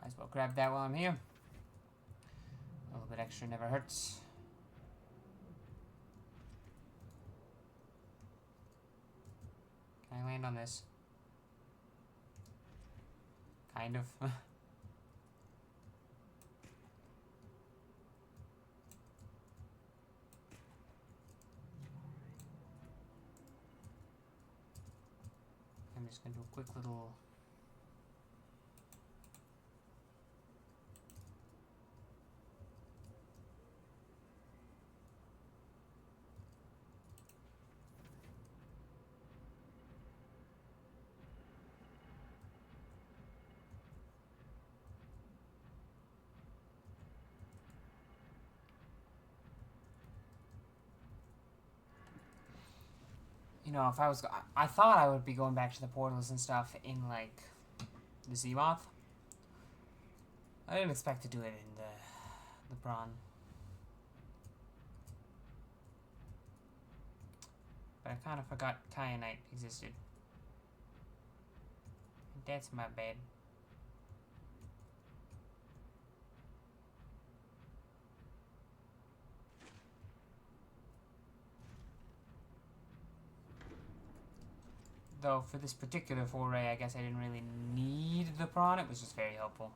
Might as well grab that while I'm here. A little bit extra never hurts. Can I land on this? Kind of. I'm just gonna do a quick little... You know, if I was... I thought I would be going back to the portals and stuff in, like, the Zemoth. I didn't expect to do it in the prawn. But I kind of forgot kyanite existed. That's my bad. Though, for this particular foray, I guess I didn't really need the prawn. It was just very helpful.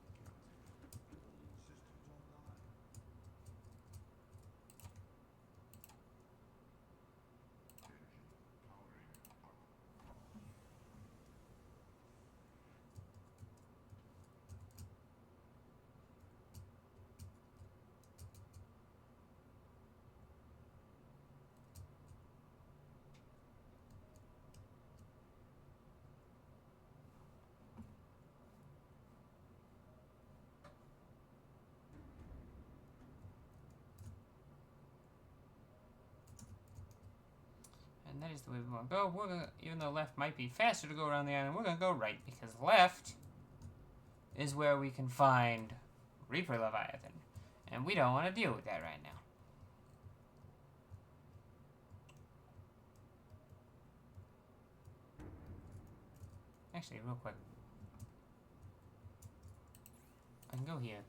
And that is the way we want to go. We're gonna, even though left might be faster to go around the island, we're going to go right, because left is where we can find Reaper Leviathan. And we don't want to deal with that right now. Actually, real quick. I can go here.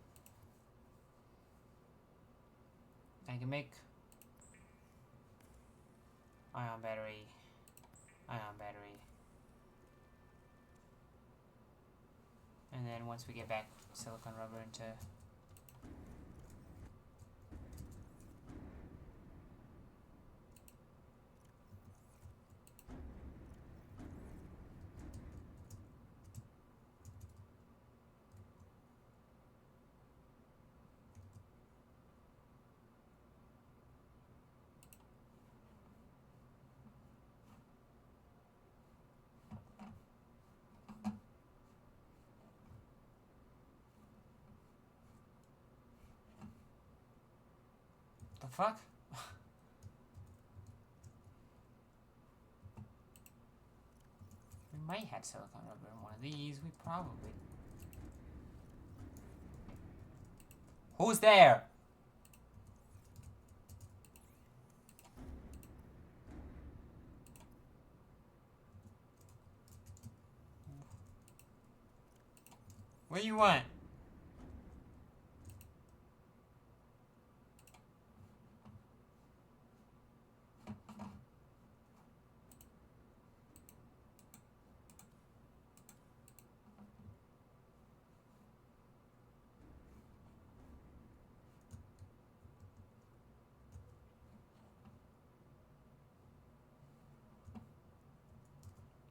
I can make ion battery, and then once we get back silicon rubber into fuck? We might have silicone rubber in one of these. We probably... Who's there? What do you want?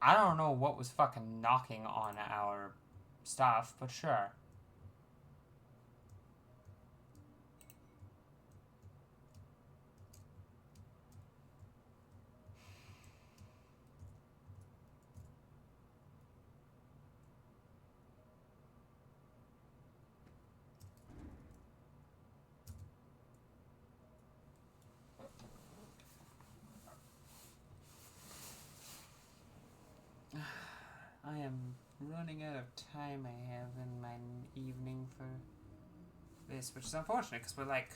I don't know what was fucking knocking on our stuff, but sure. I am running out of time I have in my evening for this, which is unfortunate because we're like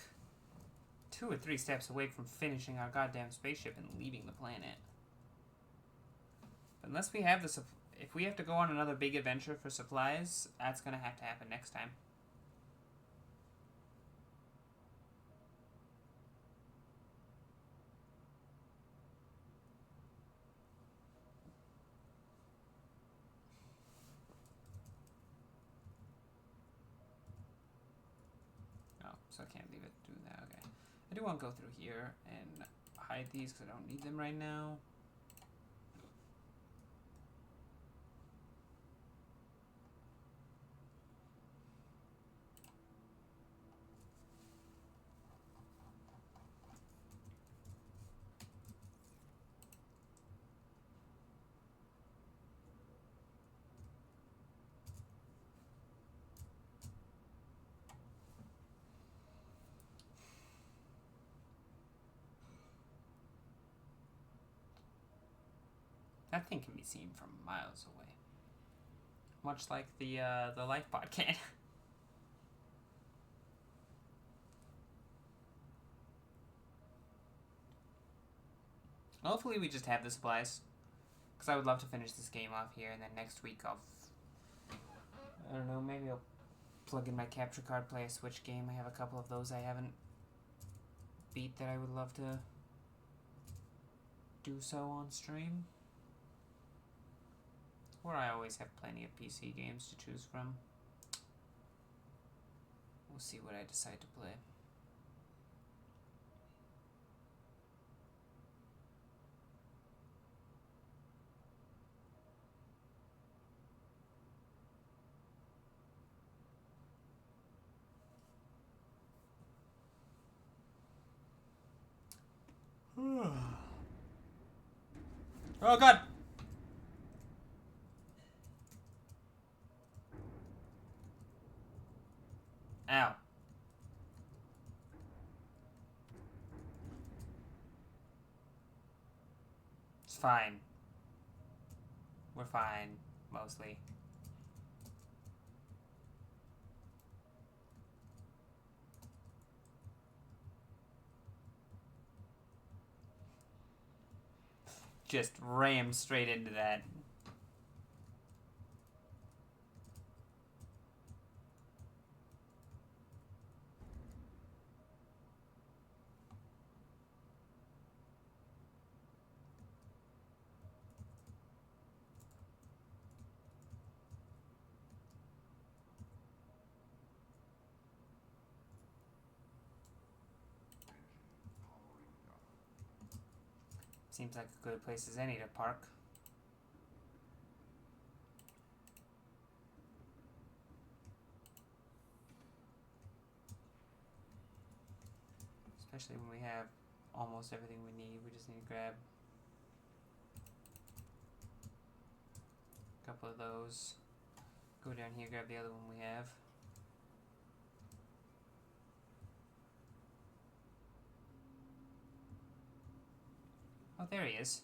2 or 3 steps away from finishing our goddamn spaceship and leaving the planet. But unless we have the if we have to go on another big adventure for supplies, that's gonna have to happen next time. Oh, so I can't leave it doing that. Okay. I do want to go through here and hide these because I don't need them right now. That thing can be seen from miles away. Much like the life pod can. Hopefully we just have the supplies. Because I would love to finish this game off here, and then next week I'll... I don't know, maybe I'll plug in my capture card, play a Switch game. I have a couple of those I haven't beat that I would love to do so on stream. Or I always have plenty of PC games to choose from. We'll see what I decide to play. Oh god! Ow. It's fine. We're fine, mostly. Just ram straight into that. Seems like a good place as any to park. Especially when we have almost everything we need. We just need to grab a couple of those. Go down here, grab the other one we have. there he is.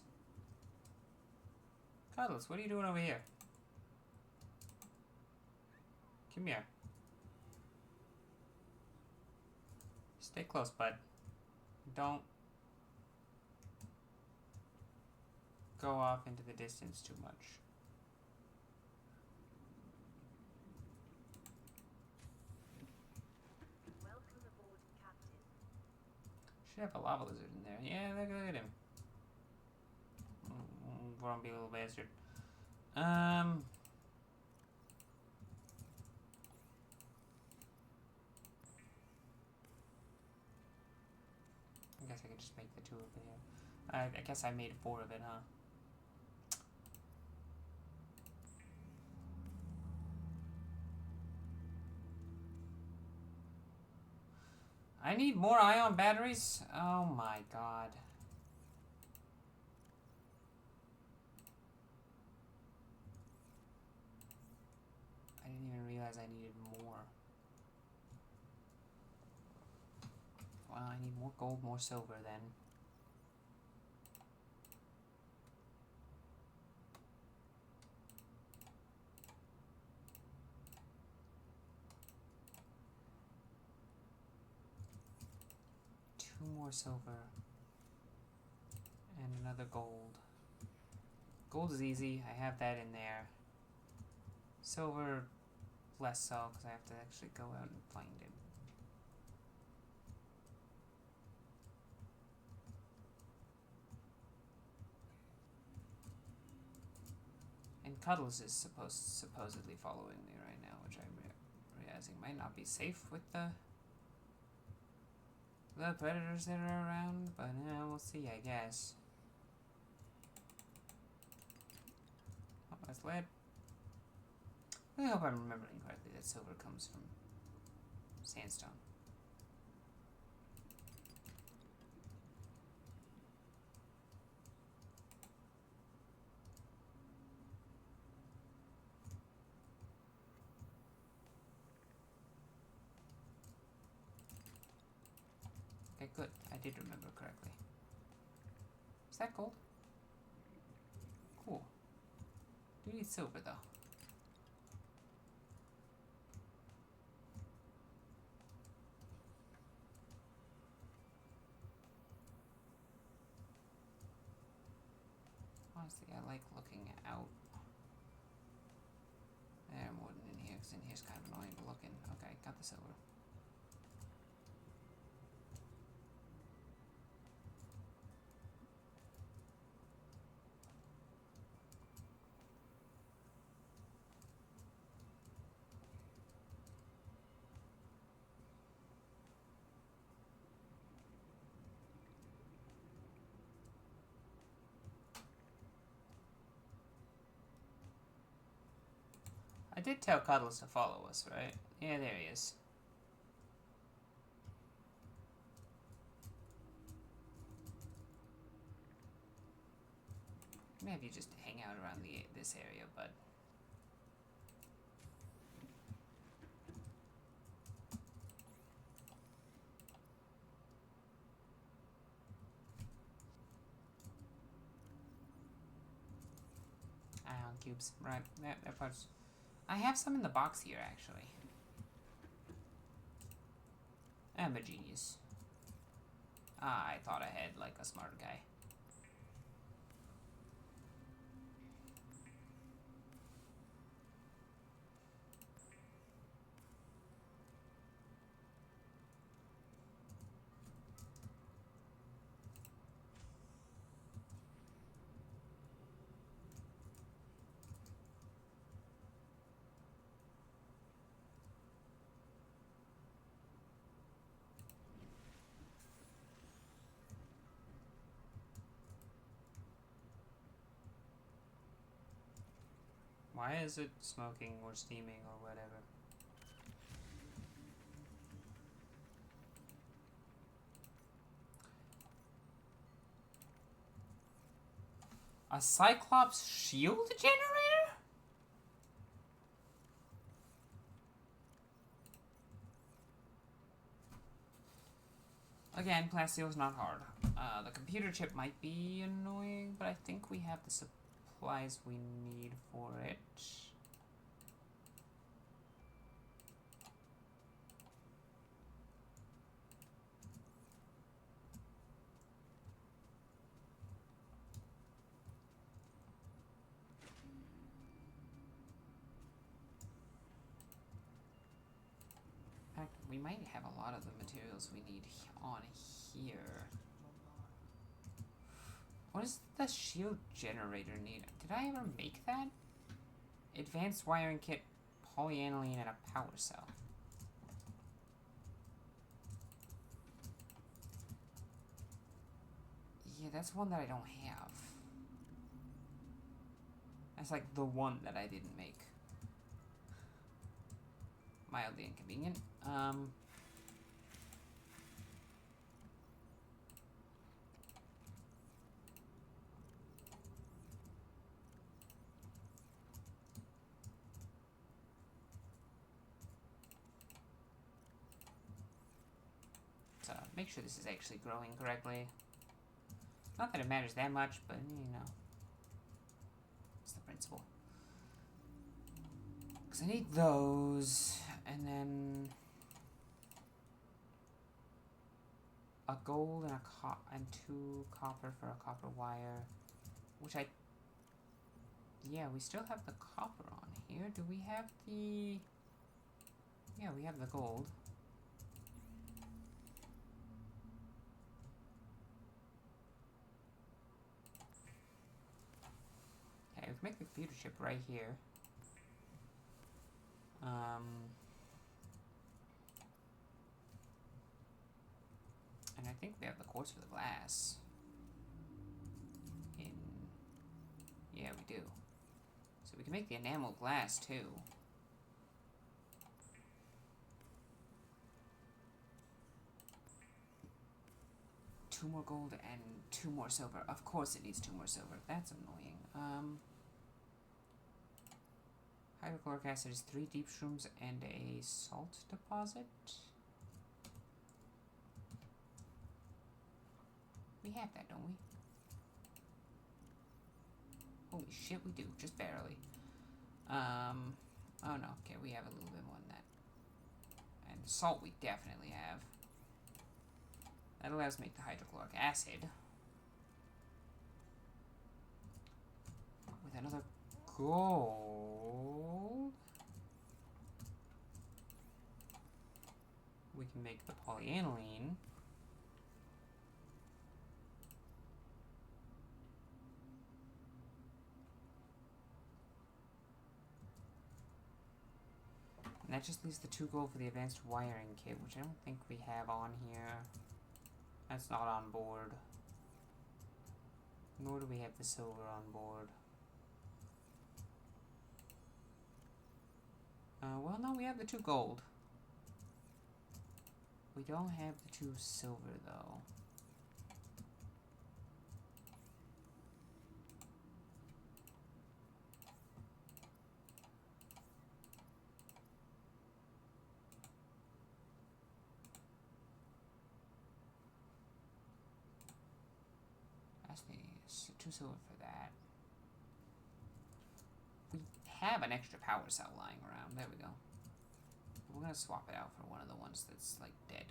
Cuddles, what are you doing over here? Come here. Stay close, bud. Don't go off into the distance too much. Welcome aboard, Captain. Should have a lava lizard in there. Yeah, look at him. Grumpy little bastard. I guess I could just make the 2 of it here. I guess I made 4 of it, huh? I need more ion batteries? Oh my god. I didn't even realize I needed more. Well, I need more gold, more silver then. Two more silver. And another gold. Gold is easy. I have that in there. Silver, less so, because I have to actually go out and find it. And Cuddles is supposedly following me right now, which I'm realizing might not be safe with the predators that are around, but we'll see, I guess. Oh, that's lead. I hope I'm remembering correctly that silver comes from sandstone. Okay, good. I did remember correctly. Is that gold? Cool. Do need silver, though. Honestly, I like looking out. There, more than in here, because in here's kind of annoying to look in. Okay, got the silver. I did tell Cuddles to follow us, right? Yeah, there he is. Maybe just hang out around this area, bud. Ion cubes, right? That part's. I have some in the box here, actually. I'm a genius. I thought ahead like a smart guy. Why is it smoking or steaming or whatever? A Cyclops shield generator? Again, plasteel not hard. The computer chip might be annoying, but I think we have the supplies we need for it. In fact, we might have a lot of the materials we need on here. What does the shield generator need? Did I ever make that? Advanced wiring kit, polyaniline, and a power cell. Yeah, that's one that I don't have. That's like the one that I didn't make. Mildly inconvenient. So make sure this is actually growing correctly. Not that it matters that much, but you know, it's the principle. Because I need those, and then a gold and and 2 copper for a copper wire, which yeah, we still have the copper on here. Do we have the? Yeah, we have the gold. Okay, we can make the computer chip right here. And I think we have the quartz for the glass. Yeah, we do. So we can make the enamel glass too. Two more gold and 2 more silver. Of course it needs 2 more silver. That's annoying. Hydrochloric acid is 3 deep shrooms and a salt deposit. We have that, don't we? Holy shit, we do. Just barely. Oh no, okay, we have a little bit more than that. And salt we definitely have. That allows us to make the hydrochloric acid. With another gold, we can make the polyaniline. And that just leaves the 2 gold for the advanced wiring kit, which I don't think we have on here. That's not on board. Nor do we have the silver on board. Well, no, we have the 2 gold. We don't have the 2 silver, though. That's the 2 silver for that. We have an extra power cell lying around. There we go. We're gonna swap it out for one of the ones that's like dead.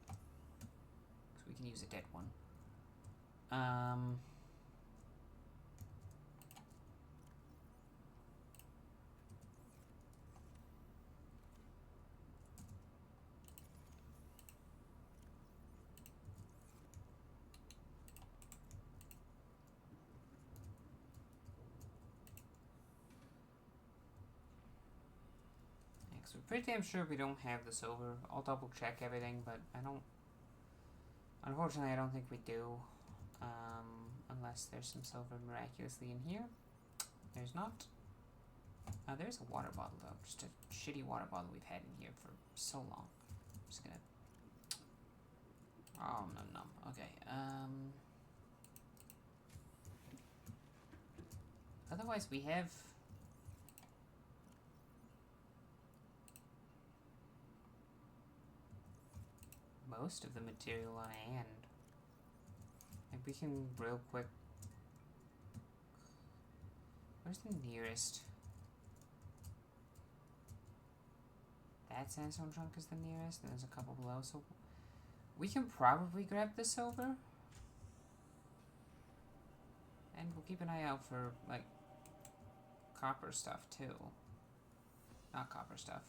So we can use a dead one. So we're pretty damn sure we don't have the silver. I'll double check everything, but I don't. Unfortunately, I don't think we do. Unless there's some silver miraculously in here. There's not. There's a water bottle though. Just a shitty water bottle we've had in here for so long. I'm just gonna. Oh, no. Okay. Otherwise, we have. most of the material on hand. Like, we can real quick... Where's the nearest? That sandstone trunk is the nearest, and there's a couple below, so... We can probably grab the silver. And we'll keep an eye out for, like, copper stuff, too. Not copper stuff.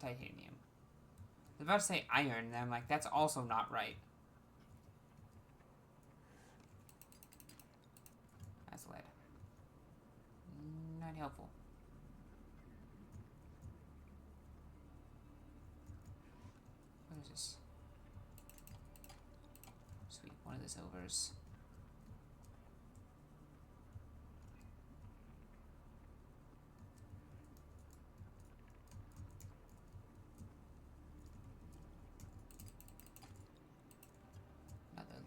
Titanium. I was about to say iron, and I'm like, that's also not right. That's lead. Not helpful. What is this? Sweet, one of the silvers.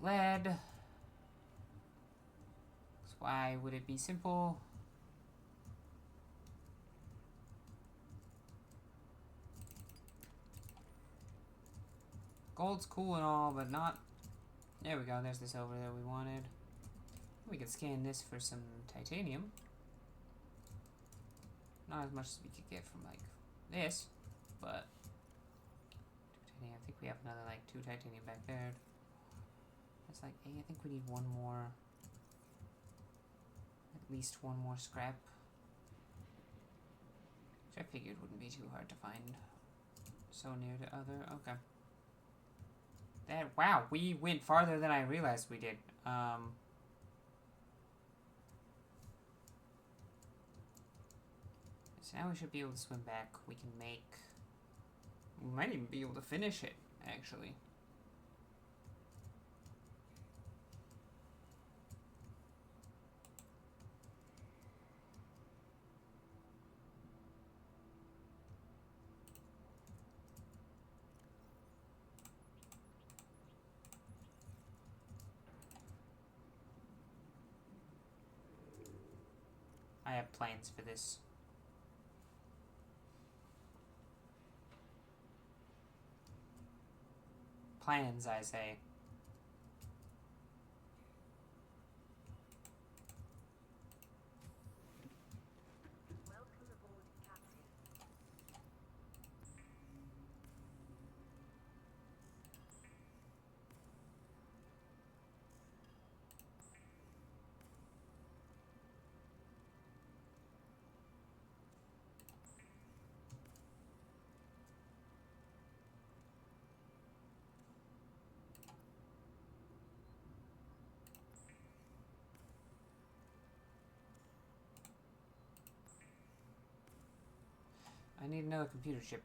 Lead. So why would it be simple? Gold's cool and all, but not... There we go, there's the silver that we wanted. We could scan this for some titanium. Not as much as we could get from, like, this, but... Titanium, I think we have another, like, 2 titanium back there. It's like, hey, I think we need one more, at least one more scrap. Which I figured wouldn't be too hard to find. So near to other, okay. That, wow, we went farther than I realized we did. So now we should be able to swim back. We can make, we might even be able to finish it, actually. I have plans for this. Plans, I say. Welcome aboard, Captain. I need another computer chip.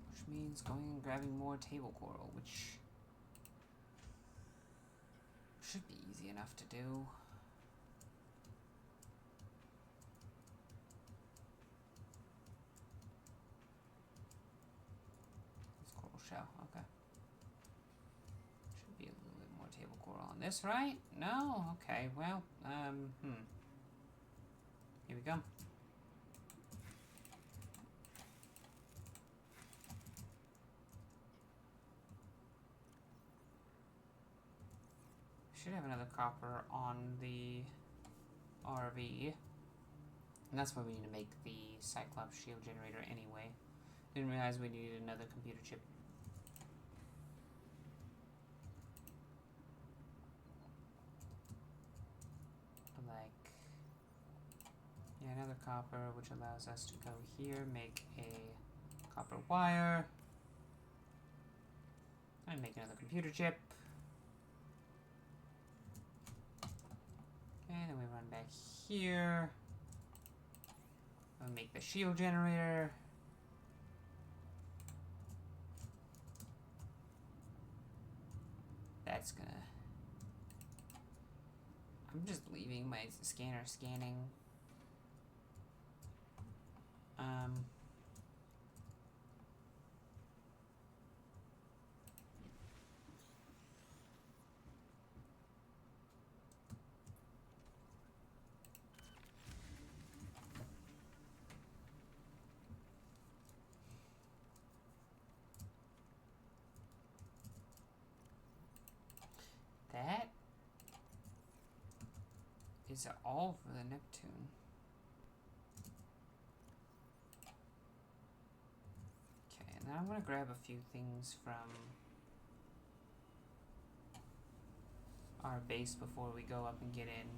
Which means going and grabbing more table coral, which should be easy enough to do. It's coral shell, okay. Should be a little bit more table coral on this, right? No? Okay, well, Here we go. Should have another copper on the RV. And that's why we need to make the Cyclops shield generator anyway. Didn't realize we needed another computer chip. Like, yeah, another copper, which allows us to go here, make a copper wire, and make another computer chip. And then we run back here. We'll make the shield generator. That's gonna... I'm just leaving my scanner scanning. is all for the Neptune. Okay, and then I'm gonna grab a few things from our base before we go up and get in.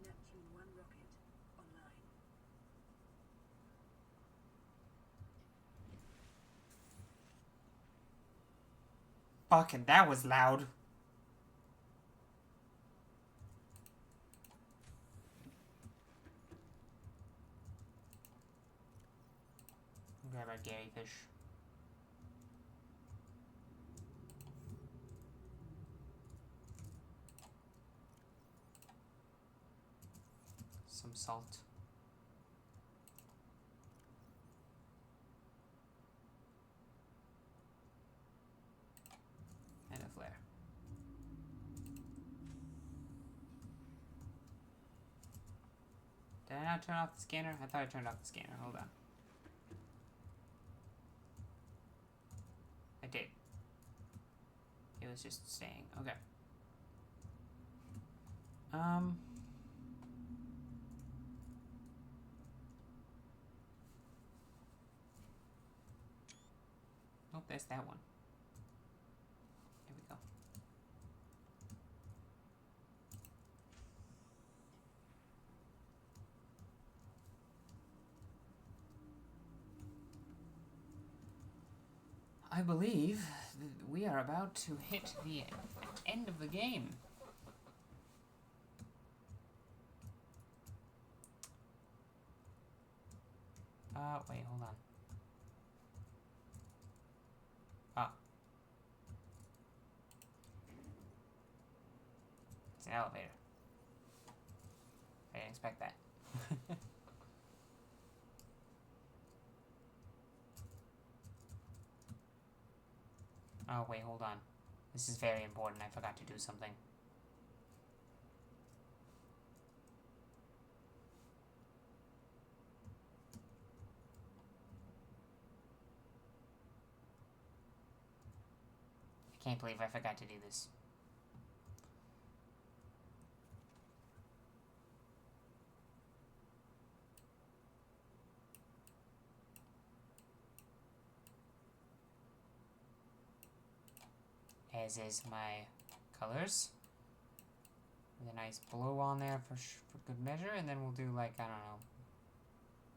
Neptune 1 rocket online. Fucking, that was loud. Grab our Gary fish. Some salt. And a flare. Did I not turn off the scanner? I thought I turned off the scanner. Hold on. I did. It was just staying. Okay. Nope, that's that one. Here we go. I believe we are about to hit the end of the game. Wait, hold on. Ah. It's an elevator. I didn't expect that. Oh, wait, hold on. This is very important. I forgot to do something. I can't believe I forgot to do this. As is my colors. With a nice blue on there for good measure, and then we'll do like, I don't know,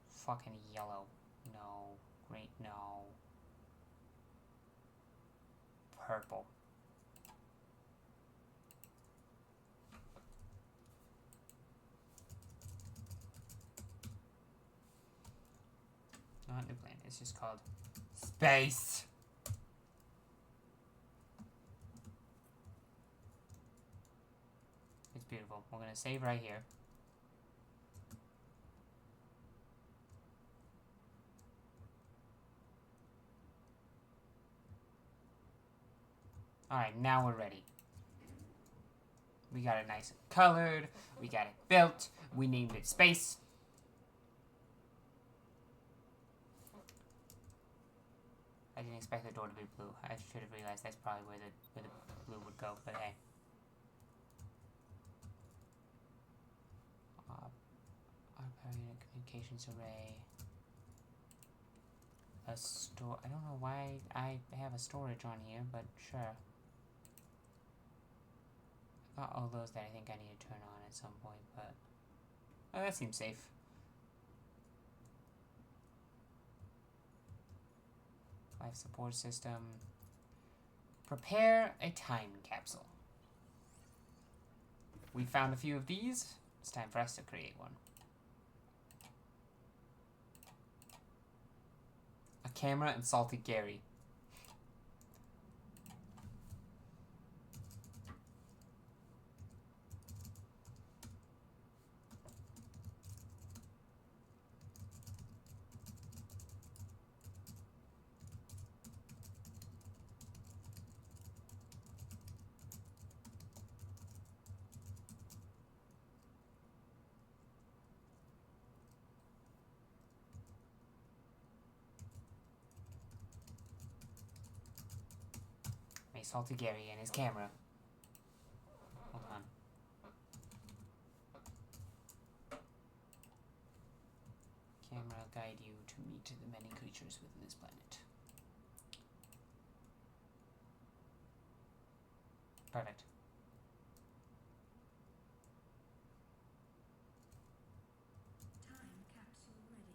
fucking yellow. No. Green, no. Purple. Not New Planet, it's just called Space! It's beautiful. We're gonna save right here. Alright, now we're ready. We got it nice and colored. We got it built. We named it Space. I didn't expect the door to be blue. I should have realized that's probably where the blue would go, but hey. Our unit communications array. A store. I don't know why I have a storage on here, but sure. I got all those that I think I need to turn on at some point, but oh, that seems safe. Life support system. Prepare a time capsule. We found a few of these. It's time for us to create one. A camera and Salted Gary. Salty Gary and his camera. Perfect. Time capsule ready.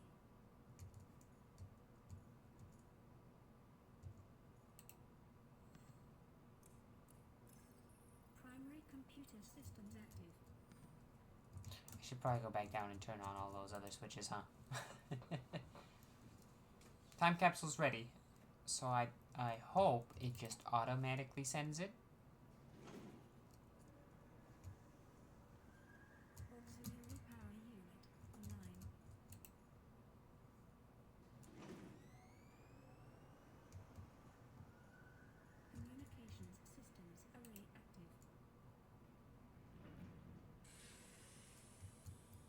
Primary computer systems active. I should probably go back down and turn on all those other switches, huh? Time capsule's ready. So I hope it just automatically sends it. Auxiliary power unit online. Communications systems array active.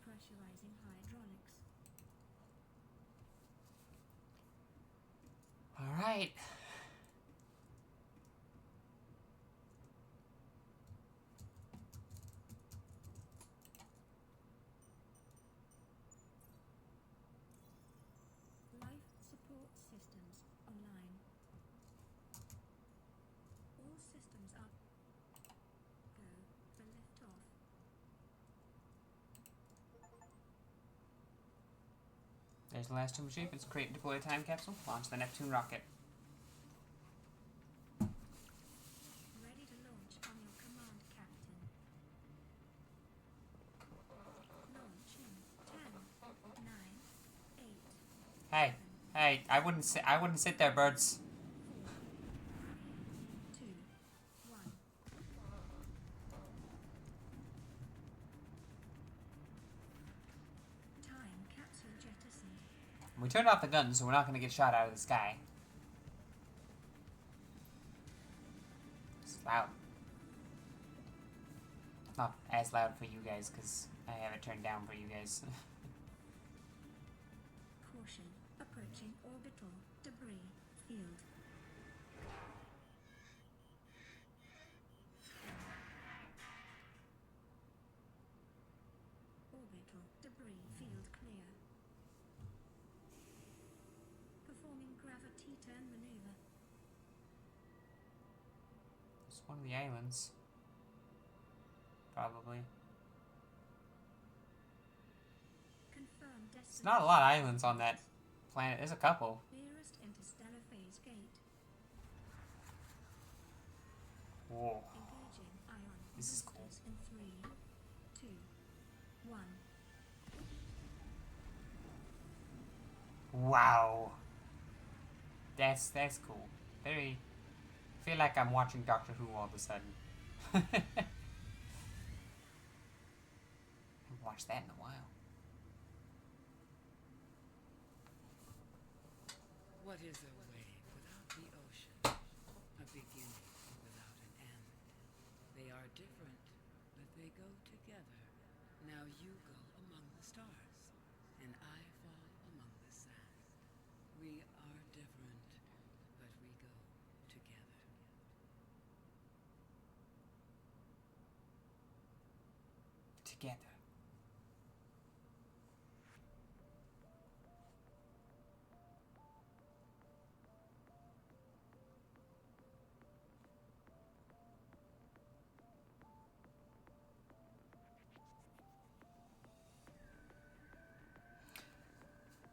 Pressurizing hydraulics. Alright. Life support systems online. All systems up. Go for liftoff. There's the last two achievements. Create and deploy a time capsule. Launch the Neptune rocket. Ready to launch on your command, Captain. Launching 10, 9, 8, Hey, hey! I wouldn't sit there, birds. 2, 1. Time capsule jettisoned. We turned off the guns, so we're not going to get shot out of the sky. It's loud. Not as loud for you guys, because I have it turned down for you guys. Caution. Approaching orbital debris field. Orbital debris field clear. Performing gravity turn maneuver. It's one of the islands. Probably. Confirm destination. There's not a lot of islands on that planet. There's a couple. Nearest interstellar phase gate. Whoa. Engaging ion This is cool. boosters in 3, 2, 1. Wow. That's cool. Very. I feel like I'm watching Doctor Who all of a sudden. Haven't watched that in a while. What is a wave without the ocean? A beginning without an end. They are different, but they go together. Now you go among the stars, and I fall among the sand. We are different, but we go together. Together.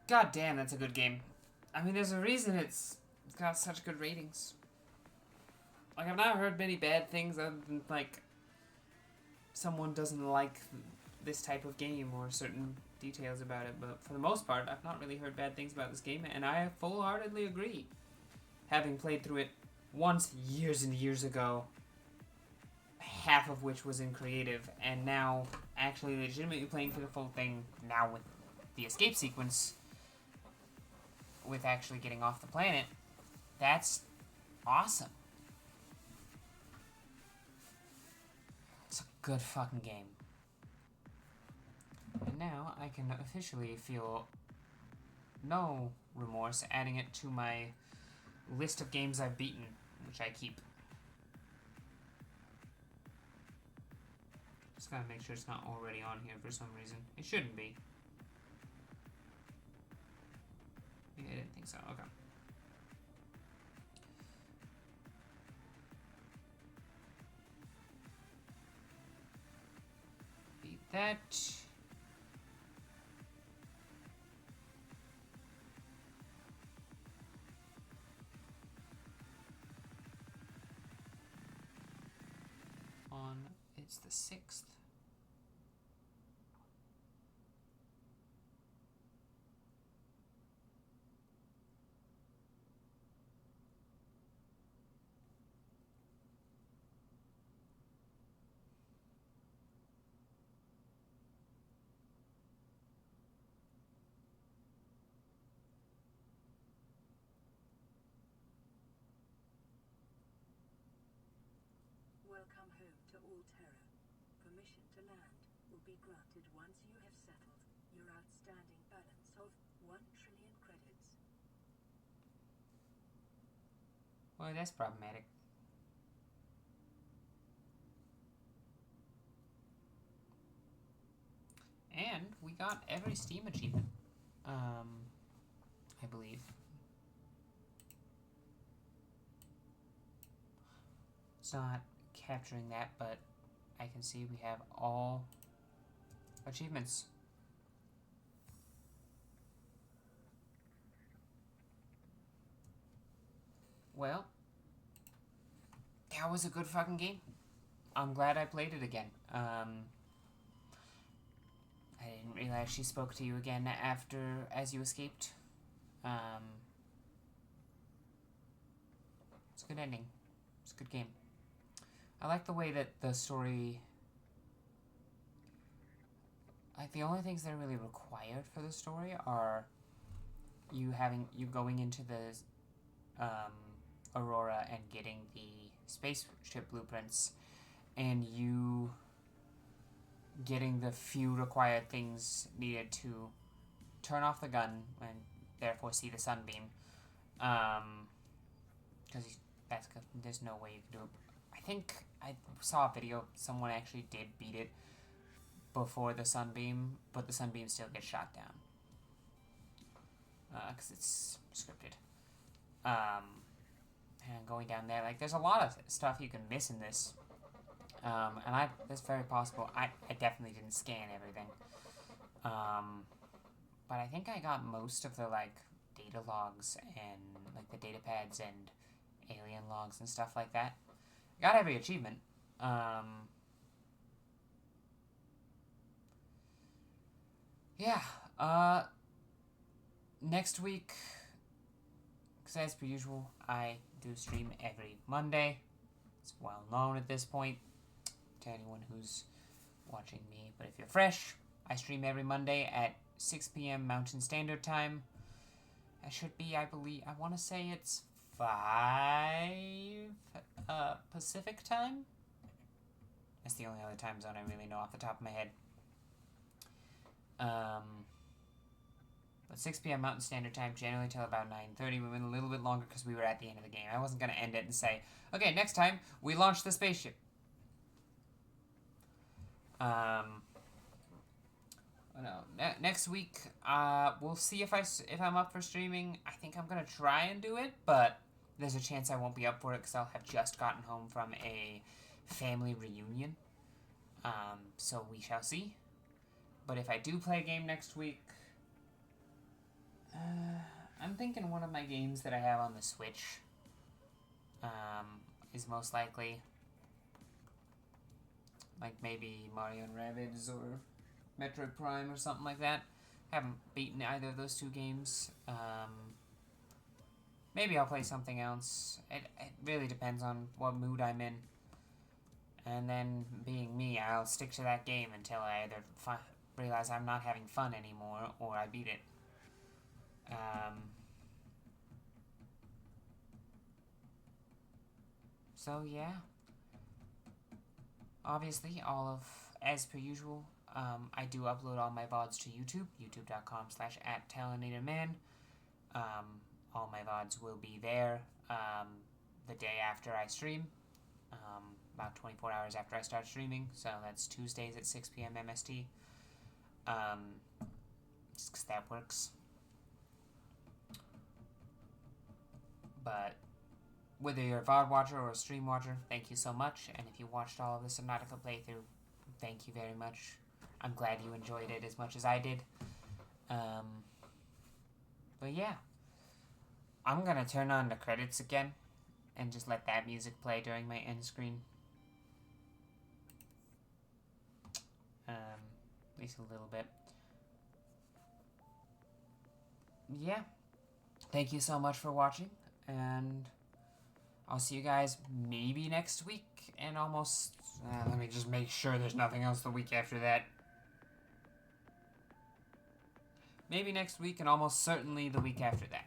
God damn, that's a good game. I mean, there's a reason it's got such good ratings. Like, I've not heard many bad things other than, like, someone doesn't like this type of game or certain details about it, but for the most part, I've not really heard bad things about this game, and I full-heartedly agree. Having played through it once years and years ago, half of which was in creative, and now actually legitimately playing through the full thing now with the escape sequence, with actually getting off the planet, that's awesome. It's a good fucking game. And now I can officially feel no remorse adding it to my list of games I've beaten, which I keep. Just gotta make sure it's not already on here for some reason. It shouldn't be. Yeah, I didn't think so. Okay. that. It's the 6th. Welcome home to Alterra. Permission to land will be granted once you have settled your outstanding balance of 1 trillion credits. Well, that's problematic. And we got every Steam achievement. I believe. It's not capturing that, but I can see we have all achievements. Well, that was a good fucking game. I'm glad I played it again. I didn't realize she spoke to you again as you escaped. It's a good ending. It's a good game. I like the way that the story... Like, the only things that are really required for the story are you going into the Aurora and getting the spaceship blueprints, and you getting the few required things needed to turn off the gun and therefore see the sunbeam. Because there's no way you can do it. I think I saw a video, someone actually did beat it before the sunbeam, but the sunbeam still gets shot down. Because it's scripted. And going down there, like, there's a lot of stuff you can miss in this. And that's very possible. I definitely didn't scan everything. But I think I got most of the, like, data logs and, like, the data pads and alien logs and stuff like that. Got every achievement. Yeah. Next week, because as per usual, I do stream every Monday. It's well known at this point to anyone who's watching me. But if you're fresh, I stream every Monday at 6 p.m. Mountain Standard Time. That should be, I want to say it's 5 Pacific Time. That's the only other time zone I really know off the top of my head. But 6 p.m. Mountain Standard Time, generally till about 9:30. We went a little bit longer because we were at the end of the game. I wasn't going to end it and say, okay, next time, we launch the spaceship. Next week, we'll see if I'm up for streaming. I think I'm going to try and do it, but there's a chance I won't be up for it because I'll have just gotten home from a family reunion. So we shall see. But if I do play a game next week, I'm thinking one of my games that I have on the Switch is most likely, like, maybe Mario and Rabbids or Metroid Prime or something like that. Haven't beaten either of those two games. Maybe I'll play something else. It really depends on what mood I'm in. And then, being me, I'll stick to that game until I either realize I'm not having fun anymore or I beat it. So yeah. Obviously, as per usual, I do upload all my VODs to YouTube, youtube.com/@talonatedman. All my VODs will be there the day after I stream, about 24 hours after I start streaming, so that's Tuesdays at 6 p.m. MST. Just because that works. But whether you're a VOD watcher or a stream watcher, thank you so much. And if you watched all of the Subnautica playthrough, thank you very much. I'm glad you enjoyed it as much as I did. But yeah. I'm gonna turn on the credits again and just let that music play during my end screen. At least a little bit. Yeah. Thank you so much for watching, and I'll see you guys maybe next week, and almost... let me just make sure there's nothing else the week after that. Maybe next week, and almost certainly the week after that.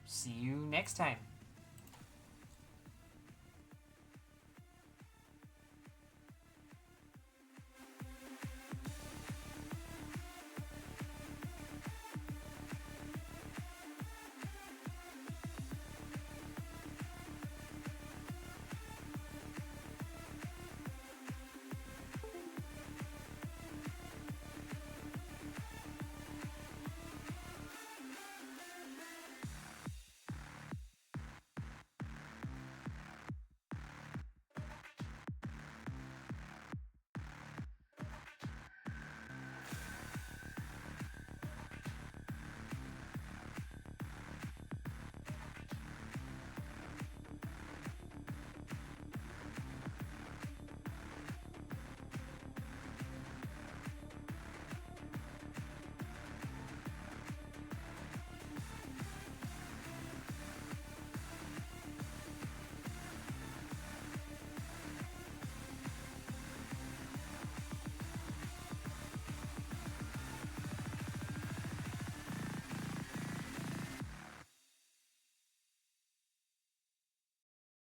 See you next time.